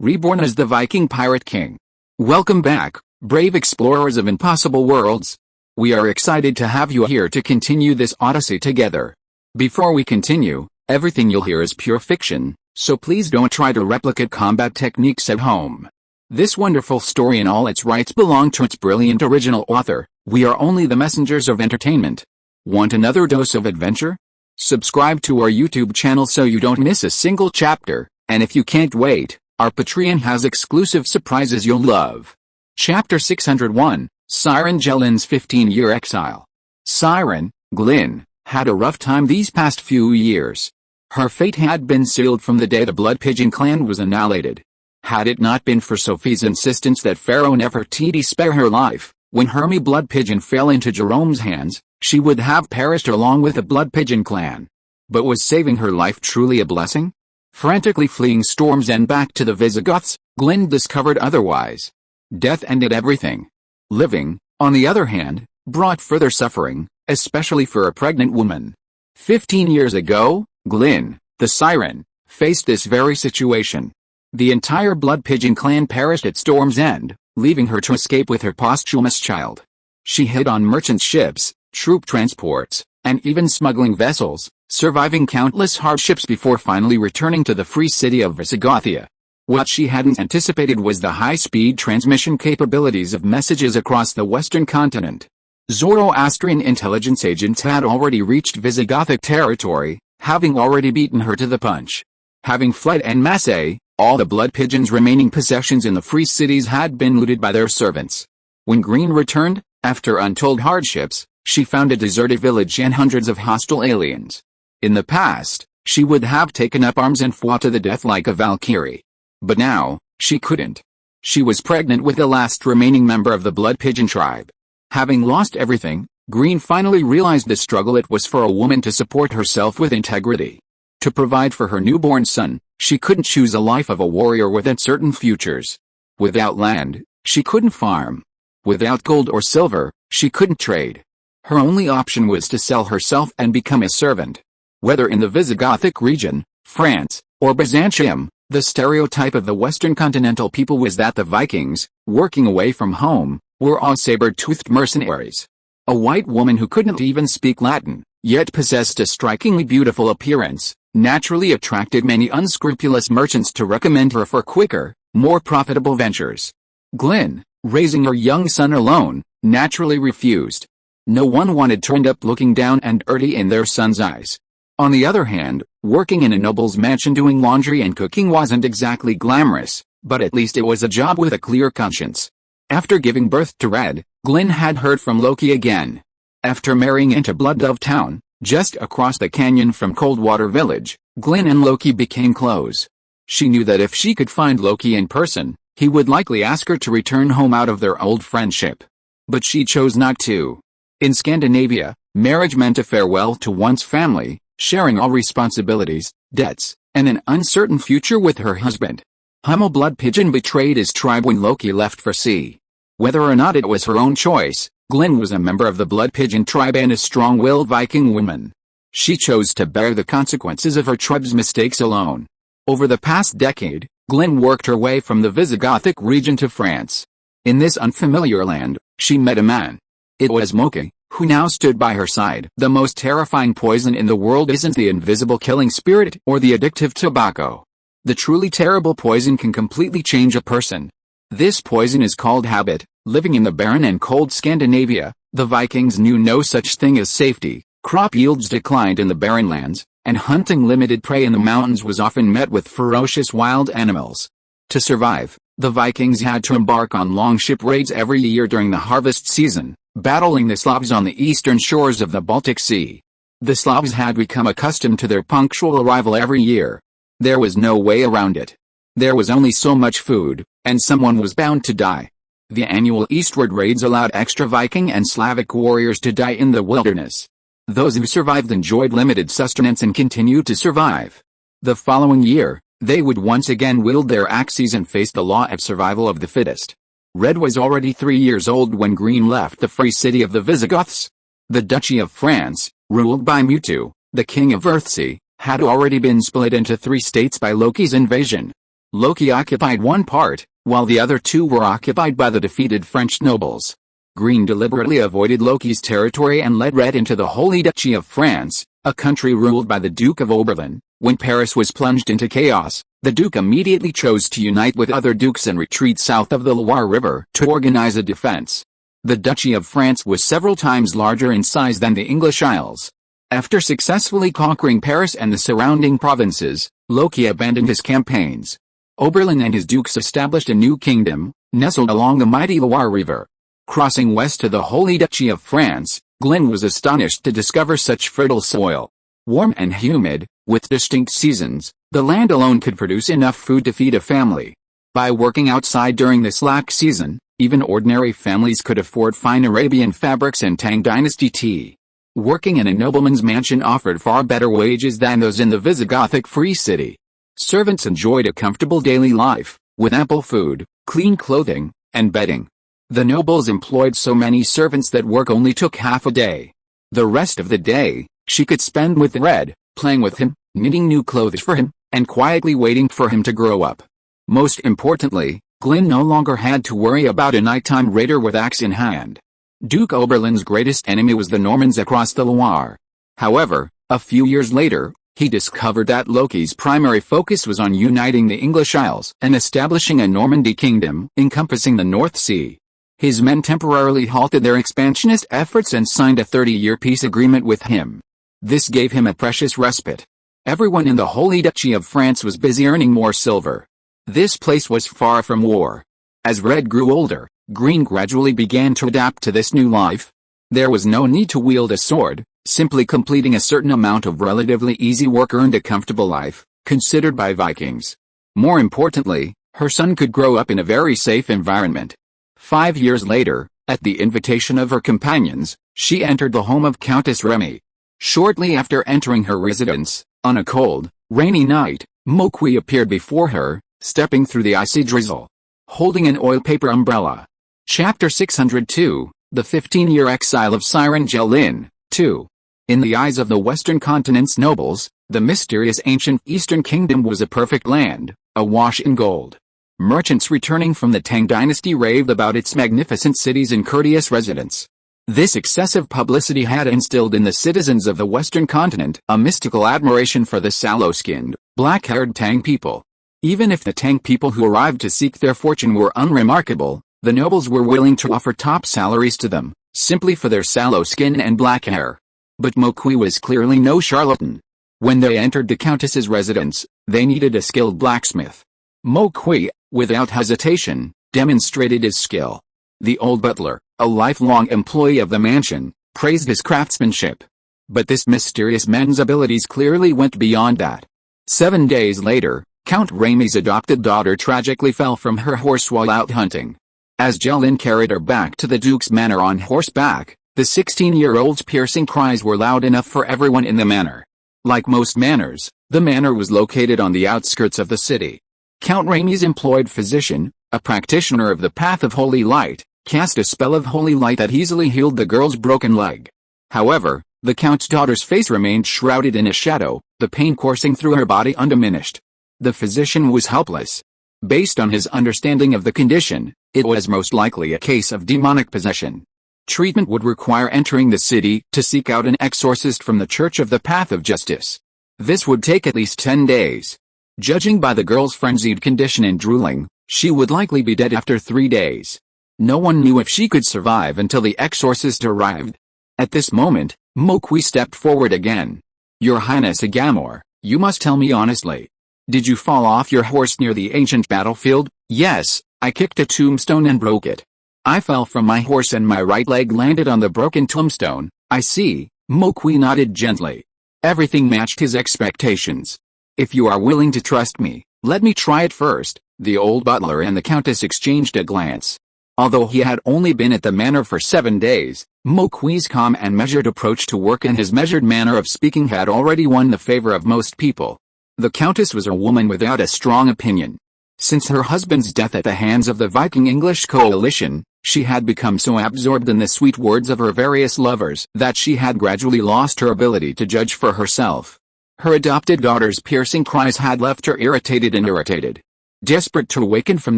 Reborn as the Viking Pirate King. Welcome back, brave explorers of impossible worlds. We are excited to have you here to continue this odyssey together. Before we continue, everything you'll hear is pure fiction, so please don't try to replicate combat techniques at home. This wonderful story in all its rights belong to its brilliant original author. We are only the messengers of entertainment. Want another dose of adventure? Subscribe to our YouTube channel so you don't miss a single chapter, and if you can't wait, our Patreon has exclusive surprises you'll love. Chapter 601, Siren Jellin's 15-year exile. Siren, Glyn, had a rough time these past few years. Her fate had been sealed from the day the Blood Pigeon clan was annihilated. Had it not been for Sophie's insistence that Pharaoh Nefertiti spare her life, when Hermie Blood Pigeon fell into Jerome's hands, she would have perished along with the Blood Pigeon clan. But was saving her life truly a blessing? Frantically fleeing storms and back to the Visigoths, Glyn discovered otherwise. Death ended everything. Living, on the other hand, brought further suffering, especially for a pregnant woman. 15 years ago, Glyn, the Siren, faced this very situation. The entire Blood Pigeon clan perished at Storm's End, leaving her to escape with her posthumous child. She hid on merchant ships, troop transports, and even smuggling vessels, surviving countless hardships before finally returning to the free city of Visigothia. What she hadn't anticipated was the high-speed transmission capabilities of messages across the western continent. Zoroastrian intelligence agents had already reached Visigothic territory, having already beaten her to the punch. Having fled en masse, all the Blood Pigeon's remaining possessions in the free cities had been looted by their servants. When Green returned, after untold hardships, she found a deserted village and hundreds of hostile aliens. In the past, she would have taken up arms and fought to the death like a Valkyrie. But now, she couldn't. She was pregnant with the last remaining member of the Blood Pigeon tribe. Having lost everything, Green finally realized the struggle it was for a woman to support herself with integrity. To provide for her newborn son, she couldn't choose a life of a warrior with uncertain futures. Without land, she couldn't farm. Without gold or silver, she couldn't trade. Her only option was to sell herself and become a servant. Whether in the Visigothic region, France, or Byzantium, the stereotype of the Western continental people was that the Vikings, working away from home, were all saber-toothed mercenaries. A white woman who couldn't even speak Latin, yet possessed a strikingly beautiful appearance, naturally attracted many unscrupulous merchants to recommend her for quicker, more profitable ventures. Glyn, raising her young son alone, naturally refused. No one wanted to end up looking down and dirty in their son's eyes. On the other hand, working in a noble's mansion doing laundry and cooking wasn't exactly glamorous, but at least it was a job with a clear conscience. After giving birth to Red, Glyn had heard from Loki again. After marrying into Blooddove Town, just across the canyon from Coldwater Village, Glyn and Loki became close. She knew that if she could find Loki in person, he would likely ask her to return home out of their old friendship. But she chose not to. In Scandinavia, marriage meant a farewell to one's family, sharing all responsibilities, debts, and an uncertain future with her husband. Hummel Blood Pigeon betrayed his tribe when Loki left for sea. Whether or not it was her own choice, Glyn was a member of the Blood Pigeon tribe and a strong-willed Viking woman. She chose to bear the consequences of her tribe's mistakes alone. Over the past decade, Glyn worked her way from the Visigothic region to France. In this unfamiliar land, she met a man. It was Moki, who now stood by her side. The most terrifying poison in the world isn't the invisible killing spirit or the addictive tobacco. The truly terrible poison can completely change a person. This poison is called habit. Living in the barren and cold Scandinavia, the Vikings knew no such thing as safety. Crop yields declined in the barren lands, and hunting limited prey in the mountains was often met with ferocious wild animals. To survive, the Vikings had to embark on long ship raids every year during the harvest season, battling the Slavs on the eastern shores of the Baltic Sea. The Slavs had become accustomed to their punctual arrival every year. There was no way around it. There was only so much food, and someone was bound to die. The annual eastward raids allowed extra Viking and Slavic warriors to die in the wilderness. Those who survived enjoyed limited sustenance and continued to survive. The following year, they would once again wield their axes and face the law of survival of the fittest. Red was already 3 years old when Green left the free city of the Visigoths. The Duchy of France, ruled by Mewtwo, the king of Earthsea, had already been split into 3 states by Loki's invasion. Loki occupied one part, while the other two were occupied by the defeated French nobles. Green deliberately avoided Loki's territory and led Red into the Holy Duchy of France, a country ruled by the Duke of Oberlin. When Paris was plunged into chaos, the Duke immediately chose to unite with other dukes and retreat south of the Loire River to organize a defense. The Duchy of France was several times larger in size than the English Isles. After successfully conquering Paris and the surrounding provinces, Loki abandoned his campaigns. Oberlin and his dukes established a new kingdom, nestled along the mighty Loire River. Crossing west to the Holy Duchy of France, Glynn was astonished to discover such fertile soil. Warm and humid, with distinct seasons, the land alone could produce enough food to feed a family. By working outside during the slack season, even ordinary families could afford fine Arabian fabrics and Tang Dynasty tea. Working in a nobleman's mansion offered far better wages than those in the Visigothic Free City. Servants enjoyed a comfortable daily life, with ample food, clean clothing, and bedding. The nobles employed so many servants that work only took half a day. The rest of the day, she could spend with Red, playing with him, knitting new clothes for him, and quietly waiting for him to grow up. Most importantly, Glynn no longer had to worry about a nighttime raider with axe in hand. Duke Oberlin's greatest enemy was the Normans across the Loire. However, a few years later, he discovered that Loki's primary focus was on uniting the English Isles and establishing a Normandy kingdom encompassing the North Sea. His men temporarily halted their expansionist efforts and signed a 30-year peace agreement with him. This gave him a precious respite. Everyone in the Holy Duchy of France was busy earning more silver. This place was far from war. As Red grew older, Green gradually began to adapt to this new life. There was no need to wield a sword, simply completing a certain amount of relatively easy work earned a comfortable life, considered by Vikings. More importantly, her son could grow up in a very safe environment. 5 years later, at the invitation of her companions, she entered the home of Countess Remy. Shortly after entering her residence, on a cold, rainy night, Mokwi appeared before her, stepping through the icy drizzle, holding an oil paper umbrella. Chapter 602, The 15-Year Exile of Siren Jelin, 2. In the eyes of the Western continent's nobles, the mysterious ancient Eastern Kingdom was a perfect land, awash in gold. Merchants returning from the Tang Dynasty raved about its magnificent cities and courteous residents. This excessive publicity had instilled in the citizens of the Western continent a mystical admiration for the sallow-skinned, black-haired Tang people. Even if the Tang people who arrived to seek their fortune were unremarkable, the nobles were willing to offer top salaries to them, simply for their sallow skin and black hair. But Mokwi was clearly no charlatan. When they entered the countess's residence, they needed a skilled blacksmith. Mokwi, without hesitation, demonstrated his skill. The old butler, a lifelong employee of the mansion, praised his craftsmanship. But this mysterious man's abilities clearly went beyond that. 7 days later, Count Remy's adopted daughter tragically fell from her horse while out hunting. As Jelin carried her back to the Duke's manor on horseback, the 16-year-old's piercing cries were loud enough for everyone in the manor. Like most manors, the manor was located on the outskirts of the city. Count Remy's employed physician, a practitioner of the Path of Holy Light, cast a spell of holy light that easily healed the girl's broken leg. However, the Count's daughter's face remained shrouded in a shadow, the pain coursing through her body undiminished. The physician was helpless. Based on his understanding of the condition, it was most likely a case of demonic possession. Treatment would require entering the city to seek out an exorcist from the Church of the Path of Justice. This would take at least 10 days. Judging by the girl's frenzied condition and drooling, she would likely be dead after 3 days. No one knew if she could survive until the exorcist arrived. At this moment, Mokwi stepped forward again. Your Highness Agamor, you must tell me honestly. Did you fall off your horse near the ancient battlefield? Yes, I kicked a tombstone and broke it. I fell from my horse and my right leg landed on the broken tombstone. I see, Mokwi nodded gently. Everything matched his expectations. If you are willing to trust me, let me try it first. The old butler and the Countess exchanged a glance. Although he had only been at the manor for 7 days, Mokwi's calm and measured approach to work and his measured manner of speaking had already won the favor of most people. The Countess was a woman without a strong opinion. Since her husband's death at the hands of the Viking English coalition, she had become so absorbed in the sweet words of her various lovers that she had gradually lost her ability to judge for herself. Her adopted daughter's piercing cries had left her irritated. Desperate to awaken from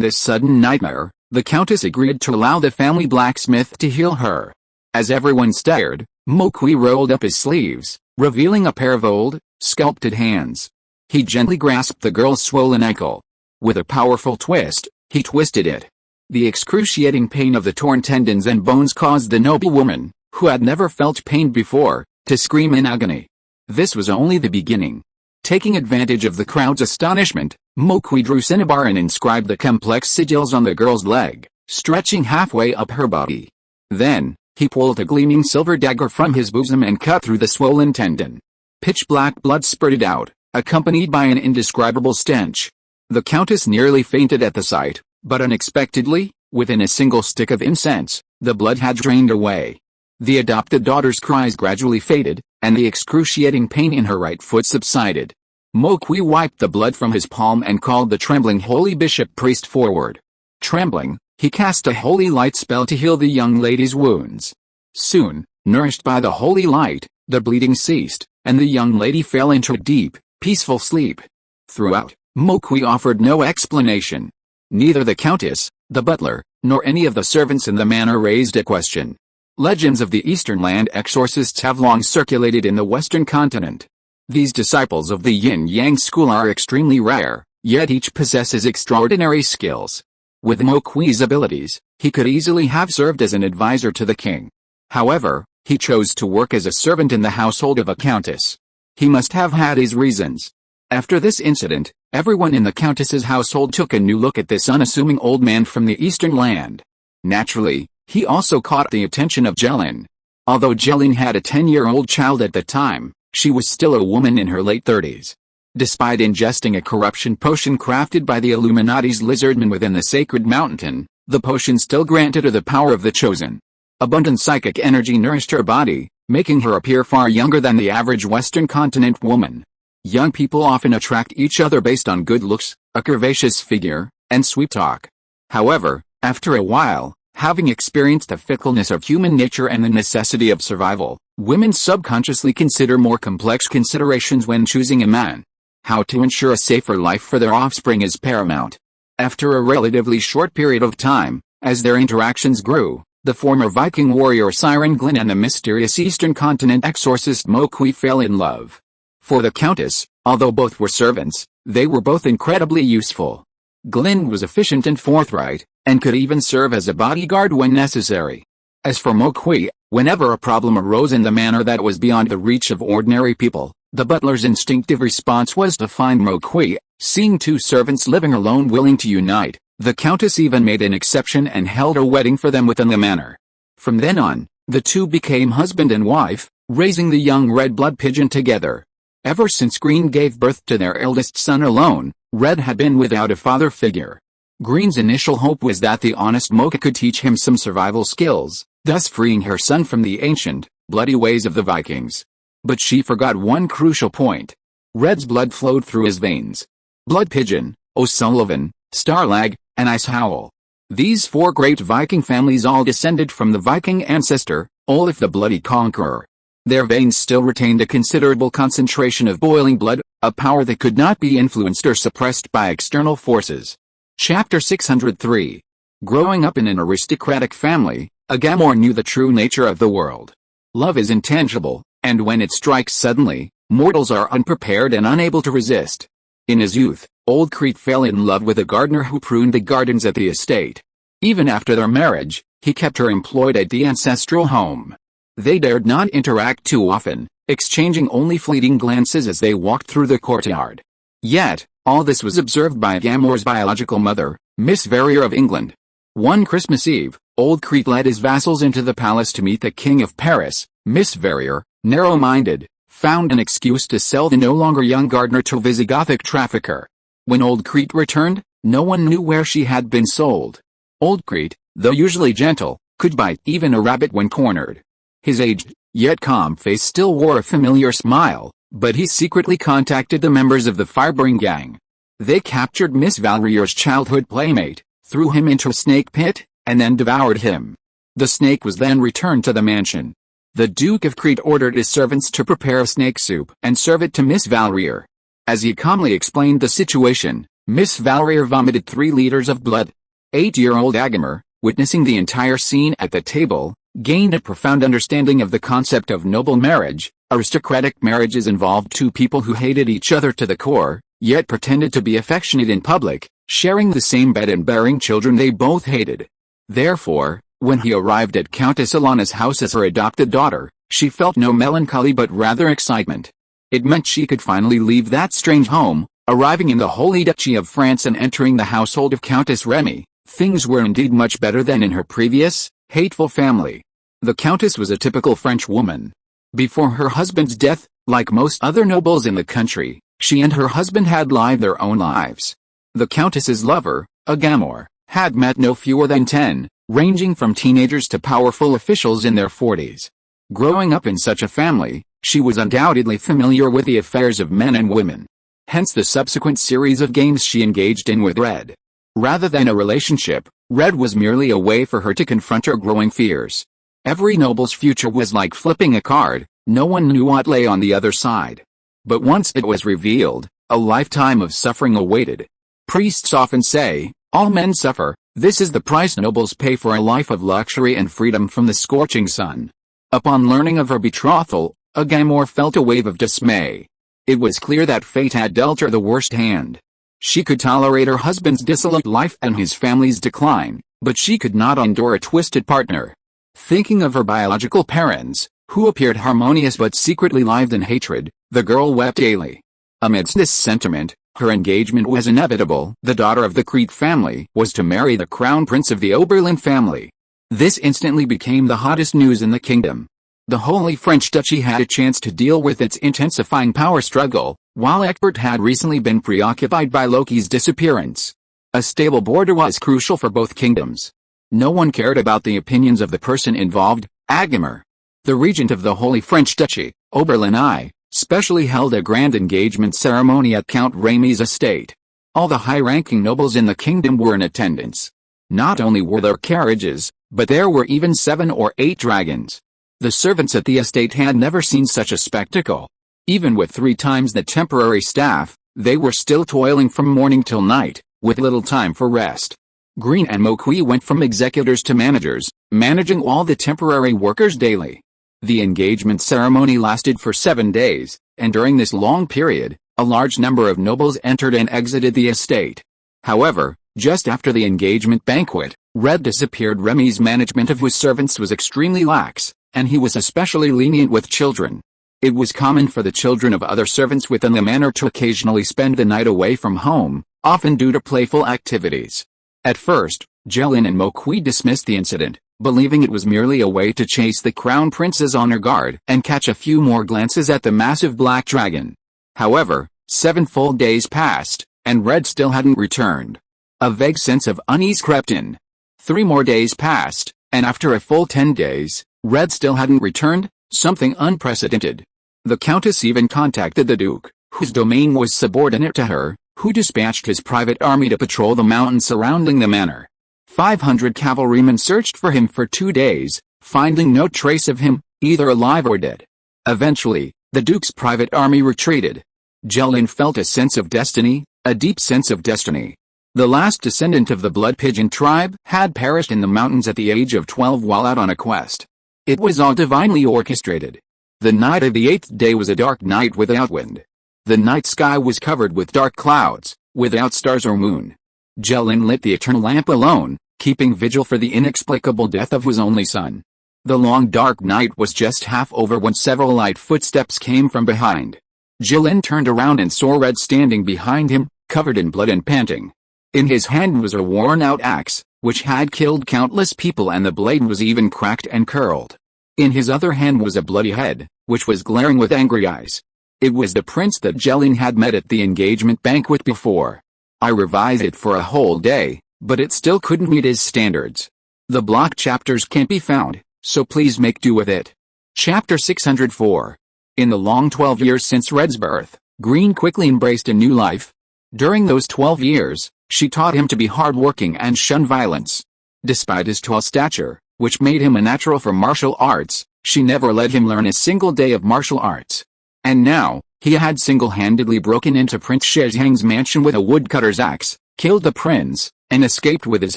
this sudden nightmare, the Countess agreed to allow the family blacksmith to heal her. As everyone stared, Moqui rolled up his sleeves, revealing a pair of old, sculpted hands. He gently grasped the girl's swollen ankle. With a powerful twist, he twisted it. The excruciating pain of the torn tendons and bones caused the noble woman, who had never felt pain before, to scream in agony. This was only the beginning. Taking advantage of the crowd's astonishment, Moqui drew cinnabar and inscribed the complex sigils on the girl's leg, stretching halfway up her body. Then, he pulled a gleaming silver dagger from his bosom and cut through the swollen tendon. Pitch-black blood spurted out, accompanied by an indescribable stench. The Countess nearly fainted at the sight, but unexpectedly, within a single stick of incense, the blood had drained away. The adopted daughter's cries gradually faded, and the excruciating pain in her right foot subsided. Moqui wiped the blood from his palm and called the trembling holy bishop-priest forward. Trembling, he cast a holy light spell to heal the young lady's wounds. Soon, nourished by the holy light, the bleeding ceased, and the young lady fell into a deep, peaceful sleep. Throughout, Moqui offered no explanation. Neither the Countess, the butler, nor any of the servants in the manor raised a question. Legends of the Eastern land exorcists have long circulated in the Western continent. These disciples of the yin-yang school are extremely rare, yet each possesses extraordinary skills. With Moqui's abilities, he could easily have served as an advisor to the king. However, he chose to work as a servant in the household of a countess. He must have had his reasons. After this incident, everyone in the countess's household took a new look at this unassuming old man from the Eastern land. Naturally, he also caught the attention of Jelin. Although Jelin had a 10-year-old child at the time, she was still a woman in her late 30s. Despite ingesting a corruption potion crafted by the Illuminati's lizardmen within the sacred mountain, the potion still granted her the power of the chosen. Abundant psychic energy nourished her body, making her appear far younger than the average Western continent woman. Young people often attract each other based on good looks, a curvaceous figure, and sweet talk. However, after a while, having experienced the fickleness of human nature and the necessity of survival, women subconsciously consider more complex considerations when choosing a man. How to ensure a safer life for their offspring is paramount. After a relatively short period of time, as their interactions grew, the former Viking warrior Siren Glyn and the mysterious Eastern continent exorcist Moqui fell in love. For the Countess, although both were servants, they were both incredibly useful. Glyn was efficient and forthright, and could even serve as a bodyguard when necessary. As for Moqui, whenever a problem arose in the manor that was beyond the reach of ordinary people, the butler's instinctive response was to find Moqui. Seeing two servants living alone willing to unite, the Countess even made an exception and held a wedding for them within the manor. From then on, the two became husband and wife, raising the young red blood pigeon together. Ever since Green gave birth to their eldest son alone, Red had been without a father figure. Green's initial hope was that the honest Mocha could teach him some survival skills, thus freeing her son from the ancient, bloody ways of the Vikings. But she forgot one crucial point. Red's blood flowed through his veins. Blood Pigeon, O'Sullivan, Starlag, and Icehowl. These four great Viking families all descended from the Viking ancestor, Olaf the Bloody Conqueror. Their veins still retained a considerable concentration of boiling blood, a power that could not be influenced or suppressed by external forces. Chapter 603. Growing up in an aristocratic family, Agamor knew the true nature of the world. Love is intangible, and when it strikes suddenly, mortals are unprepared and unable to resist. In his youth, Old Crete fell in love with a gardener who pruned the gardens at the estate. Even after their marriage, he kept her employed at the ancestral home. They dared not interact too often, exchanging only fleeting glances as they walked through the courtyard. Yet, all this was observed by Agamor's biological mother, Miss Verrier of England. One Christmas Eve, Old Crete led his vassals into the palace to meet the King of Paris. Miss Verrier, narrow-minded, found an excuse to sell the no longer young gardener to a Visigothic trafficker. When Old Crete returned, no one knew where she had been sold. Old Crete, though usually gentle, could bite even a rabbit when cornered. His aged, yet calm face still wore a familiar smile, but he secretly contacted the members of the Firebring gang. They captured Miss Valrier's childhood playmate, threw him into a snake pit, and then devoured him. The snake was then returned to the mansion. The Duke of Crete ordered his servants to prepare a snake soup and serve it to Miss Valrier. As he calmly explained the situation, Miss Valerie vomited 3 liters of blood. 8-year-old Agamor, witnessing the entire scene at the table, gained a profound understanding of the concept of noble marriage. Aristocratic marriages involved two people who hated each other to the core, yet pretended to be affectionate in public, sharing the same bed and bearing children they both hated. Therefore, when he arrived at Countess Alana's house as her adopted daughter, she felt no melancholy but rather excitement. It meant she could finally leave that strange home, arriving in the Holy Duchy of France and entering the household of Countess Remy. Things were indeed much better than in her previous, hateful family. The Countess was a typical French woman. Before her husband's death, like most other nobles in the country, she and her husband had lived their own lives. The Countess's lover, Agamor, had met no fewer than 10, ranging from teenagers to powerful officials in their 40s. Growing up in such a family, she was undoubtedly familiar with the affairs of men and women. Hence the subsequent series of games she engaged in with Red. Rather than a relationship, Red was merely a way for her to confront her growing fears. Every noble's future was like flipping a card, no one knew what lay on the other side. But once it was revealed, a lifetime of suffering awaited. Priests often say, all men suffer, this is the price nobles pay for a life of luxury and freedom from the scorching sun. Upon learning of her betrothal, Agamor felt a wave of dismay. It was clear that fate had dealt her the worst hand. She could tolerate her husband's dissolute life and his family's decline, but she could not endure a twisted partner. Thinking of her biological parents, who appeared harmonious but secretly lived in hatred, the girl wept daily. Amidst this sentiment, her engagement was inevitable. The daughter of the Crete family was to marry the crown prince of the Oberlin family. This instantly became the hottest news in the kingdom. The Holy French Duchy had a chance to deal with its intensifying power struggle, while Egbert had recently been preoccupied by Loki's disappearance. A stable border was crucial for both kingdoms. No one cared about the opinions of the person involved, Agamor. The regent of the Holy French Duchy, Oberlin I, specially held a grand engagement ceremony at Count Remy's estate. All the high-ranking nobles in the kingdom were in attendance. Not only were there carriages, but there were even 7 or 8 dragons. The servants at the estate had never seen such a spectacle. Even with 3 times the temporary staff, they were still toiling from morning till night, with little time for rest. Green and Moqui went from executors to managers, managing all the temporary workers daily. The engagement ceremony lasted for 7 days, and during this long period, a large number of nobles entered and exited the estate. However, just after the engagement banquet, Red disappeared. Remy's management of his servants was extremely lax, and he was especially lenient with children. It was common for the children of other servants within the manor to occasionally spend the night away from home, often due to playful activities. At first, Jelin and Moqui dismissed the incident, believing it was merely a way to chase the crown prince's honor guard and catch a few more glances at the massive black dragon. However, 7 full days passed, and Red still hadn't returned. A vague sense of unease crept in. 3 more days passed, and after a full 10 days, Red still hadn't returned, something unprecedented. The Countess even contacted the Duke, whose domain was subordinate to her, who dispatched his private army to patrol the mountains surrounding the manor. 500 cavalrymen searched for him for 2 days, finding no trace of him, either alive or dead. Eventually, the Duke's private army retreated. Jelin felt a sense of destiny, a deep sense of destiny. The last descendant of the Blood Pigeon tribe had perished in the mountains at the age of 12 while out on a quest. It was all divinely orchestrated. The night of the 8th day was a dark night without wind. The night sky was covered with dark clouds, without stars or moon. Jelin lit the eternal lamp alone, keeping vigil for the inexplicable death of his only son. The long dark night was just half over when several light footsteps came from behind. Jelin turned around and saw Red standing behind him, covered in blood and panting. In his hand was a worn-out axe, which had killed countless people, and the blade was even cracked and curled. In his other hand was a bloody head, which was glaring with angry eyes. It was the prince that Jelin had met at the engagement banquet before. I revised it for a whole day, but it still couldn't meet his standards. The block chapters can't be found, so please make do with it. Chapter 604. In the long 12 years since Red's birth, Green quickly embraced a new life. During those 12 years, she taught him to be hardworking and shun violence. Despite his tall stature, which made him a natural for martial arts, she never let him learn a single day of martial arts. And now, He had single-handedly broken into Prince Shizhang's mansion with a woodcutter's axe, killed the prince, and escaped with his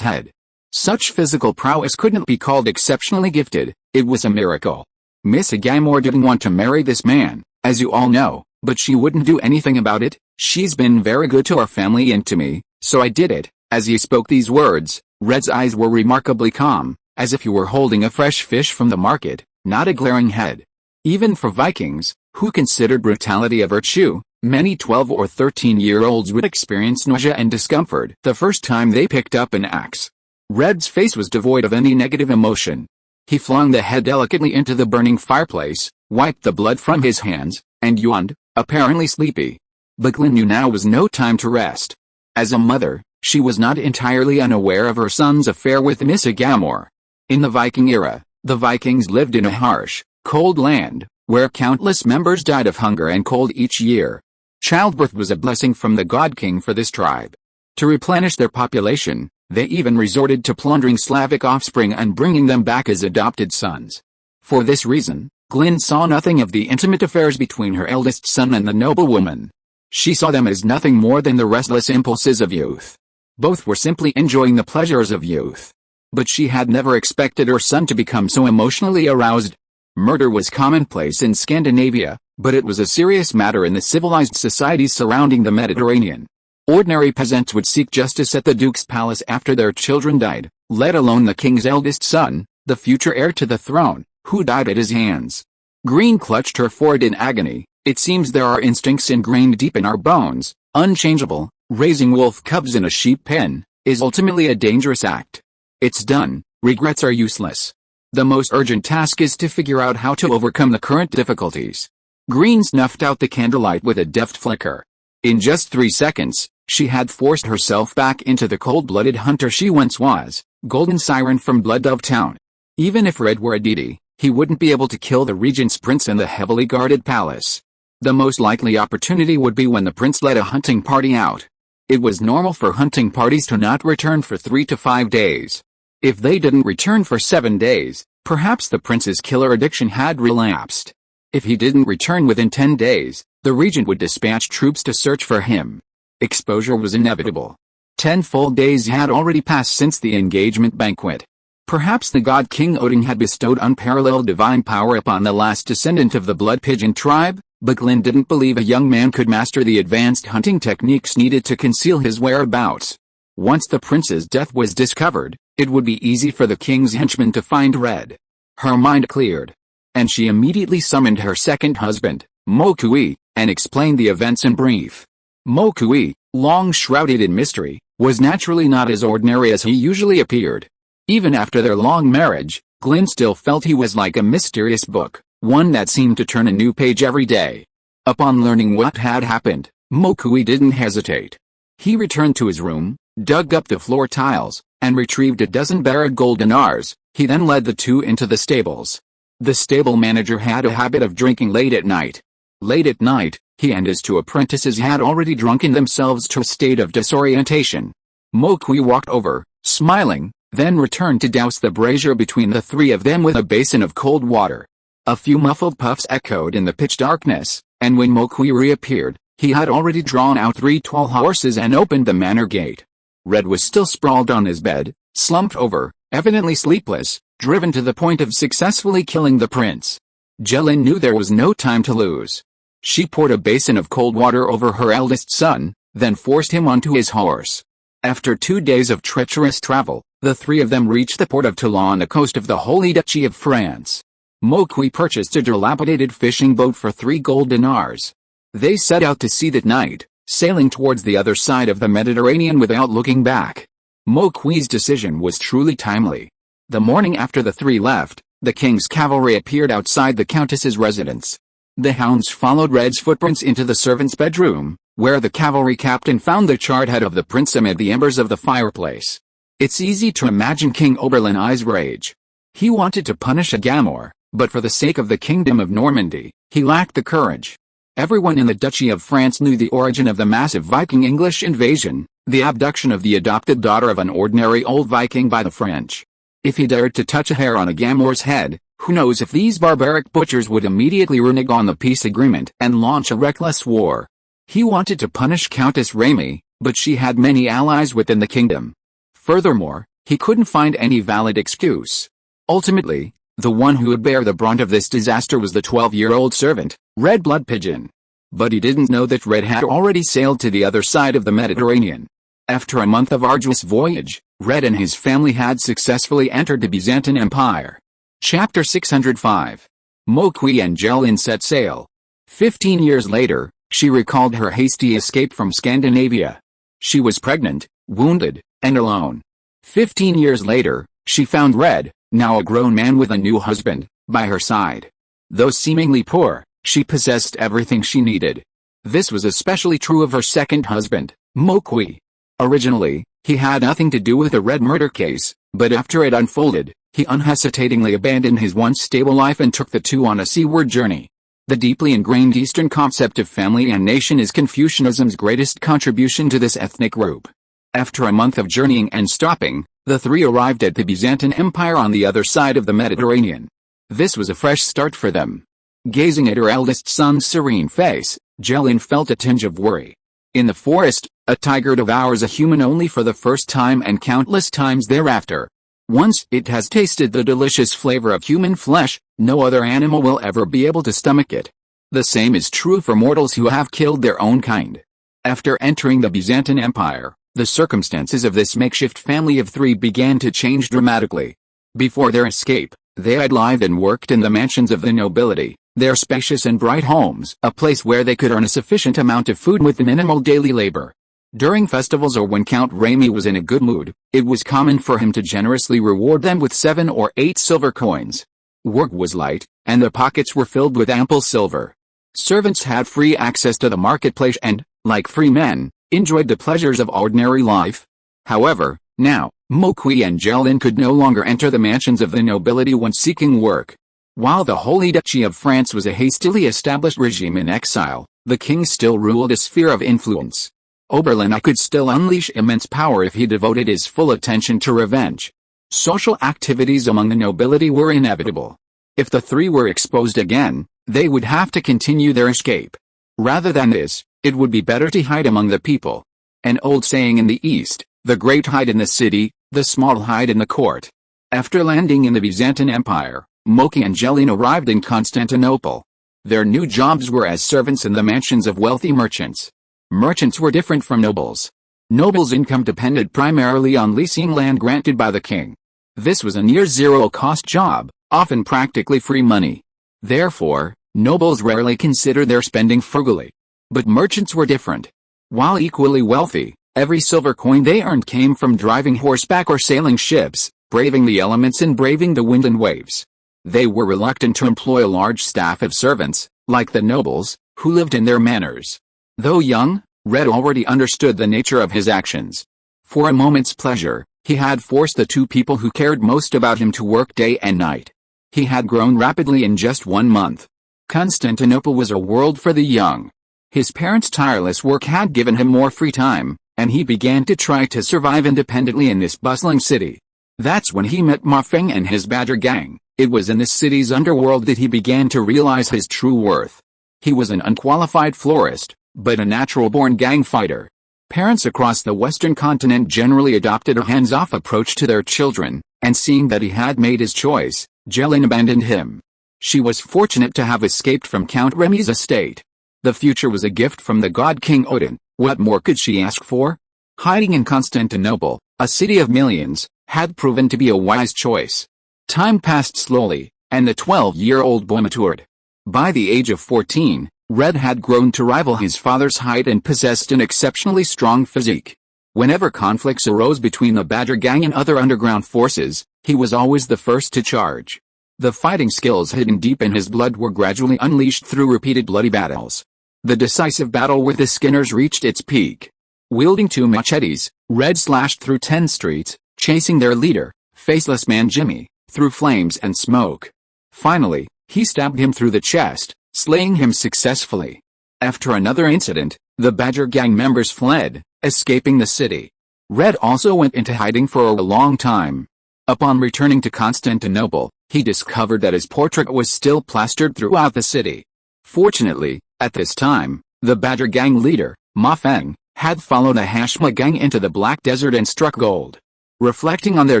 head. Such physical prowess couldn't be called exceptionally gifted, it was a miracle. Miss Agamor didn't want to marry this man, as you all know, but she wouldn't do anything about it. She's been very good to our family and to me, so I did it. As he spoke these words, Red's eyes were remarkably calm, as if he were holding a fresh fish from the market, not a glaring head. Even for Vikings, who considered brutality a virtue, many 12 or 13-year-olds would experience nausea and discomfort the first time they picked up an axe. Red's face was devoid of any negative emotion. He flung the head delicately into the burning fireplace, wiped the blood from his hands, and yawned, apparently sleepy. But Glynn knew now was no time to rest. As a mother, she was not entirely unaware of her son's affair with Miss Agamor. In the Viking era, the Vikings lived in a harsh, cold land, where countless members died of hunger and cold each year. Childbirth was a blessing from the god king for this tribe. To replenish their population, they even resorted to plundering Slavic offspring and bringing them back as adopted sons. For this reason, Glynn saw nothing of the intimate affairs between her eldest son and the noblewoman. She saw them as nothing more than the restless impulses of youth. Both were simply enjoying the pleasures of youth. But she had never expected her son to become so emotionally aroused. Murder was commonplace in Scandinavia, but it was a serious matter in the civilized societies surrounding the Mediterranean. Ordinary peasants would seek justice at the duke's palace after their children died, let alone the king's eldest son, the future heir to the throne, who died at his hands. Green clutched her forehead in agony. It seems there are instincts ingrained deep in our bones, unchangeable. Raising wolf cubs in a sheep pen is ultimately a dangerous act. It's done, regrets are useless. The most urgent task is to figure out how to overcome the current difficulties. Green snuffed out the candlelight with a deft flicker. In just 3 seconds, she had forced herself back into the cold-blooded hunter she once was, golden siren from Blood-Dove Town. Even if Red were a deity, he wouldn't be able to kill the regent's prince in the heavily guarded palace. The most likely opportunity would be when the prince led a hunting party out. It was normal for hunting parties to not return for 3 to 5 days. If they didn't return for 7 days, perhaps the prince's killer addiction had relapsed. If he didn't return within 10 days, the regent would dispatch troops to search for him. Exposure was inevitable. 10 full days had already passed since the engagement banquet. Perhaps the god King Odin had bestowed unparalleled divine power upon the last descendant of the Blood Pigeon tribe, but Glynn didn't believe a young man could master the advanced hunting techniques needed to conceal his whereabouts. Once the prince's death was discovered, it would be easy for the king's henchmen to find Red. Her mind cleared, and she immediately summoned her second husband, Mokui, and explained the events in brief. Mokui, long shrouded in mystery, was naturally not as ordinary as he usually appeared. Even after their long marriage, Glynn still felt he was like a mysterious book, one that seemed to turn a new page every day. Upon learning what had happened, Mokui didn't hesitate. He returned to his room, dug up the floor tiles, and retrieved a dozen barred gold dinars. He then led the two into the stables. The stable manager had a habit of drinking late at night. Late at night, he and his 2 apprentices had already drunken themselves to a state of disorientation. Mokui walked over, smiling, then returned to douse the brazier between the 3 of them with a basin of cold water. A few muffled puffs echoed in the pitch darkness, and when Mokui reappeared, he had already drawn out 3 tall horses and opened the manor gate. Red was still sprawled on his bed, slumped over, evidently sleepless, driven to the point of successfully killing the prince. Jelyn knew there was no time to lose. She poured a basin of cold water over her eldest son, then forced him onto his horse. After 2 days of treacherous travel, the 3 of them reached the port of Toulon on the coast of the Holy Duchy of France. Mokui purchased a dilapidated fishing boat for 3 gold dinars. They set out to sea that night, sailing towards the other side of the Mediterranean without looking back. Mokui's decision was truly timely. The morning after the 3 left, the king's cavalry appeared outside the countess's residence. The hounds followed Red's footprints into the servant's bedroom, where the cavalry captain found the charred head of the prince amid the embers of the fireplace. It's easy to imagine King Oberlin's rage. He wanted to punish Agamor, but for the sake of the kingdom of Normandy, he lacked the courage. Everyone in the Duchy of France knew the origin of the massive Viking English invasion, the abduction of the adopted daughter of an ordinary old Viking by the French. If he dared to touch a hair on Agamor's head, Who knows if these barbaric butchers would immediately renege on the peace agreement and launch a reckless war. He wanted to punish Countess Raimi, but she had many allies within the kingdom. Furthermore, he couldn't find any valid excuse. Ultimately, the one who would bear the brunt of this disaster was the 12-year-old servant, Red Blood Pigeon. But he didn't know that Red had already sailed to the other side of the Mediterranean. After a month of arduous voyage, Red and his family had successfully entered the Byzantine Empire. Chapter 605. Moki and Jelin set sail. 15 years later, she recalled her hasty escape from Scandinavia. She was pregnant, wounded, and alone. 15 years later, she found Red, now a grown man with a new husband, by her side. Though seemingly poor, she possessed everything she needed. This was especially true of her second husband, Moki. Originally, he had nothing to do with the Red murder case, but after it unfolded, he unhesitatingly abandoned his once stable life and took the two on a seaward journey. The deeply ingrained Eastern concept of family and nation is Confucianism's greatest contribution to this ethnic group. After a month of journeying and stopping, the three arrived at the Byzantine Empire on the other side of the Mediterranean. This was a fresh start for them. Gazing at her eldest son's serene face, Jelin felt a tinge of worry. In the forest, a tiger devours a human only for the first time and countless times thereafter. Once it has tasted the delicious flavor of human flesh, no other animal will ever be able to stomach it. The same is true for mortals who have killed their own kind. After entering the Byzantine Empire, the circumstances of this makeshift family of three began to change dramatically. Before their escape, they had lived and worked in the mansions of the nobility, their spacious and bright homes, a place where they could earn a sufficient amount of food with minimal daily labor. During festivals or when Count Raimi was in a good mood, it was common for him to generously reward them with 7 or 8 silver coins. Work was light, and their pockets were filled with ample silver. Servants had free access to the marketplace and, like free men, enjoyed the pleasures of ordinary life. However, now, Moki and Jelin could no longer enter the mansions of the nobility when seeking work. While the Holy Duchy of France was a hastily established regime in exile, the king still ruled a sphere of influence. Oberlin could still unleash immense power if he devoted his full attention to revenge. Social activities among the nobility were inevitable. If the three were exposed again, they would have to continue their escape. Rather than this, it would be better to hide among the people. An old saying in the East, the great hide in the city, the small hide in the court. After landing in the Byzantine Empire, Moki and Jelin arrived in Constantinople. Their new jobs were as servants in the mansions of wealthy merchants. Merchants were different from nobles. Nobles' income depended primarily on leasing land granted by the king. This was a near zero-cost job, often practically free money. Therefore, nobles rarely considered their spending frugally. But merchants were different. While equally wealthy, every silver coin they earned came from driving horseback or sailing ships, braving the elements and braving the wind and waves. They were reluctant to employ a large staff of servants, like the nobles, who lived in their manors. Though young, Red already understood the nature of his actions. For a moment's pleasure, he had forced the two people who cared most about him to work day and night. He had grown rapidly in just 1 month. Constantinople was a world for the young. His parents' tireless work had given him more free time, and he began to try to survive independently in this bustling city. That's when he met Ma Feng and his Badger gang. It was in this city's underworld that he began to realize his true worth. He was an unqualified florist, but a natural-born gang fighter. Parents across the Western continent generally adopted a hands-off approach to their children, and seeing that he had made his choice, Jelin abandoned him. She was fortunate to have escaped from Count Remi's estate. The future was a gift from the god King Odin. What more could she ask for? Hiding in Constantinople, a city of millions, had proven to be a wise choice. Time passed slowly, and the 12-year-old boy matured. By the age of 14, Red had grown to rival his father's height and possessed an exceptionally strong physique. Whenever conflicts arose between the Badger gang and other underground forces, he was always the first to charge. The fighting skills hidden deep in his blood were gradually unleashed through repeated bloody battles. The decisive battle with the Skinners reached its peak. Wielding 2 machetes, Red slashed through 10 streets, chasing their leader, Faceless Man Jimmy, through flames and smoke. Finally, he stabbed him through the chest, slaying him successfully. After another incident, the Badger gang members fled, escaping the city. Red also went into hiding for a long time. Upon returning to Constantinople, he discovered that his portrait was still plastered throughout the city. Fortunately, at this time, the Badger gang leader, Ma Feng, had followed the Hashma gang into the Black Desert and struck gold. Reflecting on their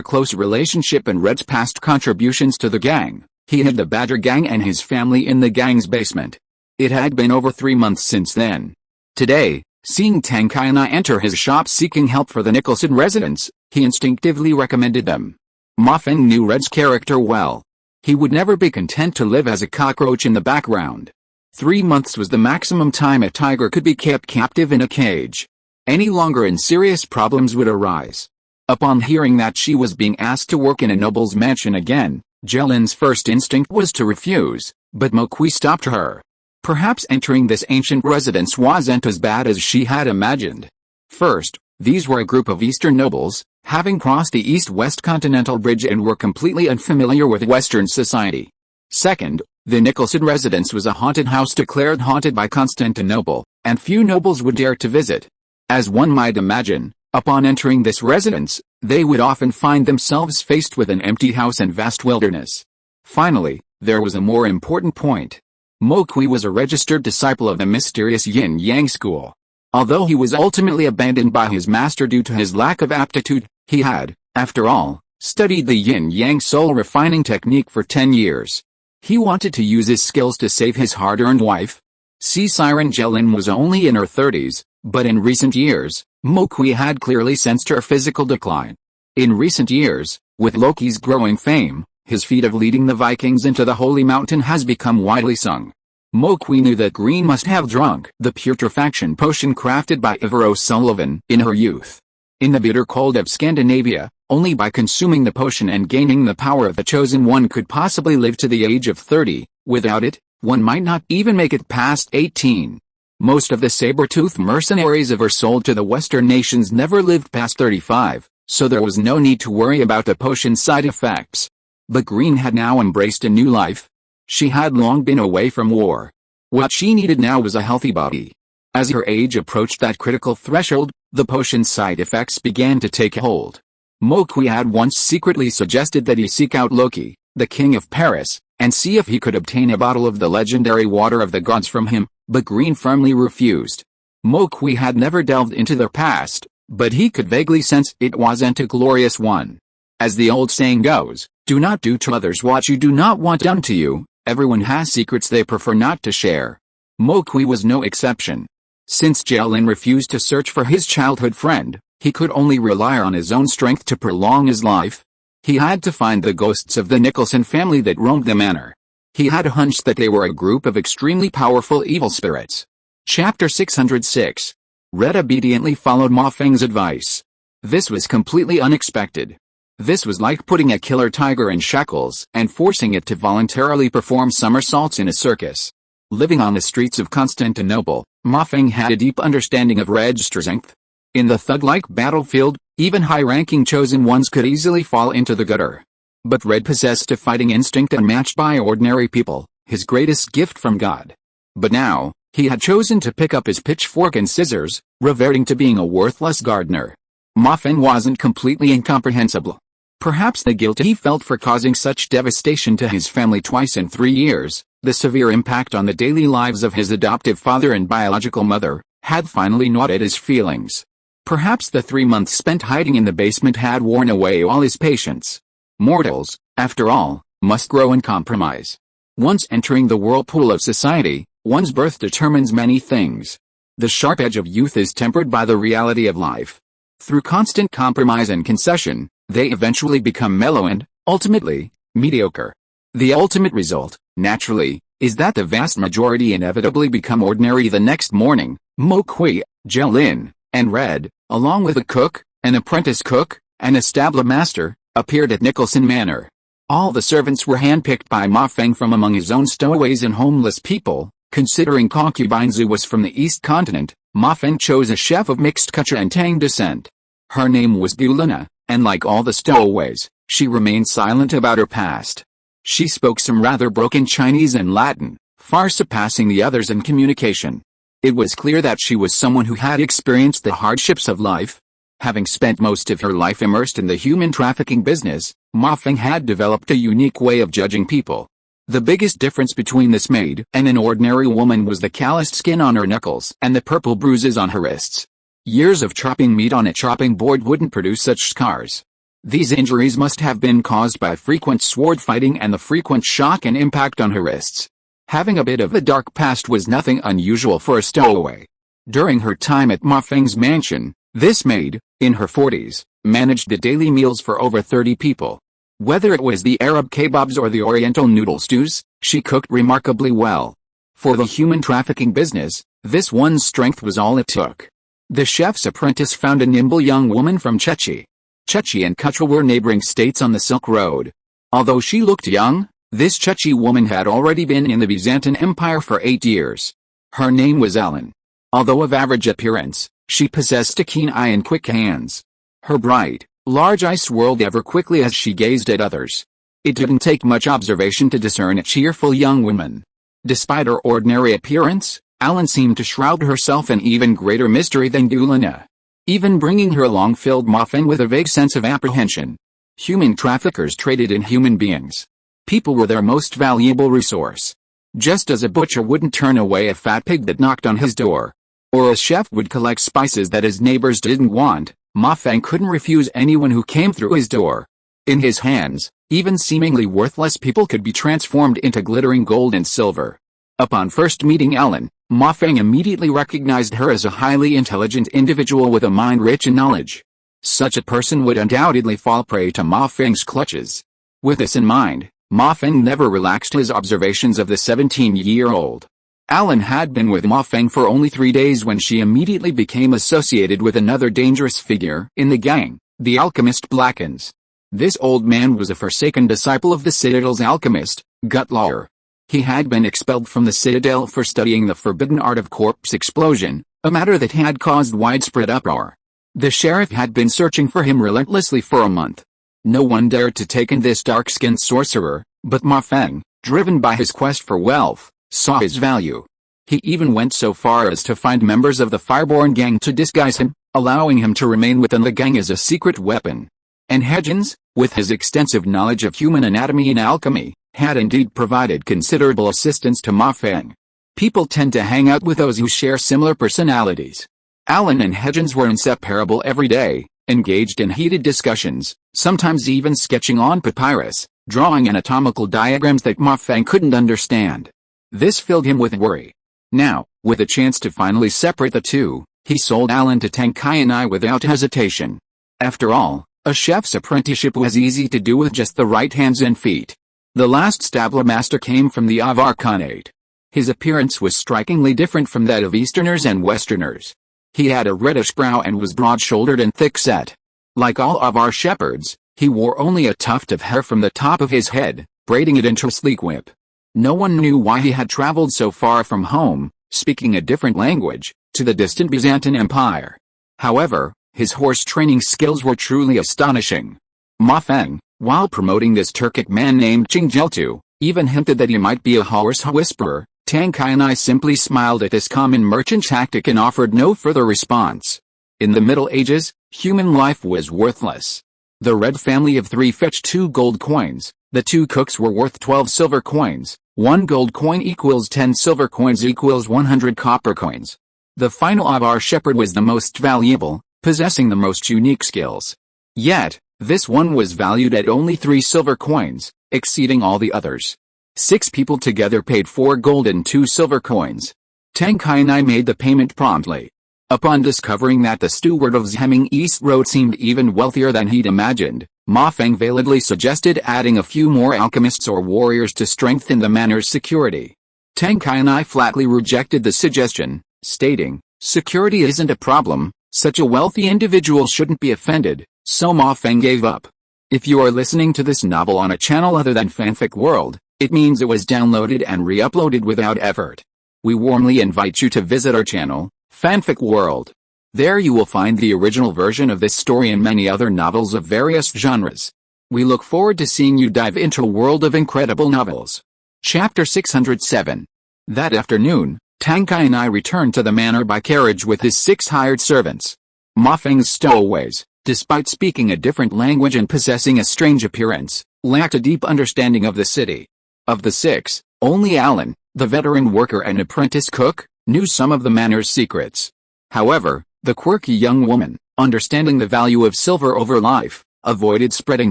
close relationship and Red's past contributions to the gang, he hid the Badger gang and his family in the gang's basement. It had been over 3 months since then. Today, seeing Tang Kaiana enter his shop seeking help for the Nicholson residents, he instinctively recommended them. Ma Feng knew Red's character well. He would never be content to live as a cockroach in the background. 3 months was the maximum time a tiger could be kept captive in a cage. Any longer and serious problems would arise. Upon hearing that she was being asked to work in a noble's mansion again, Jelin's first instinct was to refuse, but Mo Kui stopped her. Perhaps entering this ancient residence wasn't as bad as she had imagined. First, these were a group of Eastern nobles, having crossed the East-West Continental Bridge and were completely unfamiliar with Western society. Second, the Nicholson residence was a haunted house declared haunted by Constantinople, and few nobles would dare to visit. As one might imagine, upon entering this residence, they would often find themselves faced with an empty house and vast wilderness. Finally, there was a more important point. Mo Kui was a registered disciple of the mysterious Yin-Yang school. Although he was ultimately abandoned by his master due to his lack of aptitude, he had, after all, studied the Yin-Yang soul refining technique for 10 years. He wanted to use his skills to save his hard-earned wife. Sea Siren Jelin was only in her 30s, but in recent years, Mo Kui had clearly sensed her physical decline. In recent years, with Loki's growing fame, his feat of leading the Vikings into the Holy Mountain has become widely sung. Mo Kui knew that Green must have drunk the putrefaction potion crafted by Ivor O'Sullivan in her youth. In the bitter cold of Scandinavia, only by consuming the potion and gaining the power of the Chosen One could possibly live to the age of 30, without it, one might not even make it past 18. Most of the saber-toothed mercenaries Ivor sold to the Western nations never lived past 35, so there was no need to worry about the potion's side effects. But Green had now embraced a new life. She had long been away from war. What she needed now was a healthy body. As her age approached that critical threshold, the potion's side effects began to take hold. Mo Kui had once secretly suggested that he seek out Loki, the king of Paris, and see if he could obtain a bottle of the legendary water of the gods from him, but Green firmly refused. Mo Kui had never delved into their past, but he could vaguely sense it wasn't a glorious one. As the old saying goes, do not do to others what you do not want done to you. Everyone has secrets they prefer not to share. Mo Kui was no exception. Since Jelin refused to search for his childhood friend, he could only rely on his own strength to prolong his life. He had to find the ghosts of the Nicholson family that roamed the manor. He had a hunch that they were a group of extremely powerful evil spirits. Chapter 606. Red obediently followed Ma Feng's advice. This was completely unexpected. This was like putting a killer tiger in shackles and forcing it to voluntarily perform somersaults in a circus. Living on the streets of Constantinople, Ma Feng had a deep understanding of Red's strength. In the thug-like battlefield, even high-ranking chosen ones could easily fall into the gutter. But Red possessed a fighting instinct unmatched by ordinary people, his greatest gift from God. But now, he had chosen to pick up his pitchfork and scissors, reverting to being a worthless gardener. Ma Feng wasn't completely incomprehensible. Perhaps the guilt he felt for causing such devastation to his family twice in 3 years, the severe impact on the daily lives of his adoptive father and biological mother, had finally gnawed at his feelings. Perhaps the 3 months spent hiding in the basement had worn away all his patience. Mortals, after all, must grow and compromise. Once entering the whirlpool of society, one's birth determines many things. The sharp edge of youth is tempered by the reality of life. Through constant compromise and concession, they eventually become mellow and, ultimately, mediocre. The ultimate result, naturally, is that the vast majority inevitably become ordinary the next morning. Mo Kui, Jelin, and Red, along with a cook, an apprentice cook, and a stable master, appeared at Nicholson Manor. All the servants were handpicked by Ma Feng from among his own stowaways and homeless people. Considering concubine Zhu was from the East Continent, Ma Feng chose a chef of mixed Kutcha and Tang descent. Her name was Dulina, and like all the stowaways, she remained silent about her past. She spoke some rather broken Chinese and Latin, far surpassing the others in communication. It was clear that she was someone who had experienced the hardships of life. Having spent most of her life immersed in the human trafficking business, Ma Feng had developed a unique way of judging people. The biggest difference between this maid and an ordinary woman was the calloused skin on her knuckles and the purple bruises on her wrists. Years of chopping meat on a chopping board wouldn't produce such scars. These injuries must have been caused by frequent sword fighting and the frequent shock and impact on her wrists. Having a bit of a dark past was nothing unusual for a stowaway. During her time at Ma Feng's mansion, this maid, in her 40s, managed the daily meals for over 30 people. Whether it was the Arab kebabs or the Oriental noodle stews, she cooked remarkably well. For the human trafficking business, this one's strength was all it took. The chef's apprentice found a nimble young woman from Chechi. Chechi and Kutra were neighboring states on the Silk Road. Although she looked young, this Chechi woman had already been in the Byzantine Empire for 8 years. Her name was Ellen. Although of average appearance, she possessed a keen eye and quick hands. Her bright, large eyes swirled ever quickly as she gazed at others. It didn't take much observation to discern a cheerful young woman. Despite her ordinary appearance, Ellen seemed to shroud herself in even greater mystery than Gulina. Even bringing her along filled Ma Feng with a vague sense of apprehension. Human traffickers traded in human beings. People were their most valuable resource. Just as a butcher wouldn't turn away a fat pig that knocked on his door, or a chef would collect spices that his neighbors didn't want, Ma Feng couldn't refuse anyone who came through his door. In his hands, even seemingly worthless people could be transformed into glittering gold and silver. Upon first meeting Ellen, Ma Feng immediately recognized her as a highly intelligent individual with a mind rich in knowledge. Such a person would undoubtedly fall prey to Ma Feng's clutches. With this in mind, Ma Feng never relaxed his observations of the 17-year-old. Ellen had been with Ma Feng for only 3 days when she immediately became associated with another dangerous figure in the gang, the alchemist Blackens. This old man was a forsaken disciple of the Citadel's alchemist, Gutlaur. He had been expelled from the Citadel for studying the forbidden art of corpse explosion, a matter that had caused widespread uproar. The sheriff had been searching for him relentlessly for a month. No one dared to take in this dark-skinned sorcerer, but Ma Feng, driven by his quest for wealth, saw his value. He even went so far as to find members of the Fireborn gang to disguise him, allowing him to remain within the gang as a secret weapon. And Hedgens, with his extensive knowledge of human anatomy and alchemy, had indeed provided considerable assistance to Ma Feng. People tend to hang out with those who share similar personalities. Allen and Hedgens were inseparable every day, engaged in heated discussions, sometimes even sketching on papyrus, drawing anatomical diagrams that Ma Feng couldn't understand. This filled him with worry. Now, with a chance to finally separate the two, he sold Allen to Tang Kaianai without hesitation. After all, a chef's apprenticeship was easy to do with just the right hands and feet. The last stabler master came from the Avar Khanate. His appearance was strikingly different from that of Easterners and Westerners. He had a reddish brow and was broad-shouldered and thick-set. Like all Avar shepherds, he wore only a tuft of hair from the top of his head, braiding it into a sleek whip. No one knew why he had traveled so far from home, speaking a different language, to the distant Byzantine Empire. However, his horse training skills were truly astonishing. Ma Feng, while promoting this Turkic man named Qingjeltu, even hinted that he might be a horse whisperer. Tang Kaianai simply smiled at this common merchant tactic and offered no further response. In the Middle Ages, human life was worthless. The Red family of 3 fetched 2 gold coins, the 2 cooks were worth 12 silver coins, 1 gold coin equals 10 silver coins equals 100 copper coins. The final Avar shepherd was the most valuable, possessing the most unique skills. Yet, this one was valued at only 3 silver coins, exceeding all the others. 6 people together paid 4 gold and 2 silver coins. Tang Kaianai made the payment promptly. Upon discovering that the steward of Zheming East Road seemed even wealthier than he'd imagined, Ma Feng veiledly suggested adding a few more alchemists or warriors to strengthen the manor's security. Tang Kaianai flatly rejected the suggestion, stating, "Security isn't a problem, such a wealthy individual shouldn't be offended," so Ma Feng gave up. If you are listening to this novel on a channel other than Fanfic World, it means it was downloaded and re-uploaded without effort. We warmly invite you to visit our channel, Fanfic World. There you will find the original version of this story and many other novels of various genres. We look forward to seeing you dive into a world of incredible novels. Chapter 607. That afternoon, Tang Kaianai returned to the manor by carriage with his 6 hired servants. Ma Feng's stowaways, despite speaking a different language and possessing a strange appearance, lacked a deep understanding of the city. Of the six, only Alan, the veteran worker and apprentice cook, knew some of the manor's secrets. However, the quirky young woman, understanding the value of silver over life, avoided spreading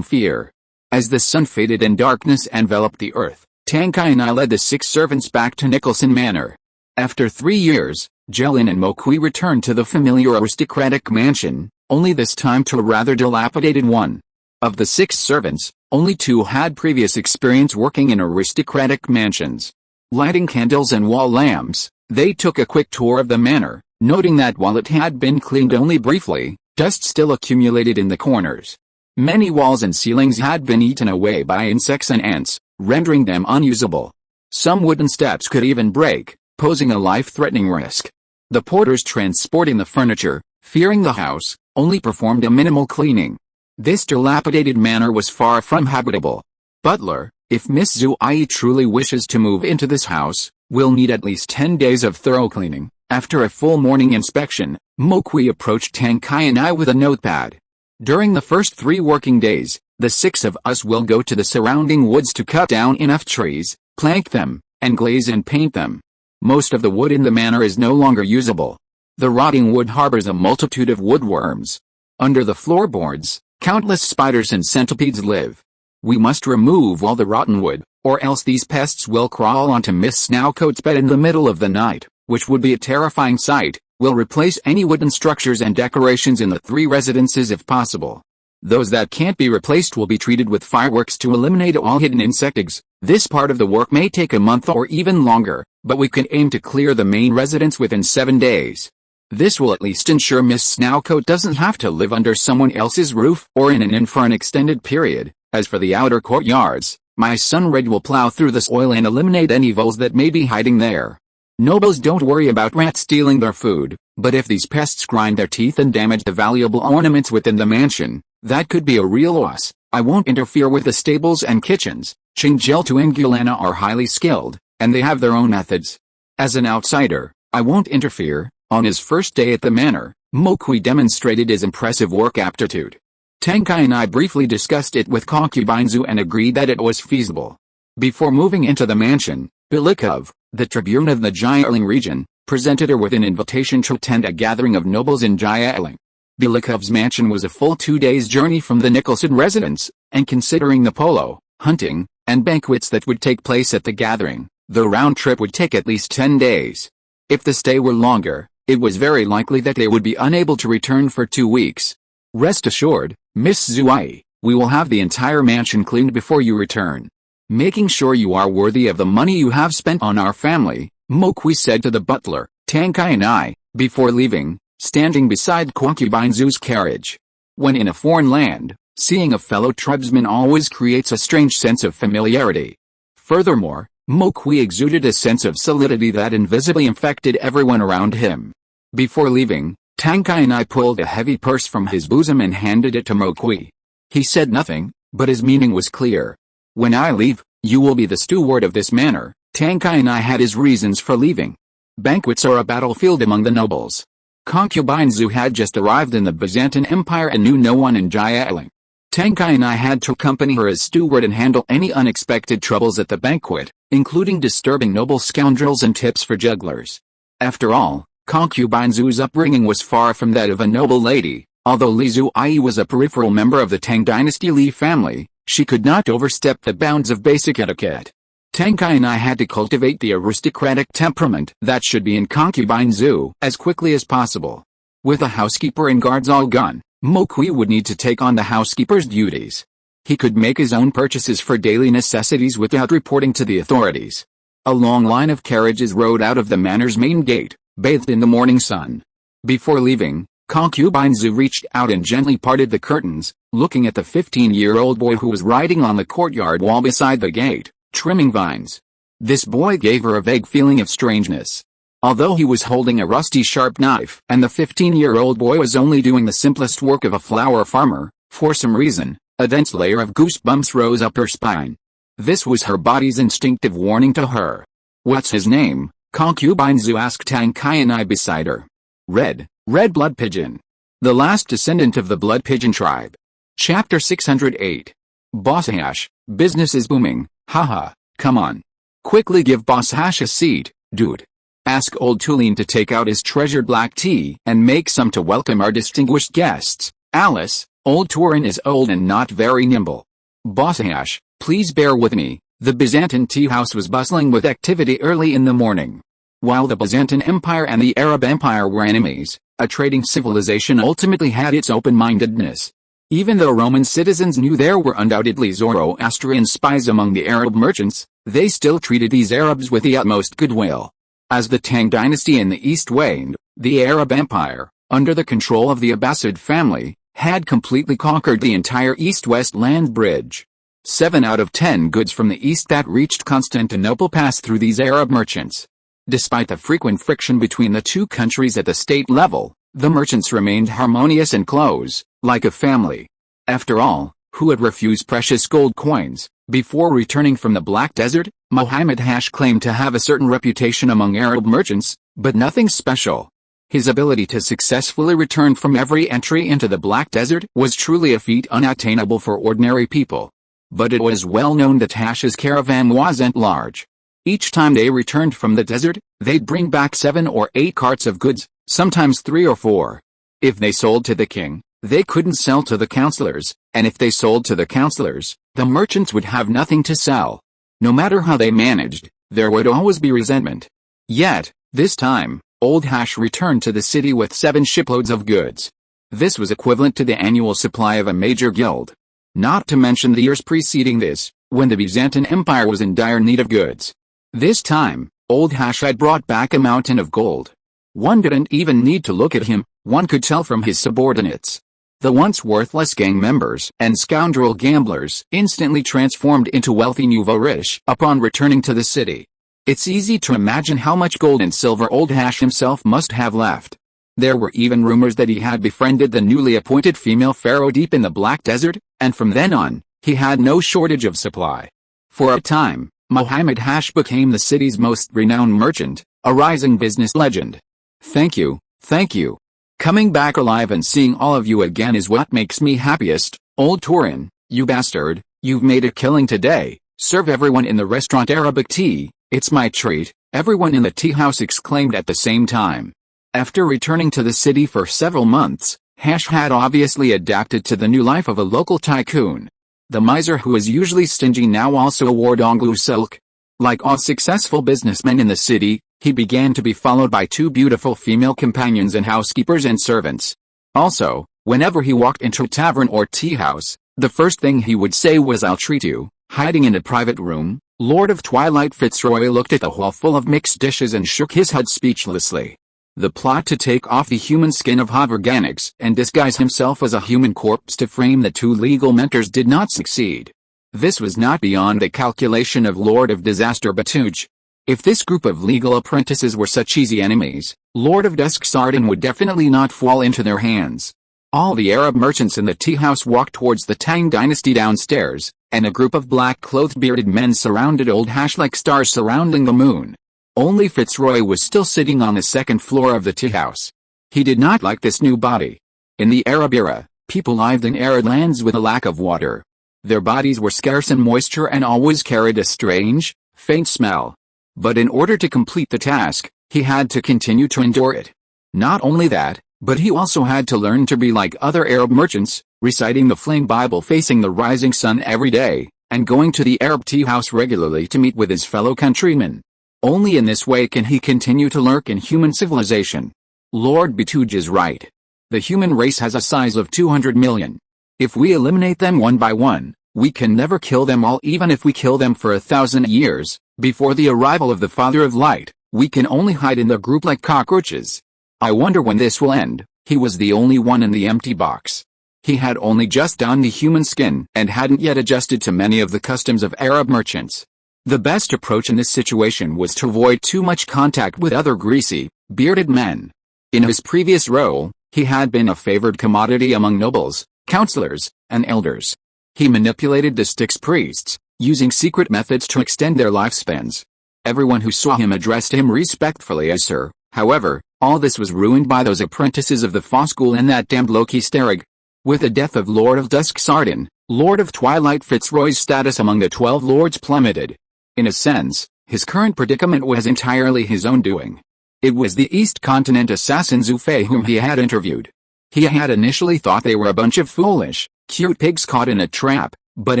fear. As the sun faded and darkness enveloped the earth, Tankai and I led the 6 servants back to Nicholson Manor. After 3 years, Jellin and Mokwi returned to the familiar aristocratic mansion, only this time to a rather dilapidated one. Of the 6 servants, only 2 had previous experience working in aristocratic mansions. Lighting candles and wall lamps, they took a quick tour of the manor, noting that while it had been cleaned only briefly, dust still accumulated in the corners. Many walls and ceilings had been eaten away by insects and ants, rendering them unusable. Some wooden steps could even break, posing a life-threatening risk. The porters transporting the furniture, fearing the house, only performed a minimal cleaning. This dilapidated manor was far from habitable. Butler, if Miss Zhuai truly wishes to move into this house, we'll need at least 10 days of thorough cleaning. After a full morning inspection, Mokwi approached Tankai and I with a notepad. During the first 3 working days, the 6 of us will go to the surrounding woods to cut down enough trees, plank them, and glaze and paint them. Most of the wood in the manor is no longer usable. The rotting wood harbors a multitude of woodworms. Under the floorboards, countless spiders and centipedes live. We must remove all the rotten wood, or else these pests will crawl onto Miss Snowcoat's bed in the middle of the night, which would be a terrifying sight. We'll replace any wooden structures and decorations in the 3 residences if possible. Those that can't be replaced will be treated with fireworks to eliminate all hidden insect eggs. This part of the work may take a month or even longer, but we can aim to clear the main residence within 7 days. This will at least ensure Miss Snowcoat doesn't have to live under someone else's roof or in an inn for an extended period. As for the outer courtyards, my son Red will plow through the soil and eliminate any voles that may be hiding there. Nobles don't worry about rats stealing their food, but if these pests grind their teeth and damage the valuable ornaments within the mansion, that could be a real loss. I won't interfere with the stables and kitchens. Chingeltu and Gulana are highly skilled, and they have their own methods. As an outsider, I won't interfere. On his first day at the manor, Mokwi demonstrated his impressive work aptitude. Tankai and I briefly discussed it with concubine Zhu and agreed that it was feasible. Before moving into the mansion, Bilikov, the tribune of the Jialing region, presented her with an invitation to attend a gathering of nobles in Jialing. Bilikov's mansion was a full 2 days' journey from the Nicholson residence, and considering the polo, hunting, and banquets that would take place at the gathering, the round trip would take at least 10 days. If the stay were longer, it was very likely that they would be unable to return for 2 weeks. Rest assured, Miss Zhuai, we will have the entire mansion cleaned before you return. Making sure you are worthy of the money you have spent on our family, Mokwi said to the butler, Tankai and I, before leaving, standing beside concubine Zhu's carriage. When in a foreign land, seeing a fellow tribesman always creates a strange sense of familiarity. Furthermore, Mokwi exuded a sense of solidity that invisibly infected everyone around him. Before leaving, Tankai and I pulled a heavy purse from his bosom and handed it to Mokwi. He said nothing, but his meaning was clear. When I leave, you will be the steward of this manor. Tankai and I had his reasons for leaving. Banquets are a battlefield among the nobles. Concubine Zhu had just arrived in the Byzantine Empire and knew no one in Jialing. Tankai and I had to accompany her as steward and handle any unexpected troubles at the banquet, including disturbing noble scoundrels and tips for jugglers. After all, concubine Zhu's upbringing was far from that of a noble lady. Although Li Zhuai was a peripheral member of the Tang dynasty Li family, she could not overstep the bounds of basic etiquette. Tankai and I had to cultivate the aristocratic temperament that should be in concubine Zhu as quickly as possible. With a housekeeper and guards all gone, Mokwi would need to take on the housekeeper's duties. He could make his own purchases for daily necessities without reporting to the authorities. A long line of carriages rode out of the manor's main gate, bathed in the morning sun. Before leaving, concubine Zhu reached out and gently parted the curtains, looking at the 15-year-old boy who was riding on the courtyard wall beside the gate, trimming vines. This boy gave her a vague feeling of strangeness. Although he was holding a rusty sharp knife and the 15-year-old boy was only doing the simplest work of a flower farmer, for some reason, a dense layer of goosebumps rose up her spine. This was her body's instinctive warning to her. "What's his name?" concubine Zhu asked Tankai and I beside her. Red blood pigeon. the last descendant of the Blood Pigeon tribe. Chapter 608. Boss Hash, business is booming, haha, come on. Quickly give Boss Hash a seat, dude. Ask old Tulane to take out his treasured black tea and make some to welcome our distinguished guests. Alice, old Turin is old and not very nimble. Boss Hash, please bear with me. The Byzantine tea house was bustling with activity early in the morning. While the Byzantine Empire and the Arab Empire were enemies, a trading civilization ultimately had its open-mindedness. Even though Roman citizens knew there were undoubtedly Zoroastrian spies among the Arab merchants, they still treated these Arabs with the utmost goodwill. As the Tang dynasty in the east waned, the Arab Empire, under the control of the Abbasid family, had completely conquered the entire east-west land bridge. 7 out of 10 goods from the east that reached Constantinople passed through these Arab merchants. Despite the frequent friction between the two countries at the state level, the merchants remained harmonious and close, like a family. After all, who would refuse precious gold coins? Before returning from the Black Desert, Muhammad Hash claimed to have a certain reputation among Arab merchants, but nothing special. His ability to successfully return from every entry into the Black Desert was truly a feat unattainable for ordinary people. But it was well known that Hash's caravan wasn't large. Each time they returned from the desert, they'd bring back 7 or 8 carts of goods, sometimes 3 or 4. If they sold to the king, they couldn't sell to the counselors, and if they sold to the counselors, the merchants would have nothing to sell. No matter how they managed, there would always be resentment. Yet, this time, Old Hash returned to the city with 7 shiploads of goods. This was equivalent to the annual supply of a major guild. Not to mention the years preceding this, when the Byzantine Empire was in dire need of goods. This time, Old Hash had brought back a mountain of gold. One didn't even need to look at him, one could tell from his subordinates. The once worthless gang members and scoundrel gamblers instantly transformed into wealthy nouveau riche upon returning to the city. It's easy to imagine how much gold and silver Old Hash himself must have left. There were even rumors that he had befriended the newly appointed female pharaoh deep in the Black Desert, and from then on, he had no shortage of supply. For a time, Muhammad Hash became the city's most renowned merchant, a rising business legend. Thank you, thank you. Coming back alive and seeing all of you again is what makes me happiest, old Turin, you bastard, you've made a killing today. Serve everyone in the restaurant Arabic tea, it's my treat, everyone in the tea house exclaimed at the same time. After returning to the city for several months, Hash had obviously adapted to the new life of a local tycoon. The miser who was usually stingy now also wore Donglu silk. Like all successful businessmen in the city, he began to be followed by 2 beautiful female companions and housekeepers and servants. Also, whenever he walked into a tavern or tea house, the first thing he would say was "I'll treat you." Hiding in a private room, Lord of Twilight Fitzroy looked at the hall full of mixed dishes and shook his head speechlessly. The plot to take off the human skin of Hoverganics and disguise himself as a human corpse to frame the 2 legal mentors did not succeed. This was not beyond the calculation of Lord of Disaster Batuj. If this group of legal apprentices were such easy enemies, Lord of Dusk Sardin would definitely not fall into their hands. All the Arab merchants in the tea house walked towards the Tang dynasty downstairs, and a group of black-clothed bearded men surrounded Old Hash like stars surrounding the moon. Only Fitzroy was still sitting on the second floor of the tea house. He did not like this new body. In the Arab era, people lived in arid lands with a lack of water. Their bodies were scarce in moisture and always carried a strange, faint smell. But in order to complete the task, he had to continue to endure it. Not only that, but he also had to learn to be like other Arab merchants, reciting the flame Bible facing the rising sun every day, and going to the Arab tea house regularly to meet with his fellow countrymen. Only in this way can he continue to lurk in human civilization. Lord Batuj is right. The human race has a size of 200 million. If we eliminate them one by one, we can never kill them all. Even if we kill them for 1,000 years, before the arrival of the Father of Light, we can only hide in the group like cockroaches. I wonder when this will end. He was the only one in the empty box. He had only just donned the human skin and hadn't yet adjusted to many of the customs of Arab merchants. The best approach in this situation was to avoid too much contact with other greasy, bearded men. In his previous role, he had been a favored commodity among nobles, counselors, and elders. He manipulated the Styx priests, using secret methods to extend their lifespans. Everyone who saw him addressed him respectfully as Sir. However, All this was ruined by those apprentices of the Fosgul and that damned Loki Sterrig. With the death of Lord of Dusk Sardin, Lord of Twilight Fitzroy's status among the 12 lords plummeted. In a sense, his current predicament was entirely his own doing. It was the East Continent assassin Zufei whom he had interviewed. He had initially thought they were a bunch of foolish, cute pigs caught in a trap, but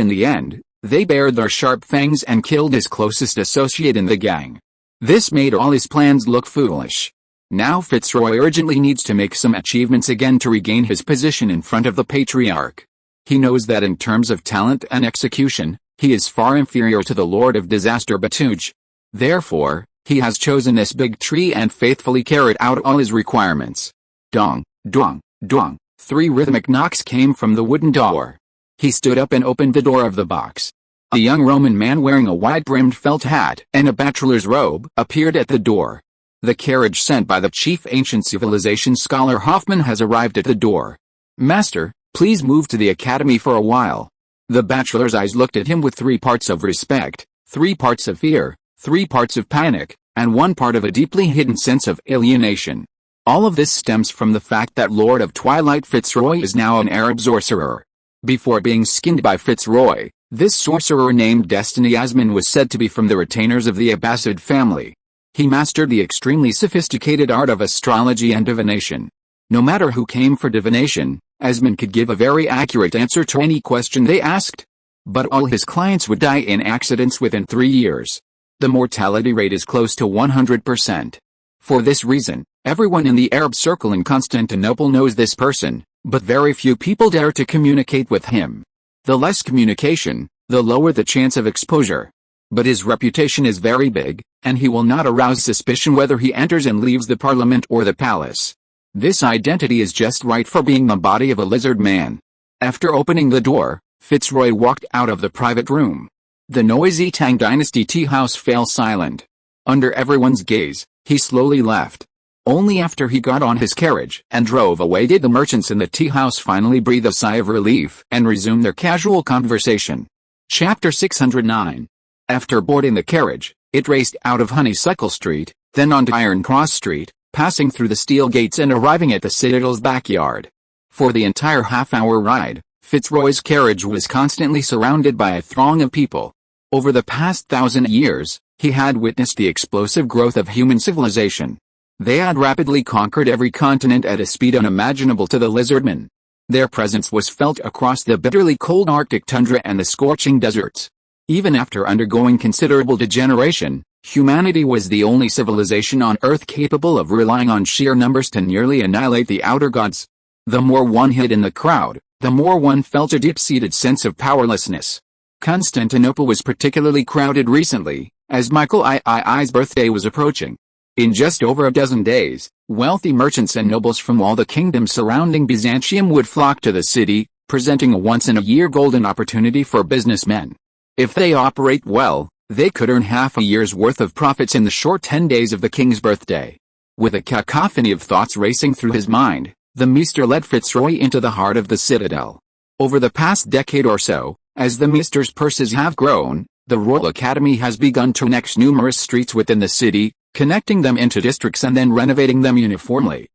in the end, they bared their sharp fangs and killed his closest associate in the gang. This made all his plans look foolish. Now Fitzroy urgently needs to make some achievements again to regain his position in front of the Patriarch. He knows that in terms of talent and execution, he is far inferior to the Lord of Disaster Batuj. Therefore, he has chosen this big tree and faithfully carried out all his requirements. Dong, dong, dong, 3 rhythmic knocks came from the wooden door. He stood up and opened the door of the box. A young Roman man wearing a wide-brimmed felt hat and a bachelor's robe appeared at the door. The carriage sent by the chief ancient civilization scholar Hoffman has arrived at the door. Master, please move to the academy for a while. The bachelor's eyes looked at him with 3 parts of respect, 3 parts of fear, 3 parts of panic, and 1 part of a deeply hidden sense of alienation. All of this stems from the fact that Lord of Twilight Fitzroy is now an Arab sorcerer. Before being skinned by Fitzroy, this sorcerer named Destiny Asman was said to be from the retainers of the Abbasid family. He mastered the extremely sophisticated art of astrology and divination. No matter who came for divination, Asman could give a very accurate answer to any question they asked. But all his clients would die in accidents within 3 years. The mortality rate is close to 100%. For this reason, everyone in the Arab circle in Constantinople knows this person, but very few people dare to communicate with him. The less communication, the lower the chance of exposure. But his reputation is very big, and he will not arouse suspicion whether he enters and leaves the parliament or the palace. This identity is just right for being the body of a lizard man. After opening the door, Fitzroy walked out of the private room. The noisy Tang Dynasty tea house fell silent. Under everyone's gaze, he slowly left. Only after he got on his carriage and drove away did the merchants in the tea house finally breathe a sigh of relief and resume their casual conversation. Chapter 609. After boarding the carriage, it raced out of Honeysuckle Street, then onto Iron Cross Street, passing through the steel gates and arriving at the Citadel's backyard. For the entire half-hour ride, Fitzroy's carriage was constantly surrounded by a throng of people. Over the past 1,000 years, he had witnessed the explosive growth of human civilization. They had rapidly conquered every continent at a speed unimaginable to the lizardmen. Their presence was felt across the bitterly cold Arctic tundra and the scorching deserts. Even after undergoing considerable degeneration, humanity was the only civilization on Earth capable of relying on sheer numbers to nearly annihilate the outer gods. The more one hid in the crowd, the more one felt a deep-seated sense of powerlessness. Constantinople was particularly crowded recently, as Michael III's birthday was approaching. In just over a dozen days, wealthy merchants and nobles from all the kingdoms surrounding Byzantium would flock to the city, presenting a once-in-a-year golden opportunity for businessmen. If they operate well, they could earn half a year's worth of profits in the short 10 days of the king's birthday. With a cacophony of thoughts racing through his mind, the Maester led Fitzroy into the heart of the citadel. Over the past decade or so, as the Maester's purses have grown, the Royal Academy has begun to connect numerous streets within the city, connecting them into districts and then renovating them uniformly.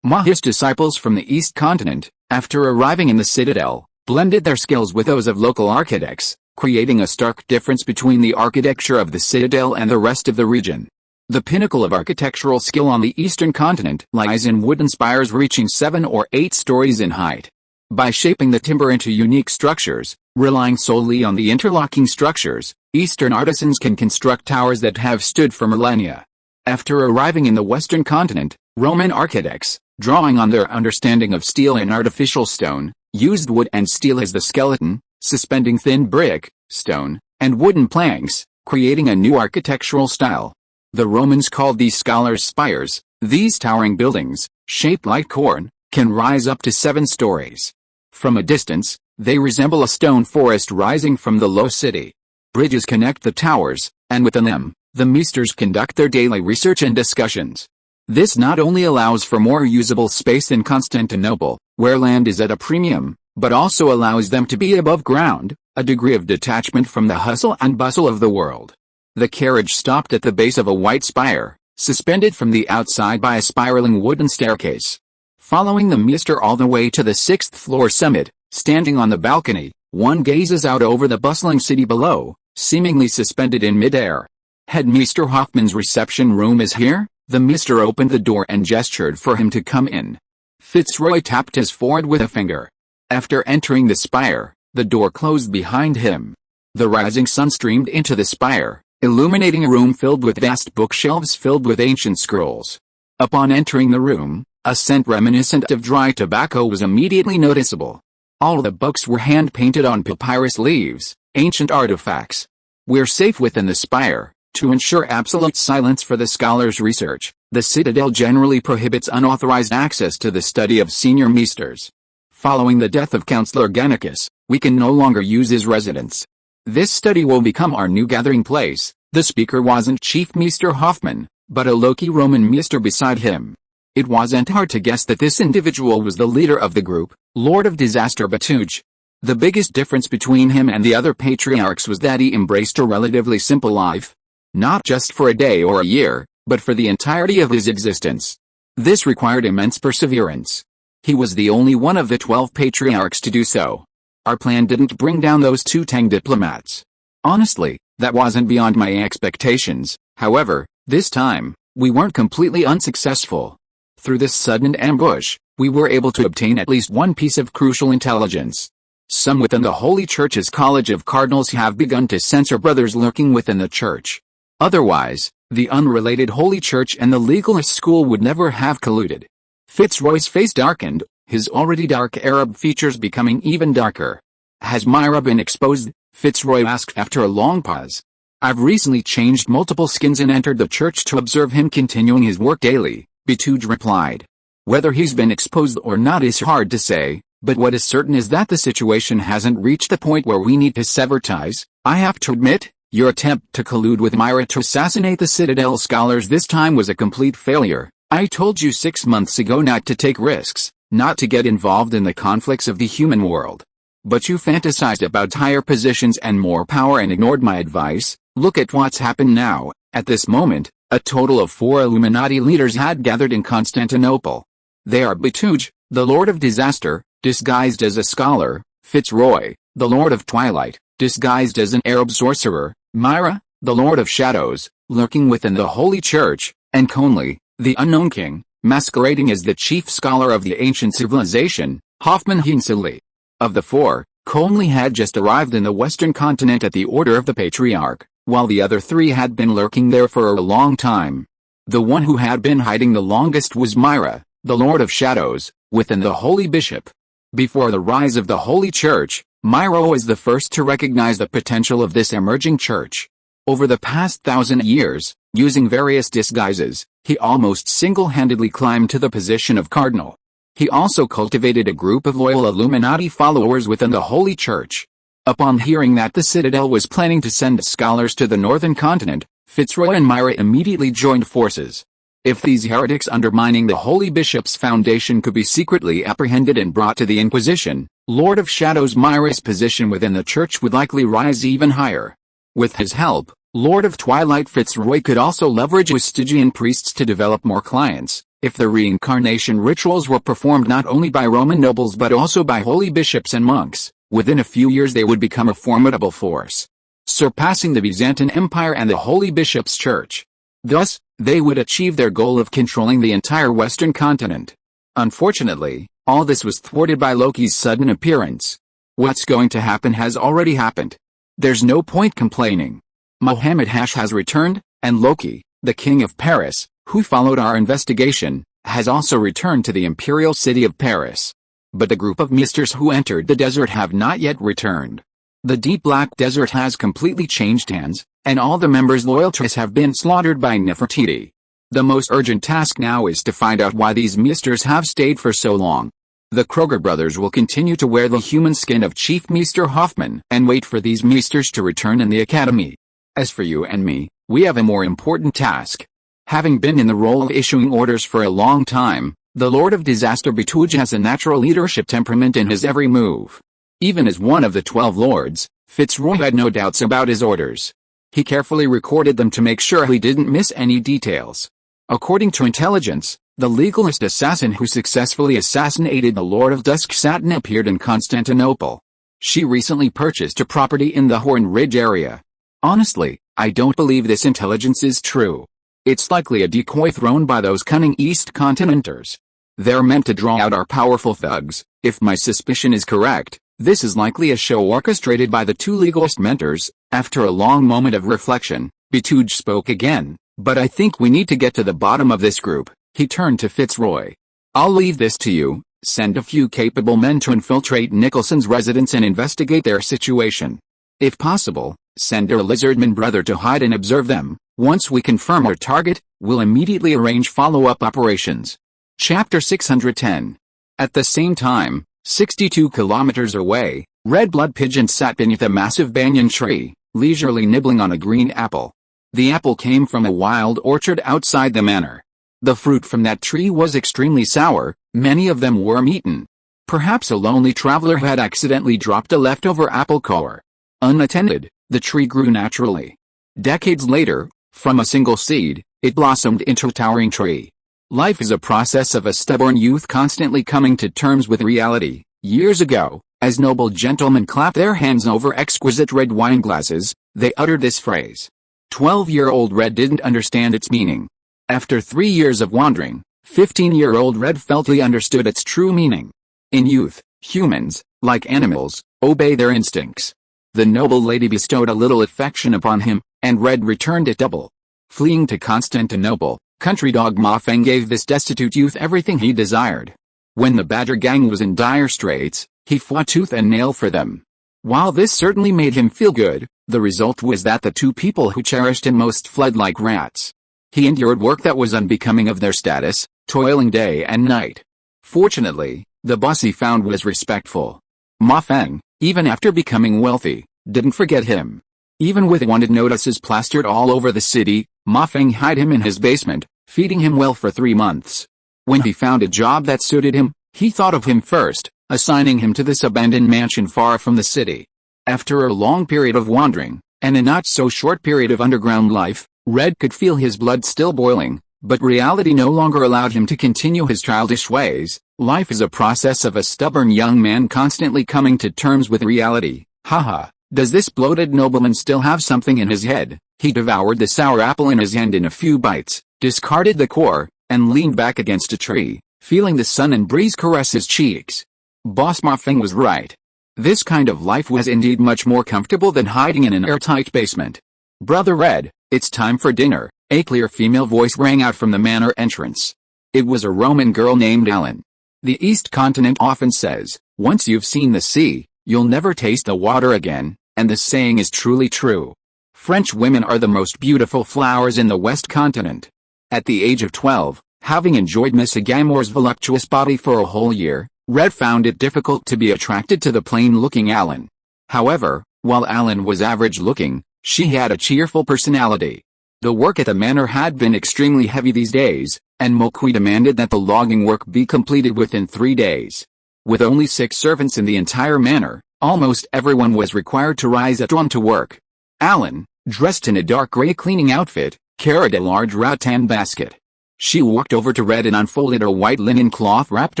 His disciples from the East Continent, after arriving in the citadel, blended their skills with those of local architects, creating a stark difference between the architecture of the citadel and the rest of the region. The pinnacle of architectural skill on the eastern continent lies in wooden spires reaching 7 or 8 stories in height. By shaping the timber into unique structures, relying solely on the interlocking structures, Eastern artisans can construct towers that have stood for millennia. After arriving in the western continent, Roman architects, drawing on their understanding of steel and artificial stone, used wood and steel as the skeleton, suspending thin brick, stone, and wooden planks, creating a new architectural style. The Romans called these scholars spires. These towering buildings, shaped like corn, can rise up to 7 stories. From a distance, they resemble a stone forest rising from the low city. Bridges connect the towers, and within them, the Maesters conduct their daily research and discussions. This not only allows for more usable space in Constantinople, where land is at a premium, but also allows them to be above ground, a degree of detachment from the hustle and bustle of the world. The carriage stopped at the base of a white spire, suspended from the outside by a spiraling wooden staircase. Following the Meester all the way to the 6th floor summit, standing on the balcony, one gazes out over the bustling city below, seemingly suspended in midair. Head Mr. Hoffman's reception room is here? The Meester opened the door and gestured for him to come in. Fitzroy tapped his forehead with a finger. After entering the spire, the door closed behind him. The rising sun streamed into the spire, illuminating a room filled with vast bookshelves filled with ancient scrolls. Upon entering the room, a scent reminiscent of dry tobacco was immediately noticeable. All the books were hand-painted on papyrus leaves, ancient artifacts. We're safe within the spire. To ensure absolute silence for the scholar's research, the Citadel generally prohibits unauthorized access to the study of senior Meesters. Following the death of Councillor Gannicus, we can no longer use his residence. This study will become our new gathering place. The speaker wasn't Chief Meester Hoffman, but a Loki Roman Meester beside him. It wasn't hard to guess that this individual was the leader of the group, Lord of Disaster Batuj. The biggest difference between him and the other patriarchs was that he embraced a relatively simple life. Not just for a day or a year, but for the entirety of his existence. This required immense perseverance. He was the only one of the 12 patriarchs to do so. Our plan didn't bring down those 2 Tang diplomats. Honestly, that wasn't beyond my expectations. However, this time, we weren't completely unsuccessful. Through this sudden ambush, we were able to obtain at least one piece of crucial intelligence. Some within the Holy Church's College of Cardinals have begun to censor brothers lurking within the church. Otherwise, the unrelated Holy Church and the legalist school would never have colluded. Fitzroy's face darkened, his already dark Arab features becoming even darker. Has Myra been exposed? Fitzroy asked after a long pause. I've recently changed multiple skins and entered the church to observe him continuing his work daily, Batuj replied. Whether he's been exposed or not is hard to say, but what is certain is that the situation hasn't reached the point where we need to sever ties. I have to admit, your attempt to collude with Myra to assassinate the Citadel scholars this time was a complete failure. I told you 6 months ago not to take risks, not to get involved in the conflicts of the human world. But you fantasized about higher positions and more power and ignored my advice. Look at what's happened now. At this moment, a total of 4 Illuminati leaders had gathered in Constantinople. They are Batuj, the Lord of Disaster, disguised as a scholar, Fitzroy, the Lord of Twilight, disguised as an Arab sorcerer, Myra, the Lord of Shadows, lurking within the Holy Church, and Conley, the Unknown King, masquerading as the chief scholar of the ancient civilization, Hoffman Hinseli. Of the 4, Conley had just arrived in the western continent at the order of the Patriarch, while the other 3 had been lurking there for a long time. The one who had been hiding the longest was Myra, the Lord of Shadows, within the Holy Bishop. Before the rise of the Holy Church, Myra was the first to recognize the potential of this emerging church. Over the past 1,000 years, using various disguises, he almost single-handedly climbed to the position of cardinal. He also cultivated a group of loyal Illuminati followers within the Holy Church. Upon hearing that the Citadel was planning to send scholars to the northern continent, Fitzroy and Myra immediately joined forces. If these heretics undermining the Holy Bishop's foundation could be secretly apprehended and brought to the Inquisition, Lord of Shadows Myra's position within the church would likely rise even higher. With his help, Lord of Twilight Fitzroy could also leverage Stygian priests to develop more clients. If the reincarnation rituals were performed not only by Roman nobles but also by holy bishops and monks, within a few years they would become a formidable force, surpassing the Byzantine Empire and the Holy Bishop's Church. Thus, they would achieve their goal of controlling the entire western continent. Unfortunately, all this was thwarted by Loki's sudden appearance. What's going to happen has already happened. There's no point complaining. Mohammed Hash has returned, and Loki, the king of Paris, who followed our investigation, has also returned to the imperial city of Paris. But the group of Meesters who entered the desert have not yet returned. The deep black desert has completely changed hands, and all the members' loyalties have been slaughtered by Nefertiti. The most urgent task now is to find out why these Meesters have stayed for so long. The Kroger brothers will continue to wear the human skin of Chief Meester Hoffman and wait for these Meesters to return in the academy. As for you and me, we have a more important task. Having been in the role of issuing orders for a long time, the Lord of Disaster Batuj has a natural leadership temperament in his every move. Even as one of the 12 lords, Fitzroy had no doubts about his orders. He carefully recorded them to make sure he didn't miss any details. According to intelligence, the legalist assassin who successfully assassinated the Lord of Dusk Saturn appeared in Constantinople. She recently purchased a property in the Horn Ridge area. Honestly, I don't believe this intelligence is true. It's likely a decoy thrown by those cunning East Continenters. They're meant to draw out our powerful thugs. If my suspicion is correct, this is likely a show orchestrated by the two legalist mentors. After a long moment of reflection, Betuge spoke again. But I think we need to get to the bottom of this group. He turned to Fitzroy. I'll leave this to you. Send a few capable men to infiltrate Nicholson's residence and investigate their situation. If possible, send our lizardman brother to hide and observe them. Once we confirm our target, we'll immediately arrange follow-up operations. Chapter 610. At the same time, 62 kilometers away, Red Blood Pigeon sat beneath a massive banyan tree, leisurely nibbling on a green apple. The apple came from a wild orchard outside the manor. The fruit from that tree was extremely sour, many of them worm-eaten. Perhaps a lonely traveler had accidentally dropped a leftover apple core. Unattended, the tree grew naturally. Decades later, from a single seed, it blossomed into a towering tree. Life is a process of a stubborn youth constantly coming to terms with reality. Years ago, as noble gentlemen clapped their hands over exquisite red wine glasses, they uttered this phrase. 12-year-old Red didn't understand its meaning. After 3 years of wandering, 15-year-old Red felt he understood its true meaning. In youth, humans, like animals, obey their instincts. The noble lady bestowed a little affection upon him, and Red returned it double. Fleeing to Constantinople, country dog Ma Feng gave this destitute youth everything he desired. When the Badger gang was in dire straits, he fought tooth and nail for them. While this certainly made him feel good, the result was that the two people who cherished him most fled like rats. He endured work that was unbecoming of their status, toiling day and night. Fortunately, the boss he found was respectful. Ma Feng, even after becoming wealthy, didn't forget him. Even with wanted notices plastered all over the city, Ma Feng hid him in his basement, feeding him well for 3 months. When he found a job that suited him, he thought of him first, assigning him to this abandoned mansion far from the city. After a long period of wandering, and a not-so-short period of underground life, Red could feel his blood still boiling, but reality no longer allowed him to continue his childish ways. Life is a process of a stubborn young man constantly coming to terms with reality. Haha, does this bloated nobleman still have something in his head? He devoured the sour apple in his hand in a few bites, discarded the core, and leaned back against a tree, feeling the sun and breeze caress his cheeks. Boss Ma Feng was right. This kind of life was indeed much more comfortable than hiding in an airtight basement. Brother Red, it's time for dinner, a clear female voice rang out from the manor entrance. It was a Roman girl named Ellen. The East Continent often says, once you've seen the sea, you'll never taste the water again, and the saying is truly true. French women are the most beautiful flowers in the West Continent. At the age of 12, having enjoyed Miss Agamore's voluptuous body for a whole year, Red found it difficult to be attracted to the plain-looking Ellen. However, while Ellen was average-looking, she had a cheerful personality. The work at the manor had been extremely heavy these days, and Mokui demanded that the logging work be completed within 3 days. With only 6 servants in the entire manor, almost everyone was required to rise at dawn to work. Ellen, dressed in a dark gray cleaning outfit, carried a large rattan basket. She walked over to Red and unfolded a white linen cloth wrapped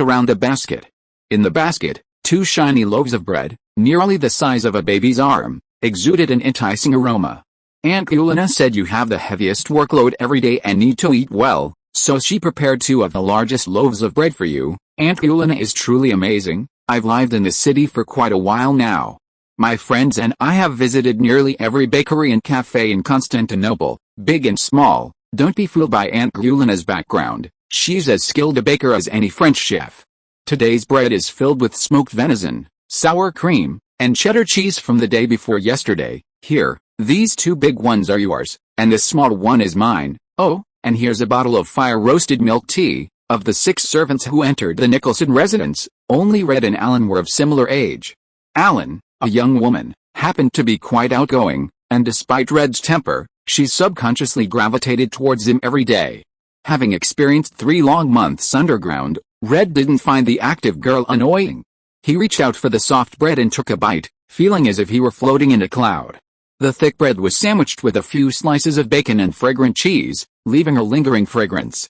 around the basket. In the basket, 2 shiny loaves of bread, nearly the size of a baby's arm, exuded an enticing aroma. Aunt Ulina said you have the heaviest workload every day and need to eat well, so she prepared 2 of the largest loaves of bread for you. Aunt Ulina is truly amazing. I've lived in the city for quite a while now. My friends and I have visited nearly every bakery and cafe in Constantinople, big and small. Don't be fooled by Aunt Ulina's background. She's as skilled a baker as any French chef. Today's bread is filled with smoked venison, sour cream, and cheddar cheese from the day before yesterday. Here, these 2 big ones are yours, and this small one is mine. Oh, and here's a bottle of fire-roasted milk tea. Of the 6 servants who entered the Nicholson residence, only Red and Alan were of similar age. Alan, a young woman, happened to be quite outgoing, and despite Red's temper, she subconsciously gravitated towards him every day. Having experienced 3 long months underground, Red didn't find the active girl annoying. He reached out for the soft bread and took a bite, feeling as if he were floating in a cloud. The thick bread was sandwiched with a few slices of bacon and fragrant cheese, leaving a lingering fragrance.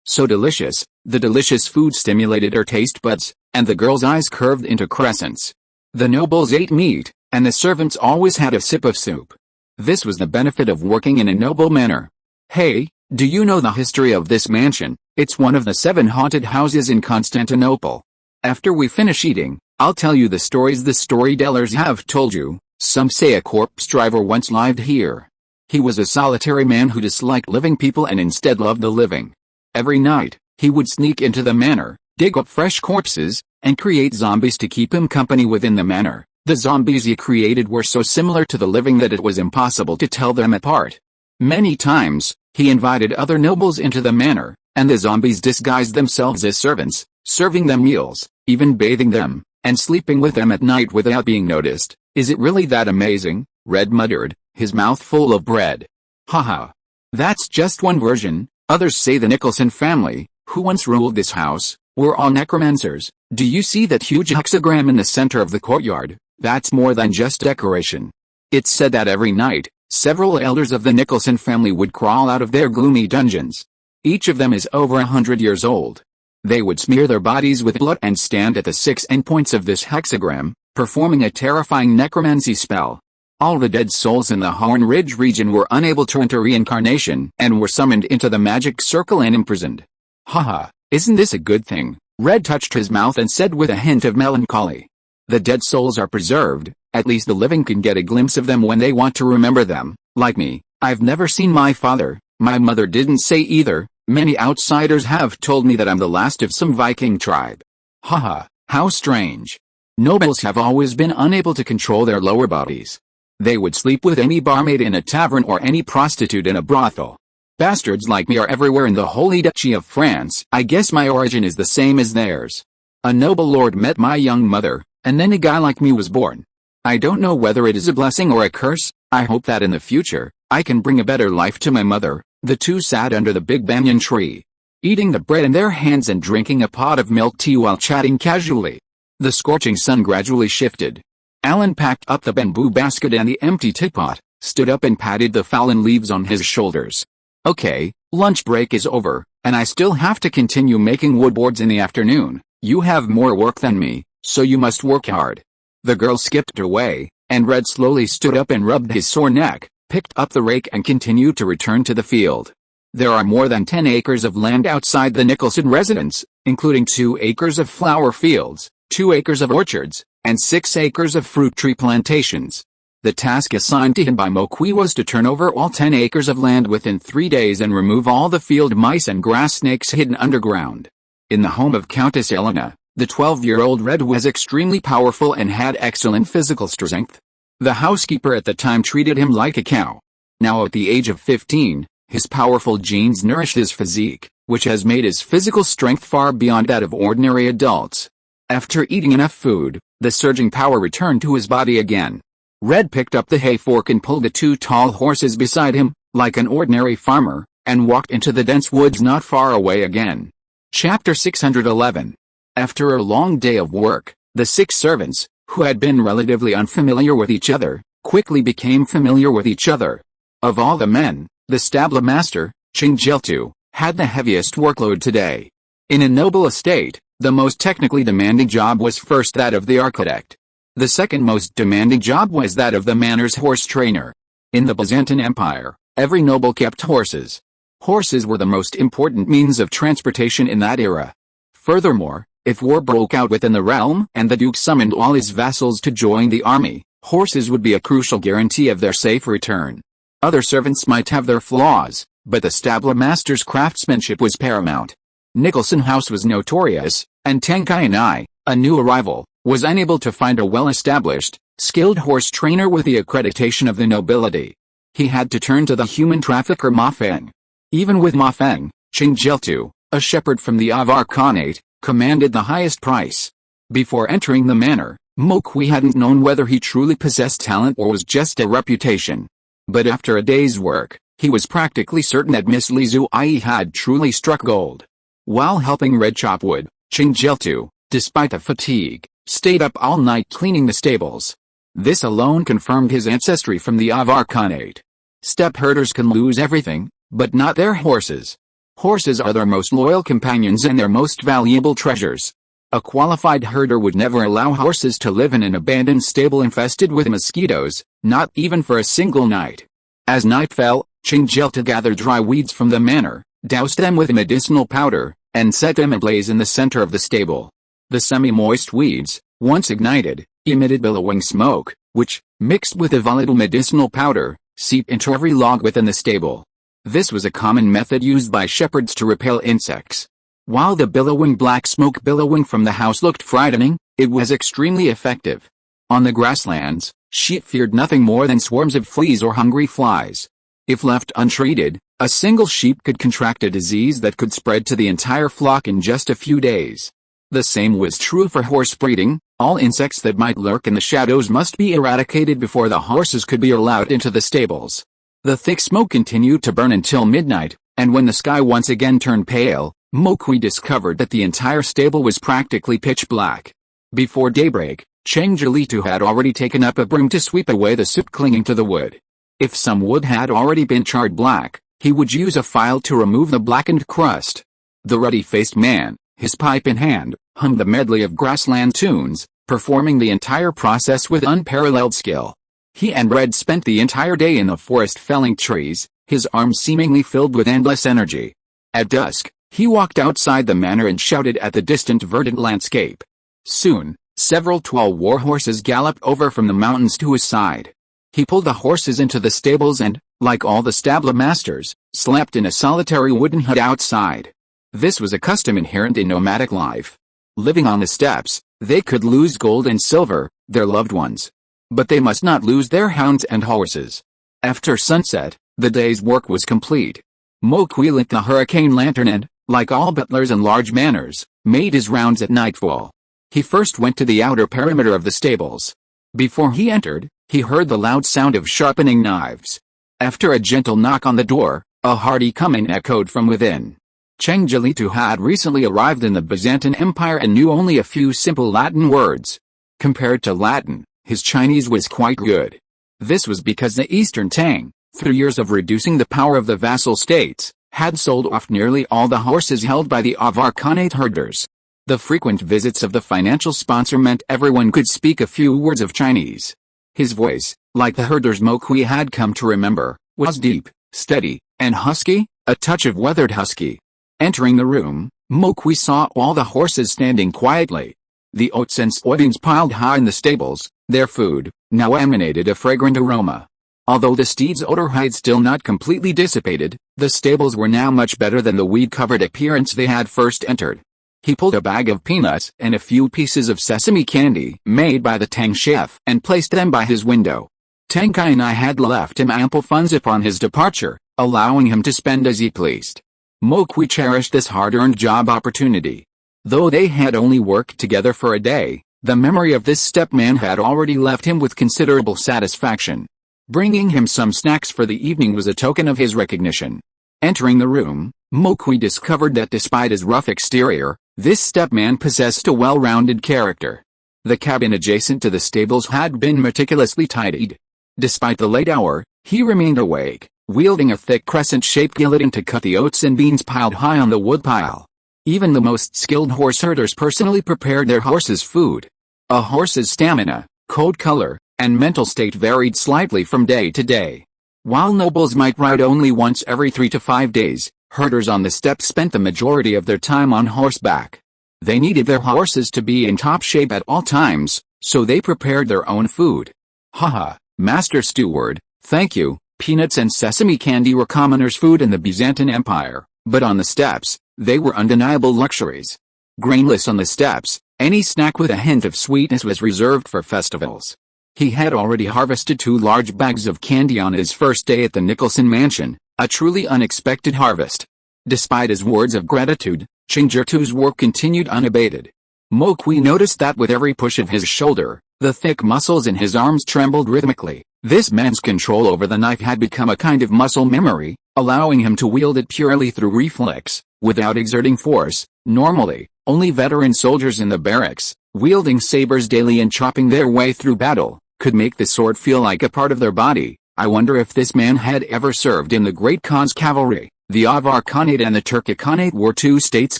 So delicious. The delicious food stimulated her taste buds, and the girl's eyes curved into crescents. The nobles ate meat, and the servants always had a sip of soup. This was the benefit of working in a noble manor. Hey, do you know the history of this mansion? It's one of the 7 haunted houses in Constantinople. After we finish eating, I'll tell you the stories the storytellers have told you. Some say a corpse driver once lived here. He was a solitary man who disliked living people and instead loved the living. Every night, he would sneak into the manor, dig up fresh corpses, and create zombies to keep him company within the manor. The zombies he created were so similar to the living that it was impossible to tell them apart. Many times, he invited other nobles into the manor, and the zombies disguised themselves as servants, serving them meals, even bathing them, and sleeping with them at night without being noticed. Is it really that amazing? Red muttered, his mouth full of bread. Haha. That's just one version. Others say the Nicholson family, who once ruled this house, were all necromancers. Do you see that huge hexagram in the center of the courtyard? That's more than just decoration. It's said that every night, several elders of the Nicholson family would crawl out of their gloomy dungeons. Each of them is over 100 years old. They would smear their bodies with blood and stand at the 6 endpoints of this hexagram, performing a terrifying necromancy spell. All the dead souls in the Horn Ridge region were unable to enter reincarnation and were summoned into the magic circle and imprisoned. Haha, isn't this a good thing? Red touched his mouth and said with a hint of melancholy. The dead souls are preserved, at least the living can get a glimpse of them when they want to remember them. Like me, I've never seen my father, my mother didn't say either. Many outsiders have told me that I'm the last of some Viking tribe. Haha, how strange. Nobles have always been unable to control their lower bodies. They would sleep with any barmaid in a tavern or any prostitute in a brothel. Bastards like me are everywhere in the Holy Duchy of France. I guess my origin is the same as theirs. A noble lord met my young mother, and then a guy like me was born. I don't know whether it is a blessing or a curse. I hope that in the future, I can bring a better life to my mother. The two sat under the big banyan tree, eating the bread in their hands and drinking a pot of milk tea while chatting casually. The scorching sun gradually shifted. Alan packed up the bamboo basket and the empty teapot, stood up and patted the fallen leaves on his shoulders. Okay, lunch break is over, and I still have to continue making wood boards in the afternoon. You have more work than me, so you must work hard. The girl skipped away, and Red slowly stood up and rubbed his sore neck, picked up the rake and continued to return to the field. There are more than 10 acres of land outside the Nicholson residence, including 2 acres of flower fields, 2 acres of orchards, and 6 acres of fruit tree plantations. The task assigned to him by Moqui was to turn over all 10 acres of land within 3 days and remove all the field mice and grass snakes hidden underground. In the home of Countess Elena, the 12-year-old Red was extremely powerful and had excellent physical strength. The housekeeper at the time treated him like a cow. Now at the age of 15, his powerful genes nourished his physique, which has made his physical strength far beyond that of ordinary adults. After eating enough food, the surging power returned to his body again. Red picked up the hay fork and pulled the 2 tall horses beside him, like an ordinary farmer, and walked into the dense woods not far away again. Chapter 611. After a long day of work, the 6 servants, who had been relatively unfamiliar with each other, quickly became familiar with each other. Of all the men, the stable master, Chingjeltu, had the heaviest workload today. In a noble estate, the most technically demanding job was first that of the architect. The second most demanding job was that of the manor's horse trainer. In the Byzantine Empire, every noble kept horses. Horses were the most important means of transportation in that era. Furthermore, if war broke out within the realm and the duke summoned all his vassals to join the army, horses would be a crucial guarantee of their safe return. Other servants might have their flaws, but the stable master's craftsmanship was paramount. Nicholson House was notorious, and Tenkai and I, a new arrival, was unable to find a well-established, skilled horse trainer with the accreditation of the nobility. He had to turn to the human trafficker Ma Feng. Even with Ma Feng, Chingjeltu, a shepherd from the Avar Khanate, commanded the highest price. Before entering the manor, Moqui hadn't known whether he truly possessed talent or was just a reputation. But after a day's work, he was practically certain that Miss Lizu Ai had truly struck gold. While helping Red chop wood, Chingjeltu, despite the fatigue, stayed up all night cleaning the stables. This alone confirmed his ancestry from the Avar Khanate. Steppe herders can lose everything, But not their horses. Horses are their most loyal companions and their most valuable treasures. A qualified herder would never allow horses to live in an abandoned stable infested with mosquitoes, not even for a single night. As night fell, Chingjelta gathered dry weeds from the manor, doused them with medicinal powder, and set them ablaze in the center of the stable. The semi-moist weeds, once ignited, emitted billowing smoke, which, mixed with the volatile medicinal powder, seeped into every log within the stable. This was a common method used by shepherds to repel insects. While the billowing black smoke billowing from the house looked frightening, it was extremely effective. On the grasslands, sheep feared nothing more than swarms of fleas or hungry flies. If left untreated, a single sheep could contract a disease that could spread to the entire flock in just a few days. The same was true for horse breeding. All insects that might lurk in the shadows must be eradicated before the horses could be allowed into the stables. The thick smoke continued to burn until midnight, and when the sky once again turned pale, Mokwi discovered that the entire stable was practically pitch black. Before daybreak, Chengelitu had already taken up a broom to sweep away the soot clinging to the wood. If some wood had already been charred black, he would use a file to remove the blackened crust. The ruddy-faced man, his pipe in hand, hummed a medley of grassland tunes, performing the entire process with unparalleled skill. He and Red spent the entire day in the forest felling trees, his arms seemingly filled with endless energy. At dusk, he walked outside the manor and shouted at the distant verdant landscape. Soon, several tall war horses galloped over from the mountains to his side. He pulled the horses into the stables and, like all the stable masters, slept in a solitary wooden hut outside. This was a custom inherent in nomadic life. Living on the steppes, they could lose gold and silver, their loved ones. But they must not lose their hounds and horses. After sunset, the day's work was complete. Mokwi lit the hurricane lantern and, like all butlers in large manors, made his rounds at nightfall. He first went to the outer perimeter of the stables. Before he entered, he heard the loud sound of sharpening knives. After a gentle knock on the door, a hearty coming echoed from within. Chengelitu had recently arrived in the Byzantine Empire and knew only a few simple Latin words. Compared to Latin, his Chinese was quite good. This was because the Eastern Tang, through years of reducing the power of the vassal states, had sold off nearly all the horses held by the Avar Khanate herders. The frequent visits of the financial sponsor meant everyone could speak a few words of Chinese. His voice, like the herders Mokwi had come to remember, was deep, steady, and husky, a touch of weathered husky. Entering the room, Mokwi saw all the horses standing quietly. The oats and soybeans piled high in the stables, their food, now emanated a fragrant aroma. Although the steeds' odor had still not completely dissipated, the stables were now much better than the weed-covered appearance they had first entered. He pulled a bag of peanuts and a few pieces of sesame candy made by the Tang chef and placed them by his window. Tang Kainai had left him ample funds upon his departure, allowing him to spend as he pleased. Mokwi cherished this hard-earned job opportunity. Though they had only worked together for a day, the memory of this stepman had already left him with considerable satisfaction. Bringing him some snacks for the evening was a token of his recognition. Entering the room, Mokwi discovered that despite his rough exterior, this stepman possessed a well-rounded character. The cabin adjacent to the stables had been meticulously tidied. Despite the late hour, he remained awake, wielding a thick crescent-shaped guillotine to cut the oats and beans piled high on the woodpile. Even the most skilled horse herders personally prepared their horses' food. A horse's stamina, coat color, and mental state varied slightly from day to day. While nobles might ride only once every 3 to 5 days, herders on the steppe spent the majority of their time on horseback. They needed their horses to be in top shape at all times, so they prepared their own food. Haha, Master Steward, thank you. Peanuts and sesame candy were commoners' food in the Byzantine Empire, but on the steppes, they were undeniable luxuries. Grainless on the steppes, any snack with a hint of sweetness was reserved for festivals. He had already harvested 2 large bags of candy on his first day at the Nicholson mansion, a truly unexpected harvest. Despite his words of gratitude, Chingjertu's work continued unabated. Mokwi noticed that with every push of his shoulder, the thick muscles in his arms trembled rhythmically. This man's control over the knife had become a kind of muscle memory, allowing him to wield it purely through reflex, without exerting force. Normally, only veteran soldiers in the barracks, wielding sabers daily and chopping their way through battle, could make the sword feel like a part of their body, I wonder if this man had ever served in the Great Khan's cavalry. The Avar Khanate and the Turkic Khanate were two states